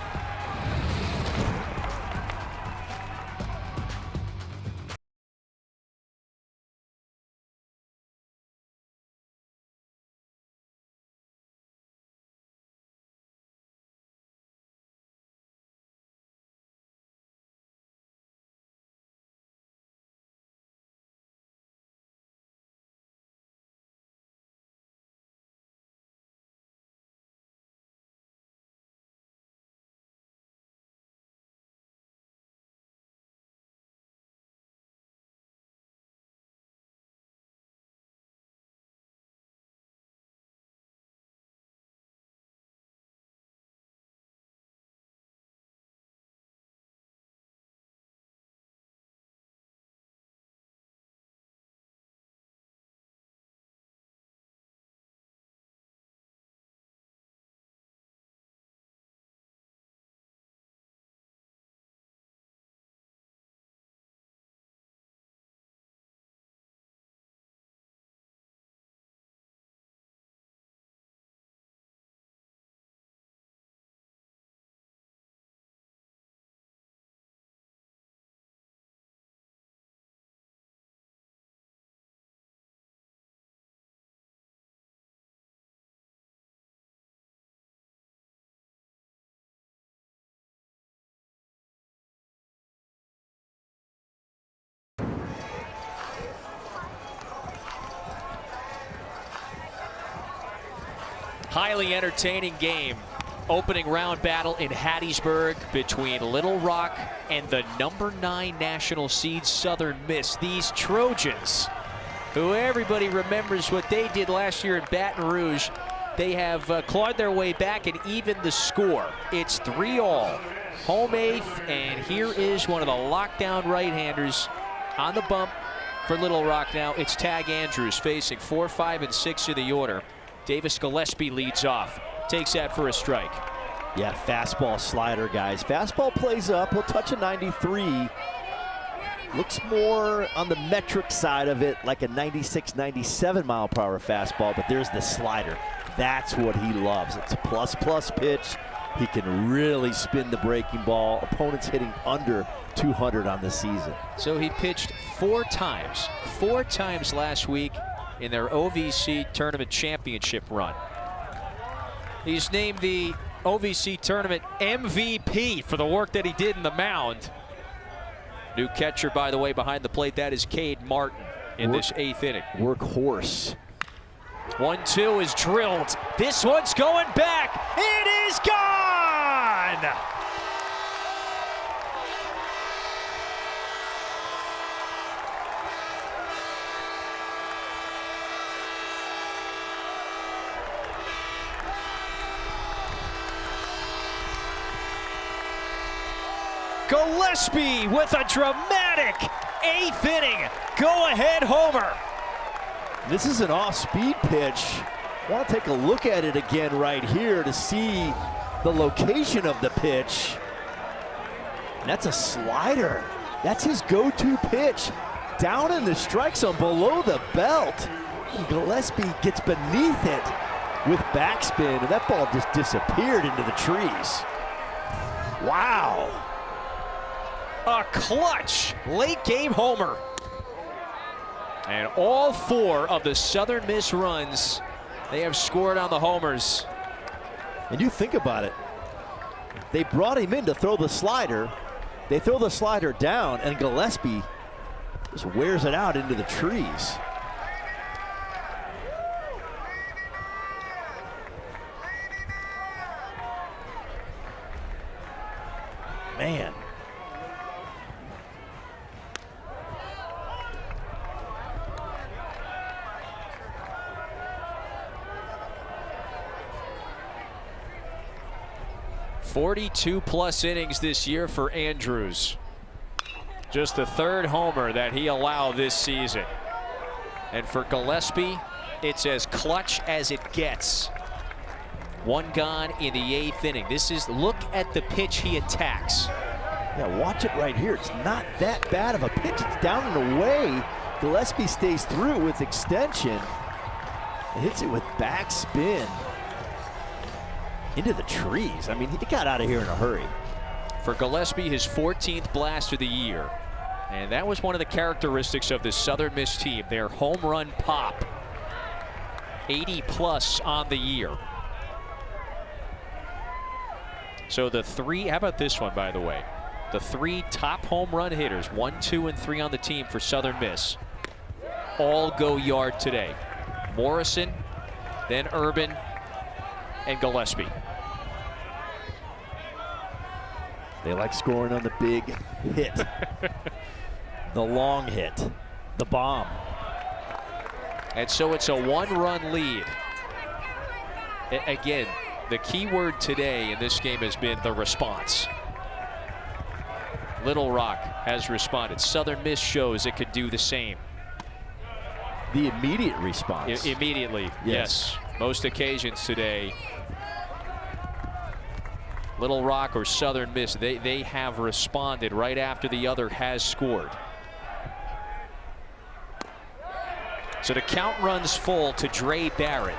Highly entertaining game. Opening round battle in Hattiesburg between Little Rock and the #9 national seed Southern Miss. These Trojans, who everybody remembers what they did last year in Baton Rouge, they have clawed their way back and evened the score. It's 3-all. Home 8th, and here is one of the lockdown right-handers on the bump for Little Rock now. It's Tag Andrews facing 4, 5, and 6 of the order. Davis Gillespie leads off. Takes that for a strike. Yeah, fastball slider, guys. Fastball plays up. He'll touch a 93. Looks more on the metric side of it, like a 96, 97 mile per hour fastball, but there's the slider. That's what he loves. It's a plus pitch. He can really spin the breaking ball. Opponents hitting under 200 on the season. So he pitched 4 times last week in their OVC Tournament Championship run. He's named the OVC Tournament MVP for the work that he did in the mound. New catcher, by the way, behind the plate, that is Cade Martin in this 8th inning. Workhorse. 1-2 is drilled. This one's going back. It is gone! Gillespie with a dramatic 8th inning go-ahead homer. This is an off-speed pitch. I want to take a look at it again right here to see the location of the pitch. And that's a slider. That's his go-to pitch. Down in the strike zone below the belt. And Gillespie gets beneath it with backspin, and that ball just disappeared into the trees. Wow. A clutch late game homer. And all 4 of the Southern Miss runs, they have scored on the homers. And you think about it. They brought him in to throw the slider. They throw the slider down, and Gillespie just wears it out into the trees. Man. +42 innings this year for Andrews. Just the third homer that he allowed this season. And for Gillespie, it's as clutch as it gets. One gone in the 8th inning. Look at the pitch he attacks. Yeah, watch it right here. It's not that bad of a pitch. It's down and away. Gillespie stays through with extension. It hits it with backspin into the trees. I mean, he got out of here in a hurry. For Gillespie, his 14th blast of the year. And that was one of the characteristics of this Southern Miss team, their home run pop. 80 plus on the year. So the three, how about this one, by the way? The 3 top home run hitters, 1, 2, and 3 on the team for Southern Miss, all go yard today. Morrison, then Urban, and Gillespie. They like scoring on the big hit, the long hit, the bomb. And so it's a 1-run lead. Again, the key word today in this game has been the response. Little Rock has responded. Southern Miss shows it could do the same. The immediate response. Immediately, yes. Most occasions today, Little Rock or Southern Miss, they have responded right after the other has scored. So the count runs full to Dre Barrett.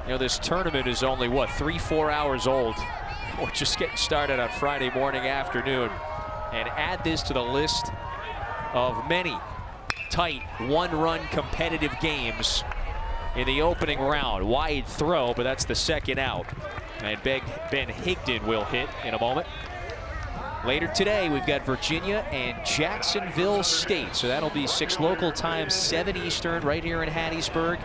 You know, this tournament is only, what, 3-4 hours old. We're just getting started on Friday morning, afternoon. And add this to the list of many tight 1-run competitive games in the opening round. Wide throw, but that's the second out. And Ben Higdon will hit in a moment. Later today, we've got Virginia and Jacksonville State. So that'll be 6 local time, 7 Eastern, right here in Hattiesburg.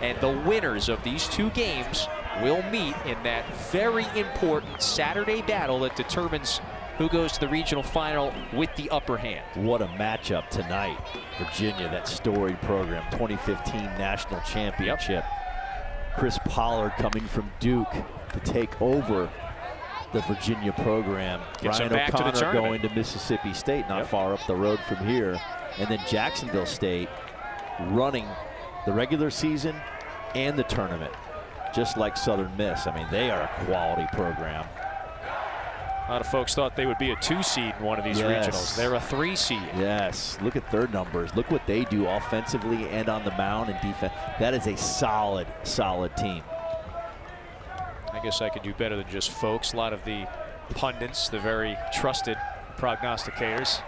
And the winners of these 2 games will meet in that very important Saturday battle that determines who goes to the regional final with the upper hand. What a matchup tonight. Virginia, that storied program, 2015 national championship. Yep. Chris Pollard coming from Duke to take over the Virginia program. Ryan O'Connor going to Mississippi State, not far up the road from here. And then Jacksonville State running the regular season and the tournament, just like Southern Miss. I mean, they are a quality program. A lot of folks thought they would be a 2 seed in one of these regionals. They're a 3 seed. Yes, look at their numbers. Look what they do offensively and on the mound and defense. That is a solid, solid team. I guess I could do better than just folks. A lot of the pundits, the very trusted prognosticators,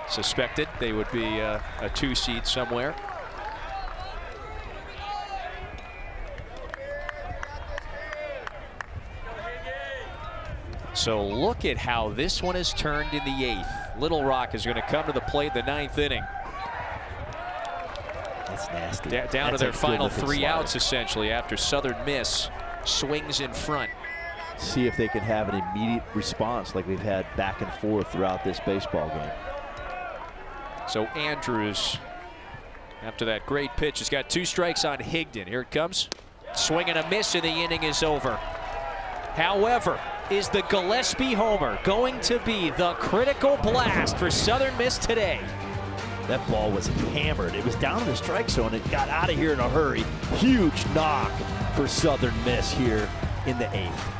suspected they would be a 2 seed somewhere. So look at how this one has turned in the 8th. Little Rock is going to come to the plate in the 9th inning. That's nasty. Down to their final 3 outs, essentially, after Southern Miss swings in front. See if they can have an immediate response like we've had back and forth throughout this baseball game. So Andrews, after that great pitch, has got 2 strikes on Higdon. Here it comes. Swing and a miss, and the inning is over. However, is the Gillespie homer going to be the critical blast for Southern Miss today? That ball was hammered. It was down in the strike zone. It got out of here in a hurry. Huge knock for Southern Miss here in the 8th.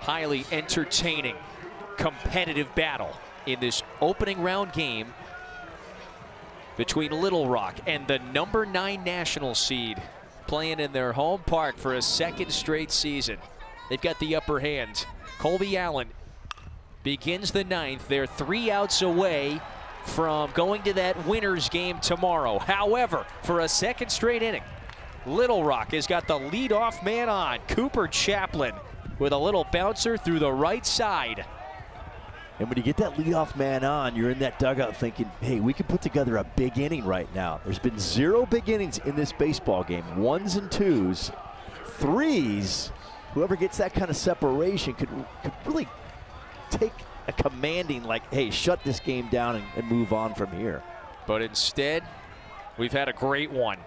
highly entertaining, competitive battle in this opening round game between Little Rock and the number 9 national seed, playing in their home park for a second straight season. They've got the upper hand. Colby Allen begins the 9th. They're 3 outs away from going to that winner's game tomorrow. However, for a second straight inning, Little Rock has got the leadoff man on. Cooper Chaplin with a little bouncer through the right side. And when you get that leadoff man on, you're in that dugout thinking, hey, we can put together a big inning right now. There's been 0 big innings in this baseball game. 1s and 2s, 3s. Whoever gets that kind of separation could really take a commanding, like, hey, shut this game down and move on from here. But instead, we've had a great one.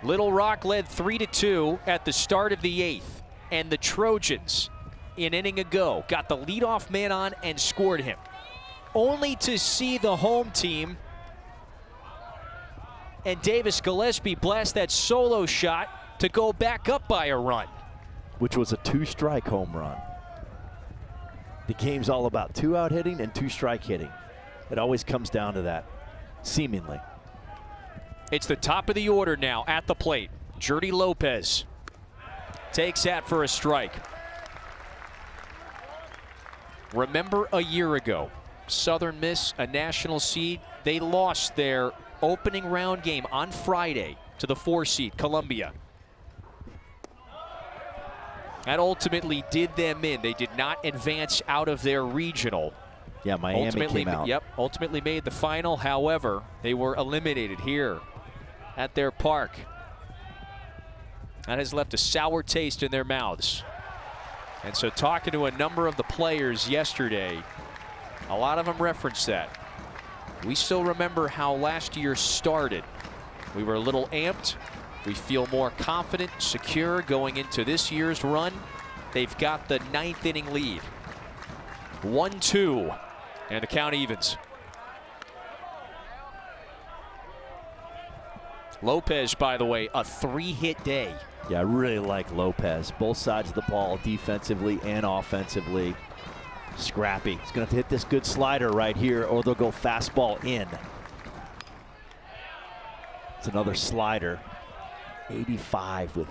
Little Rock led 3-2 at the start of the 8th, and the Trojans, an inning ago, got the leadoff man on and scored him, only to see the home team and Davis Gillespie blast that solo shot to go back up by a run. Which was a 2-strike home run. The game's all about 2-out hitting and 2-strike hitting. It always comes down to that, seemingly. It's the top of the order now at the plate. Jordy Lopez takes that for a strike. Remember a year ago, Southern Miss, a national seed, they lost their opening round game on Friday to the 4 seed, Columbia. That ultimately did them in. They did not advance out of their regional. Yeah, Miami came out. Yep, ultimately made the final. However, they were eliminated here at their park. That has left a sour taste in their mouths. And so talking to a number of the players yesterday, a lot of them referenced that. We still remember how last year started. We were a little amped. We feel more confident, secure going into this year's run. They've got the 9th inning lead. 1-2, and the count evens. Lopez, by the way, a 3-hit day. Yeah, I really like Lopez. Both sides of the ball, defensively and offensively. Scrappy. He's going to hit this good slider right here, or they'll go fastball in. It's another slider. 85 with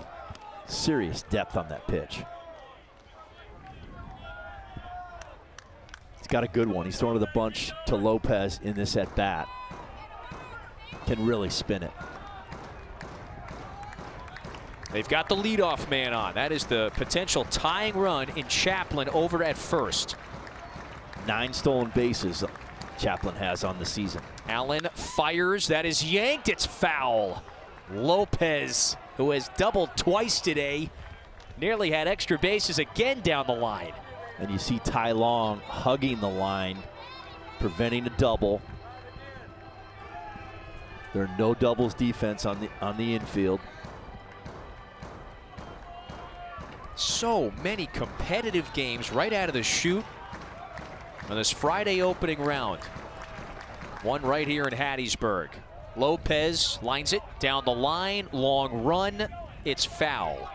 serious depth on that pitch. He's got a good one. He's throwing to the bunch to Lopez in this at bat. Can really spin it. They've got the leadoff man on. That is the potential tying run in Chaplin over at first. 9 stolen bases Chaplin has on the season. Allen fires. That is yanked. It's foul. Lopez, who has doubled twice today, nearly had extra bases again down the line. And you see Tai Long hugging the line, preventing a double. There are no doubles defense on the infield. So many competitive games right out of the chute on this Friday opening round. One right here in Hattiesburg. Lopez lines it down the line, long run, it's foul.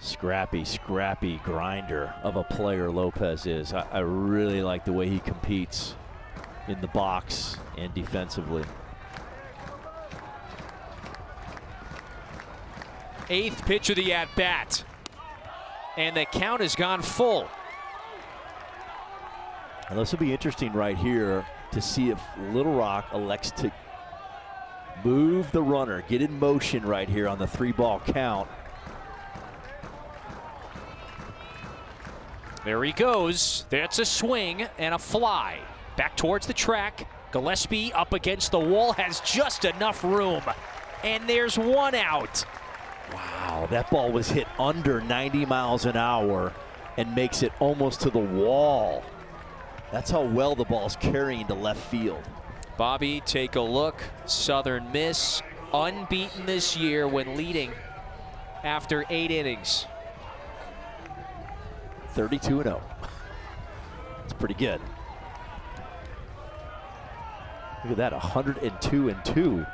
Scrappy grinder of a player Lopez is. I really like the way he competes in the box and defensively. 8th pitch of the at-bat. And the count has gone full. And this will be interesting right here to see if Little Rock elects to move the runner, get in motion right here on the 3-ball count. There he goes. That's a swing and a fly. Back towards the track. Gillespie up against the wall, has just enough room. And there's 1 out. Wow, that ball was hit under 90 miles an hour and makes it almost to the wall. That's how well the ball's carrying to left field. Bobby, take a look. Southern Miss unbeaten this year when leading after 8 innings. 32-0. It's pretty good. Look at that, 102-2.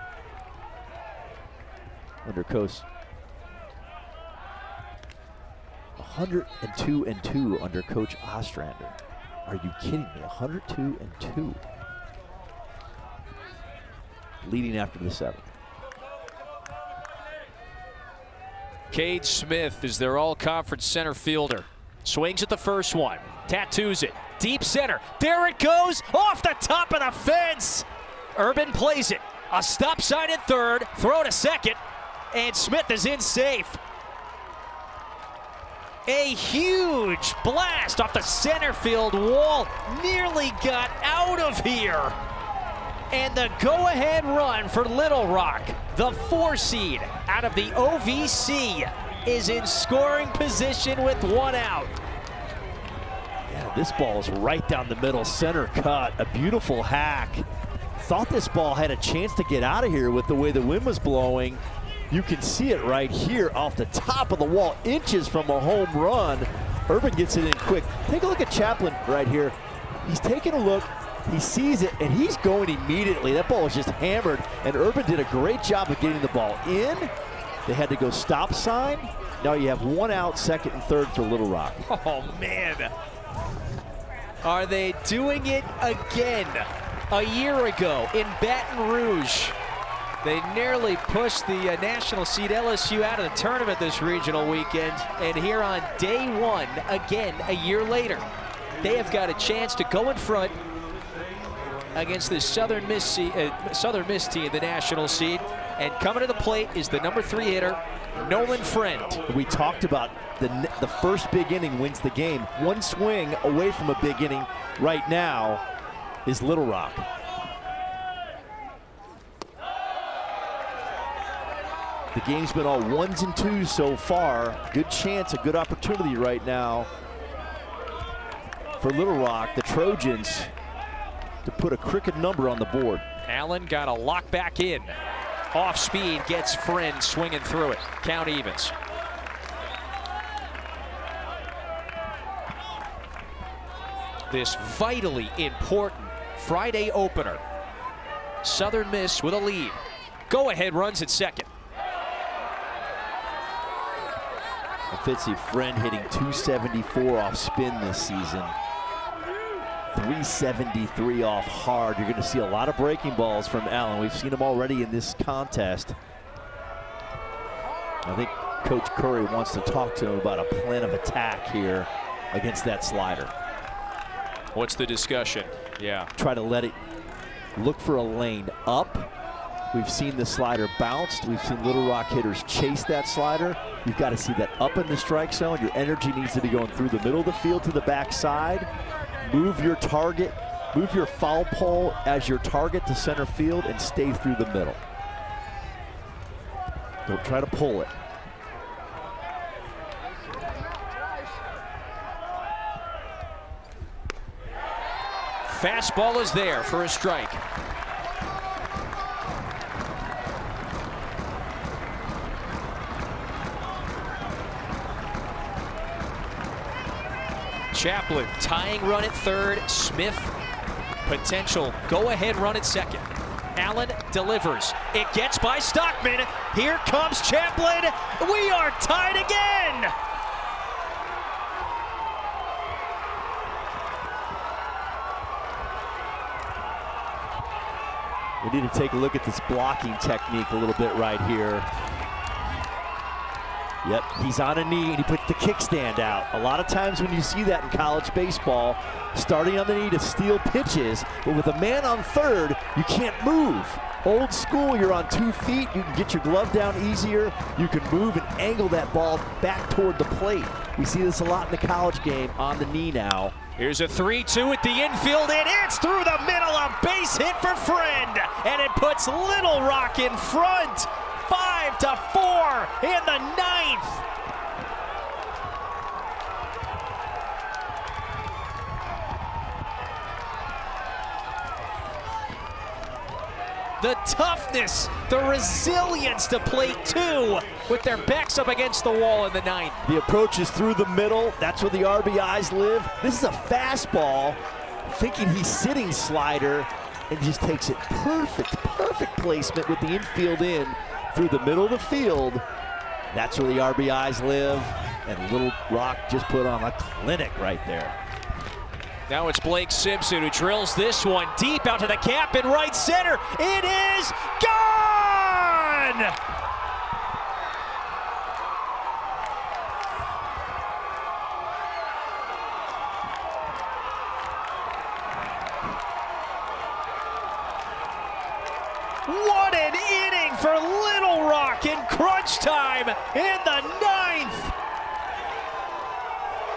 under Coach. 102-2 under Coach Ostrander. Are you kidding me? 102-2. Leading after the 7th. Cade Smith is their all-conference center fielder. Swings at the first one. Tattoos it. Deep center. There it goes. Off the top of the fence. Urban plays it. A stop sign at third. Throw to second. And Smith is in safe. A huge blast off the center field wall. Nearly got out of here. And the go-ahead run for Little Rock, the 4 seed out of the OVC, is in scoring position with 1 out. Yeah, this ball is right down the middle, center cut, a beautiful hack. Thought this ball had a chance to get out of here with the way the wind was blowing. You can see it right here off the top of the wall, inches from a home run. Urban gets it in quick. Take a look at Chaplin right here. He's taking a look. He sees it, and he's going immediately. That ball was just hammered, and Urban did a great job of getting the ball in. They had to go stop sign. Now you have 1 out, second and third for Little Rock. Oh, man. Are they doing it again? A year ago in Baton Rouge, they nearly pushed the national seed LSU out of the tournament this regional weekend. And here on day 1, again, a year later, they have got a chance to go in front against the Southern Miss team, the national seed. And coming to the plate is the number 3 hitter, Nolan Friend. We talked about the first big inning wins the game. 1 swing away from a big inning right now is Little Rock. The game's been all 1s and 2s so far. Good chance, a good opportunity right now for Little Rock, the Trojans, to put a crooked number on the board. Allen got a lock back in. Off speed, gets Friend swinging through it. Count evens. This vitally important Friday opener. Southern Miss with a lead. Go-ahead runs at second. Fitzy, Friend hitting .274 off spin this season. .373 off hard. You're going to see a lot of breaking balls from Allen. We've seen them already in this contest. I think Coach Curry wants to talk to him about a plan of attack here against that slider. What's the discussion? Yeah. Try to let it look for a lane up. We've seen the slider bounced. We've seen Little Rock hitters chase that slider. You've got to see that up in the strike zone. Your energy needs to be going through the middle of the field to the backside. Move your target, move your foul pole as your target to center field and stay through the middle. Don't try to pull it. Fastball is there for a strike. Chaplin tying run at third. Smith potential go-ahead run at second. Allen delivers. It gets by Stockman. Here comes Chaplin. We are tied again. We need to take a look at this blocking technique a little bit right here. Yep, he's on a knee and he puts the kickstand out. A lot of times when you see that in college baseball, starting on the knee to steal pitches, but with a man on third, you can't move. Old school, you're on 2 feet, you can get your glove down easier, you can move and angle that ball back toward the plate. We see this a lot in the college game, on the knee now. Here's a 3-2 at the infield, and it's through the middle, a base hit for Friend, and it puts Little Rock in front. 5-4 in the 9th. The toughness, the resilience to play 2 with their backs up against the wall in the 9th. The approach is through the middle. That's where the RBIs live. This is a fastball, thinking he's sitting slider, and just takes it perfect placement with the infield in. through the middle of the field. That's where the RBIs live. And Little Rock just put on a clinic right there. Now it's Blake Simpson who drills this one deep out to the gap in right center. It is gone! What an inning for Little Rock in crunch time in the 9th.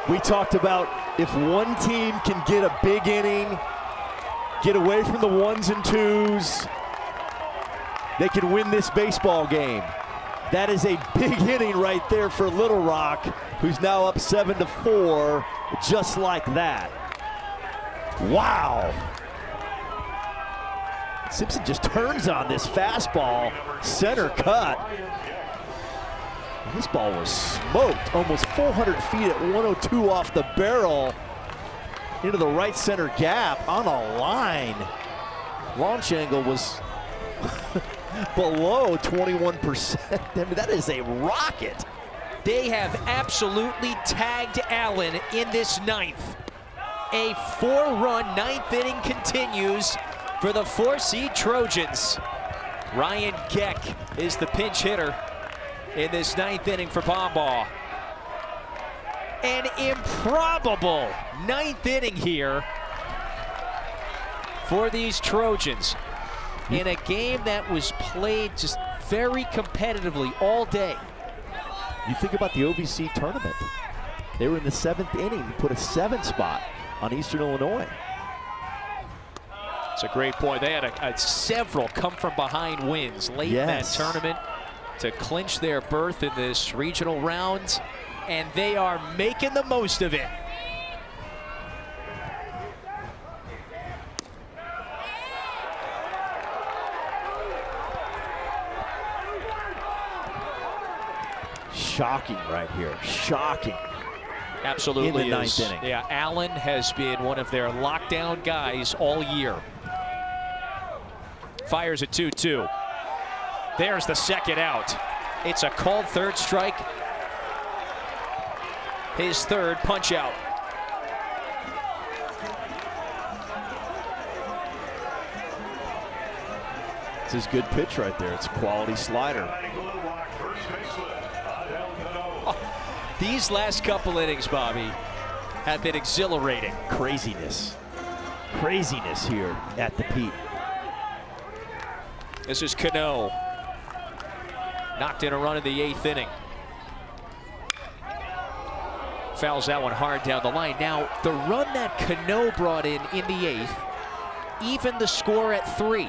We talked about if one team can get a big inning, get away from the 1s and 2s, they can win this baseball game. That is a big inning right there for Little Rock, who's now up 7-4, just like that. Wow. Simpson just turns on this fastball, center cut. This ball was smoked, almost 400 feet at 102 off the barrel into the right center gap on a line. Launch angle was below 21%. I mean, that is a rocket. They have absolutely tagged Allen in this 9th. A 4-run 9th inning continues for the 4-seed Trojans. Ryan Geck is the pinch hitter in this 9th inning for Pombal. An improbable 9th inning here for these Trojans in a game that was played just very competitively all day. You think about the OVC tournament. They were in the 7th inning, put a 7 spot on Eastern Illinois. It's a great point. They had several come from behind wins late in that tournament to clinch their berth in this regional round, and they are making the most of it. Shocking right here, shocking. Absolutely in the 9th is. inning. Yeah, Allen has been one of their lockdown guys all year. Fires at 2-2. There's the second out. It's a called third strike. His third punch out. It's his good pitch right there. It's a quality slider. These last couple innings, Bobby, have been exhilarating. Craziness. Craziness here at the Pete. This is Cano. Knocked in a run in the 8th inning. Fouls that one hard down the line. Now, the run that Cano brought in the 8th, even the score at 3.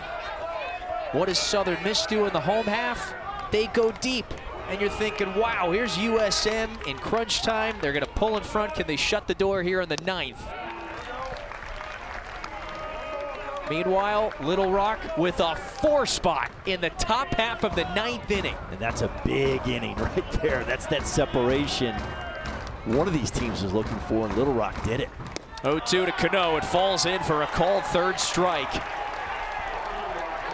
What does Southern Miss do in the home half? They go deep. And you're thinking, wow, here's USM in crunch time. They're going to pull in front. Can they shut the door here in the 9th? Meanwhile, Little Rock with a 4 spot in the top half of the 9th inning. And that's a big inning right there. That's that separation one of these teams was looking for, and Little Rock did it. 0-2 to Cano. It falls in for a called third strike.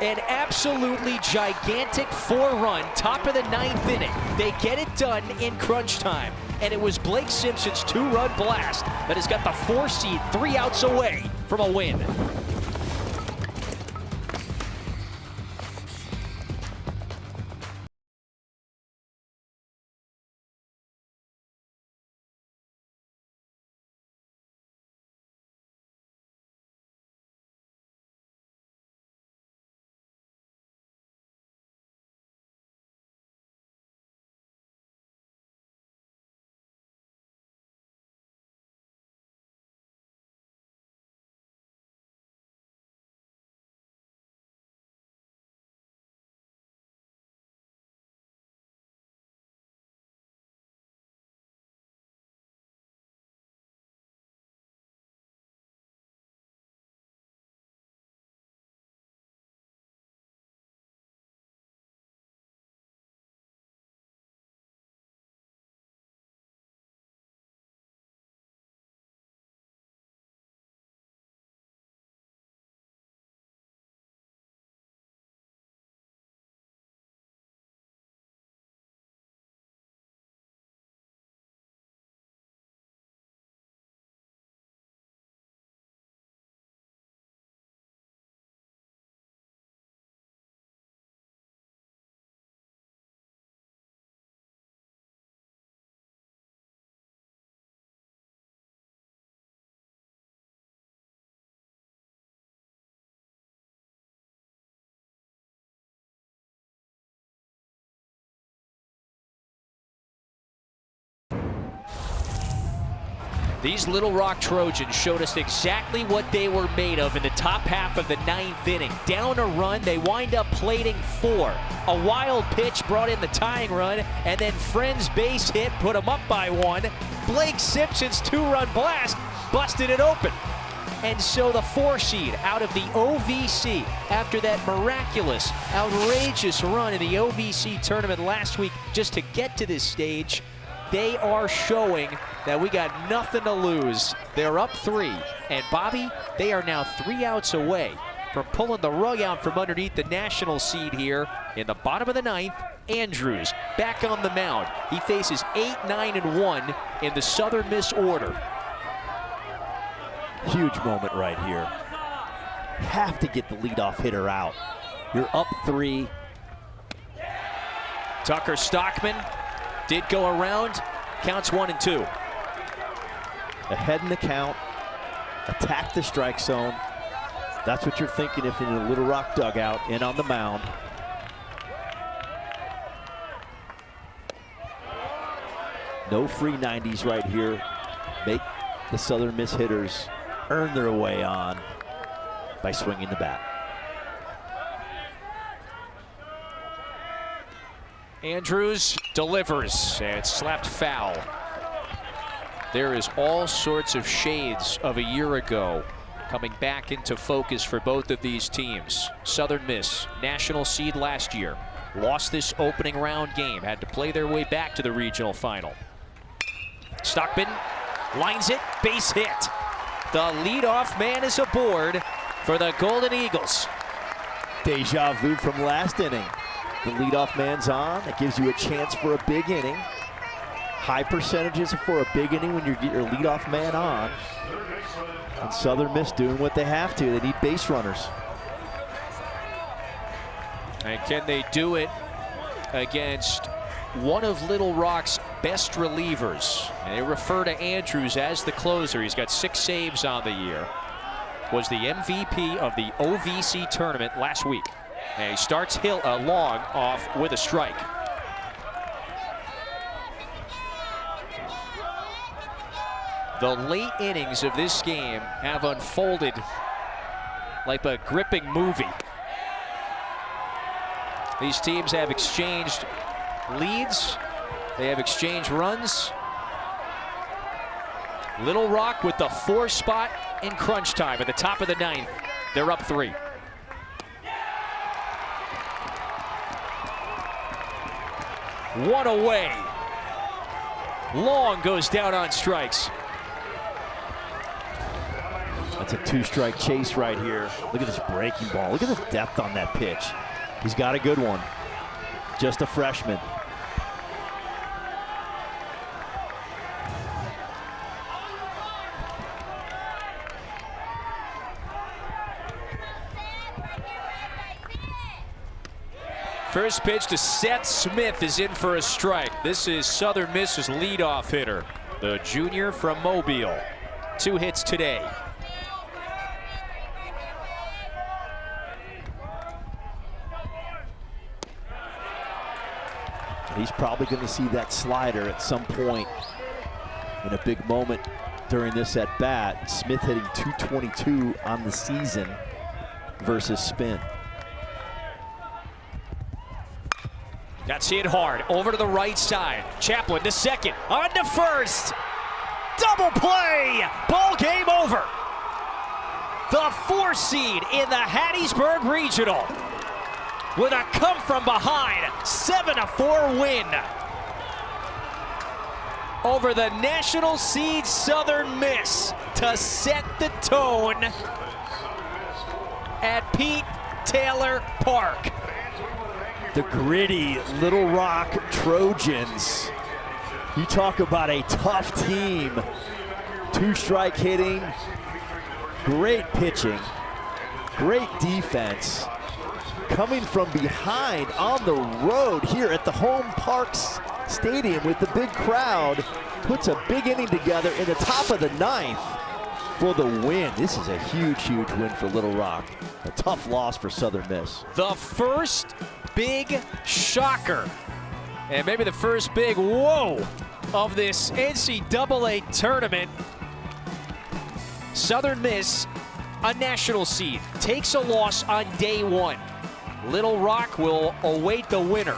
An absolutely gigantic 4-run, top of the 9th inning. They get it done in crunch time. And it was Blake Simpson's 2-run blast that has got the 4 seed 3 outs away from a win. These Little Rock Trojans showed us exactly what they were made of in the top half of the 9th inning. Down a run, they wind up plating 4. A wild pitch brought in the tying run, and then Friend's base hit put them up by 1. Blake Simpson's 2-run blast busted it open. And so the 4 seed out of the OVC, after that miraculous, outrageous run in the OVC tournament last week just to get to this stage, they are showing that we got nothing to lose. They're up 3. And Bobby, they are now 3 outs away from pulling the rug out from underneath the national seed here in the bottom of the 9th. Andrews back on the mound. He faces 8, 9, and 1 in the Southern Miss order. Huge moment right here. Have to get the leadoff hitter out. You're up 3. Tucker Stockman did go around. Counts 1 and 2. Ahead in the count. Attack the strike zone. That's what you're thinking if in a Little Rock dugout and on the mound. No free 90s right here. Make the Southern Miss hitters earn their way on by swinging the bat. Andrews delivers, and it's slapped foul. There is all sorts of shades of a year ago coming back into focus for both of these teams. Southern Miss, national seed last year, lost this opening round game, had to play their way back to the regional final. Stockman lines it, base hit. The leadoff man is aboard for the Golden Eagles. Deja vu from last inning. The leadoff man's on. That gives you a chance for a big inning. High percentages for a big inning when you get your leadoff man on. And Southern Miss doing what they have to. They need base runners. And can they do it against one of Little Rock's best relievers? And they refer to Andrews as the closer. He's got 6 saves on the year. Was the MVP of the OVC tournament last week. And he starts Long off with a strike. The late innings of this game have unfolded like a gripping movie. These teams have exchanged leads. They have exchanged runs. Little Rock with the 4 spot in crunch time at the top of the 9th. They're up 3. One away. Long goes down on strikes. That's a 2-strike chase right here. Look at this breaking ball. Look at the depth on that pitch. He's got a good one. Just a freshman. First pitch to Seth Smith is in for a strike. This is Southern Miss's leadoff hitter, the junior from Mobile. 2 hits today. He's probably going to see that slider at some point in a big moment during this at bat. Smith hitting .222 on the season versus spin. That's hit hard over to the right side. Chaplin to second, on to first. Double play, ball game over. The 4 seed in the Hattiesburg Regional with a come from behind 7-4 win over the national seed Southern Miss to set the tone at Pete Taylor Park. The gritty Little Rock Trojans. You talk about a tough team. 2-strike hitting, great pitching, great defense. Coming from behind on the road here at the home Parks Stadium with the big crowd, puts a big inning together in the top of the 9th for the win. This is a huge, huge win for Little Rock. A tough loss for Southern Miss. The first big shocker, and maybe the first big whoa of this NCAA tournament Southern Miss, a national seed, takes a loss on day one. Little Rock will await the winner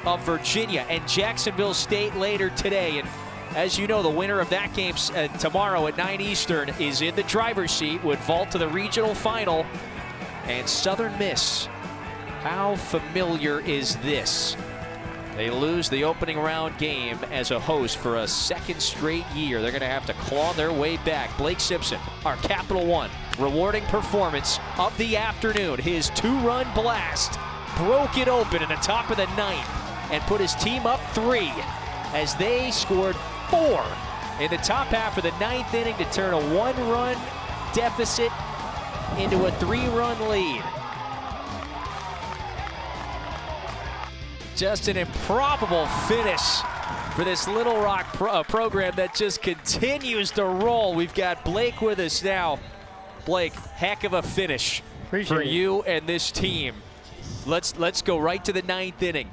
of Virginia and Jacksonville State later today. And as you know, the winner of that game tomorrow at 9 Eastern is in the driver's seat, would vault to the regional final. And Southern Miss, how familiar is this? They lose the opening round game as a host for a second straight year. They're going to have to claw their way back. Blake Simpson, our Capital One rewarding performance of the afternoon. His 2-run blast broke it open in the top of the ninth and put his team up 3 as they scored 4 in the top half of the ninth inning to turn a 1-run deficit into a 3-run lead. Just an improbable finish for this Little Rock program that just continues to roll. We've got Blake with us now. Blake, heck of a finish for you and this team. Let's go right to the ninth inning.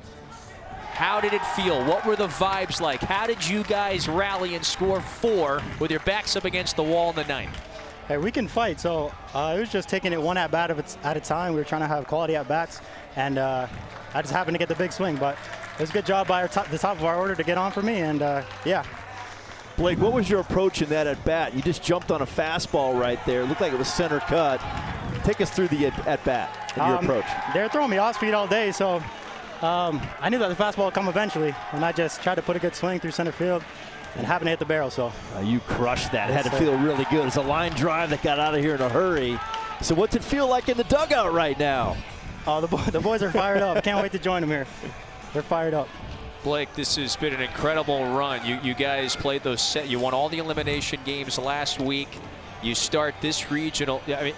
How did it feel? What were the vibes like? How did you guys rally and score 4 with your backs up against the wall in the ninth? Hey, we can fight, so it was just taking it one at-bat at a time. We were trying to have quality at-bats, and I just happened to get the big swing, but it was a good job by the top of our order to get on for me, and yeah. Blake, what was your approach in that at-bat? You just jumped on a fastball right there. It looked like it was center cut. Take us through the at-bat and your approach. They were throwing me off speed all day, so I knew that the fastball would come eventually, and I just tried to put a good swing through center field and happened to hit the barrel. So you crushed that. Had to feel really good. It was a line drive that got out of here in a hurry. So what's it feel like in the dugout right now? The boys are fired up. Can't wait to join them here. They're fired up. Blake, this has been an incredible run. You guys played those you won all the elimination games last week. You start this regional. I mean,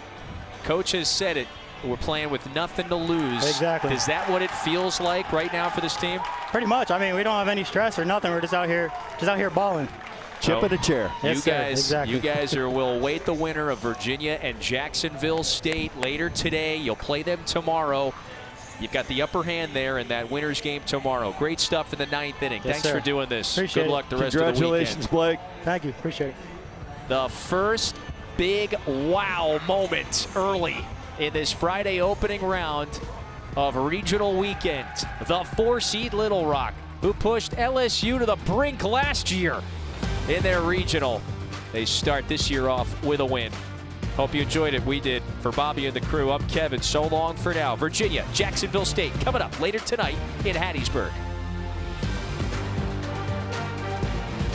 coach has said it. We're playing with nothing to lose. Exactly. Is that what it feels like right now for this team? Pretty much. I mean, we don't have any stress or nothing. We're just out here balling. Chip in a chair. Yes, you guys will await the winner of Virginia and Jacksonville State later today. You'll play them tomorrow. You've got the upper hand there in that winner's game tomorrow. Great stuff in the ninth inning. Yes, Thanks sir. for doing this. Appreciate Good luck the rest of the weekend. Congratulations, Blake. Thank you. Appreciate it. The first big wow moment early in this Friday opening round of regional weekend. The 4-seed Little Rock, who pushed LSU to the brink last year in their regional. They start this year off with a win. Hope you enjoyed it. We did. For Bobby and the crew, I'm Kevin. So long for now. Virginia, Jacksonville State coming up later tonight in Hattiesburg.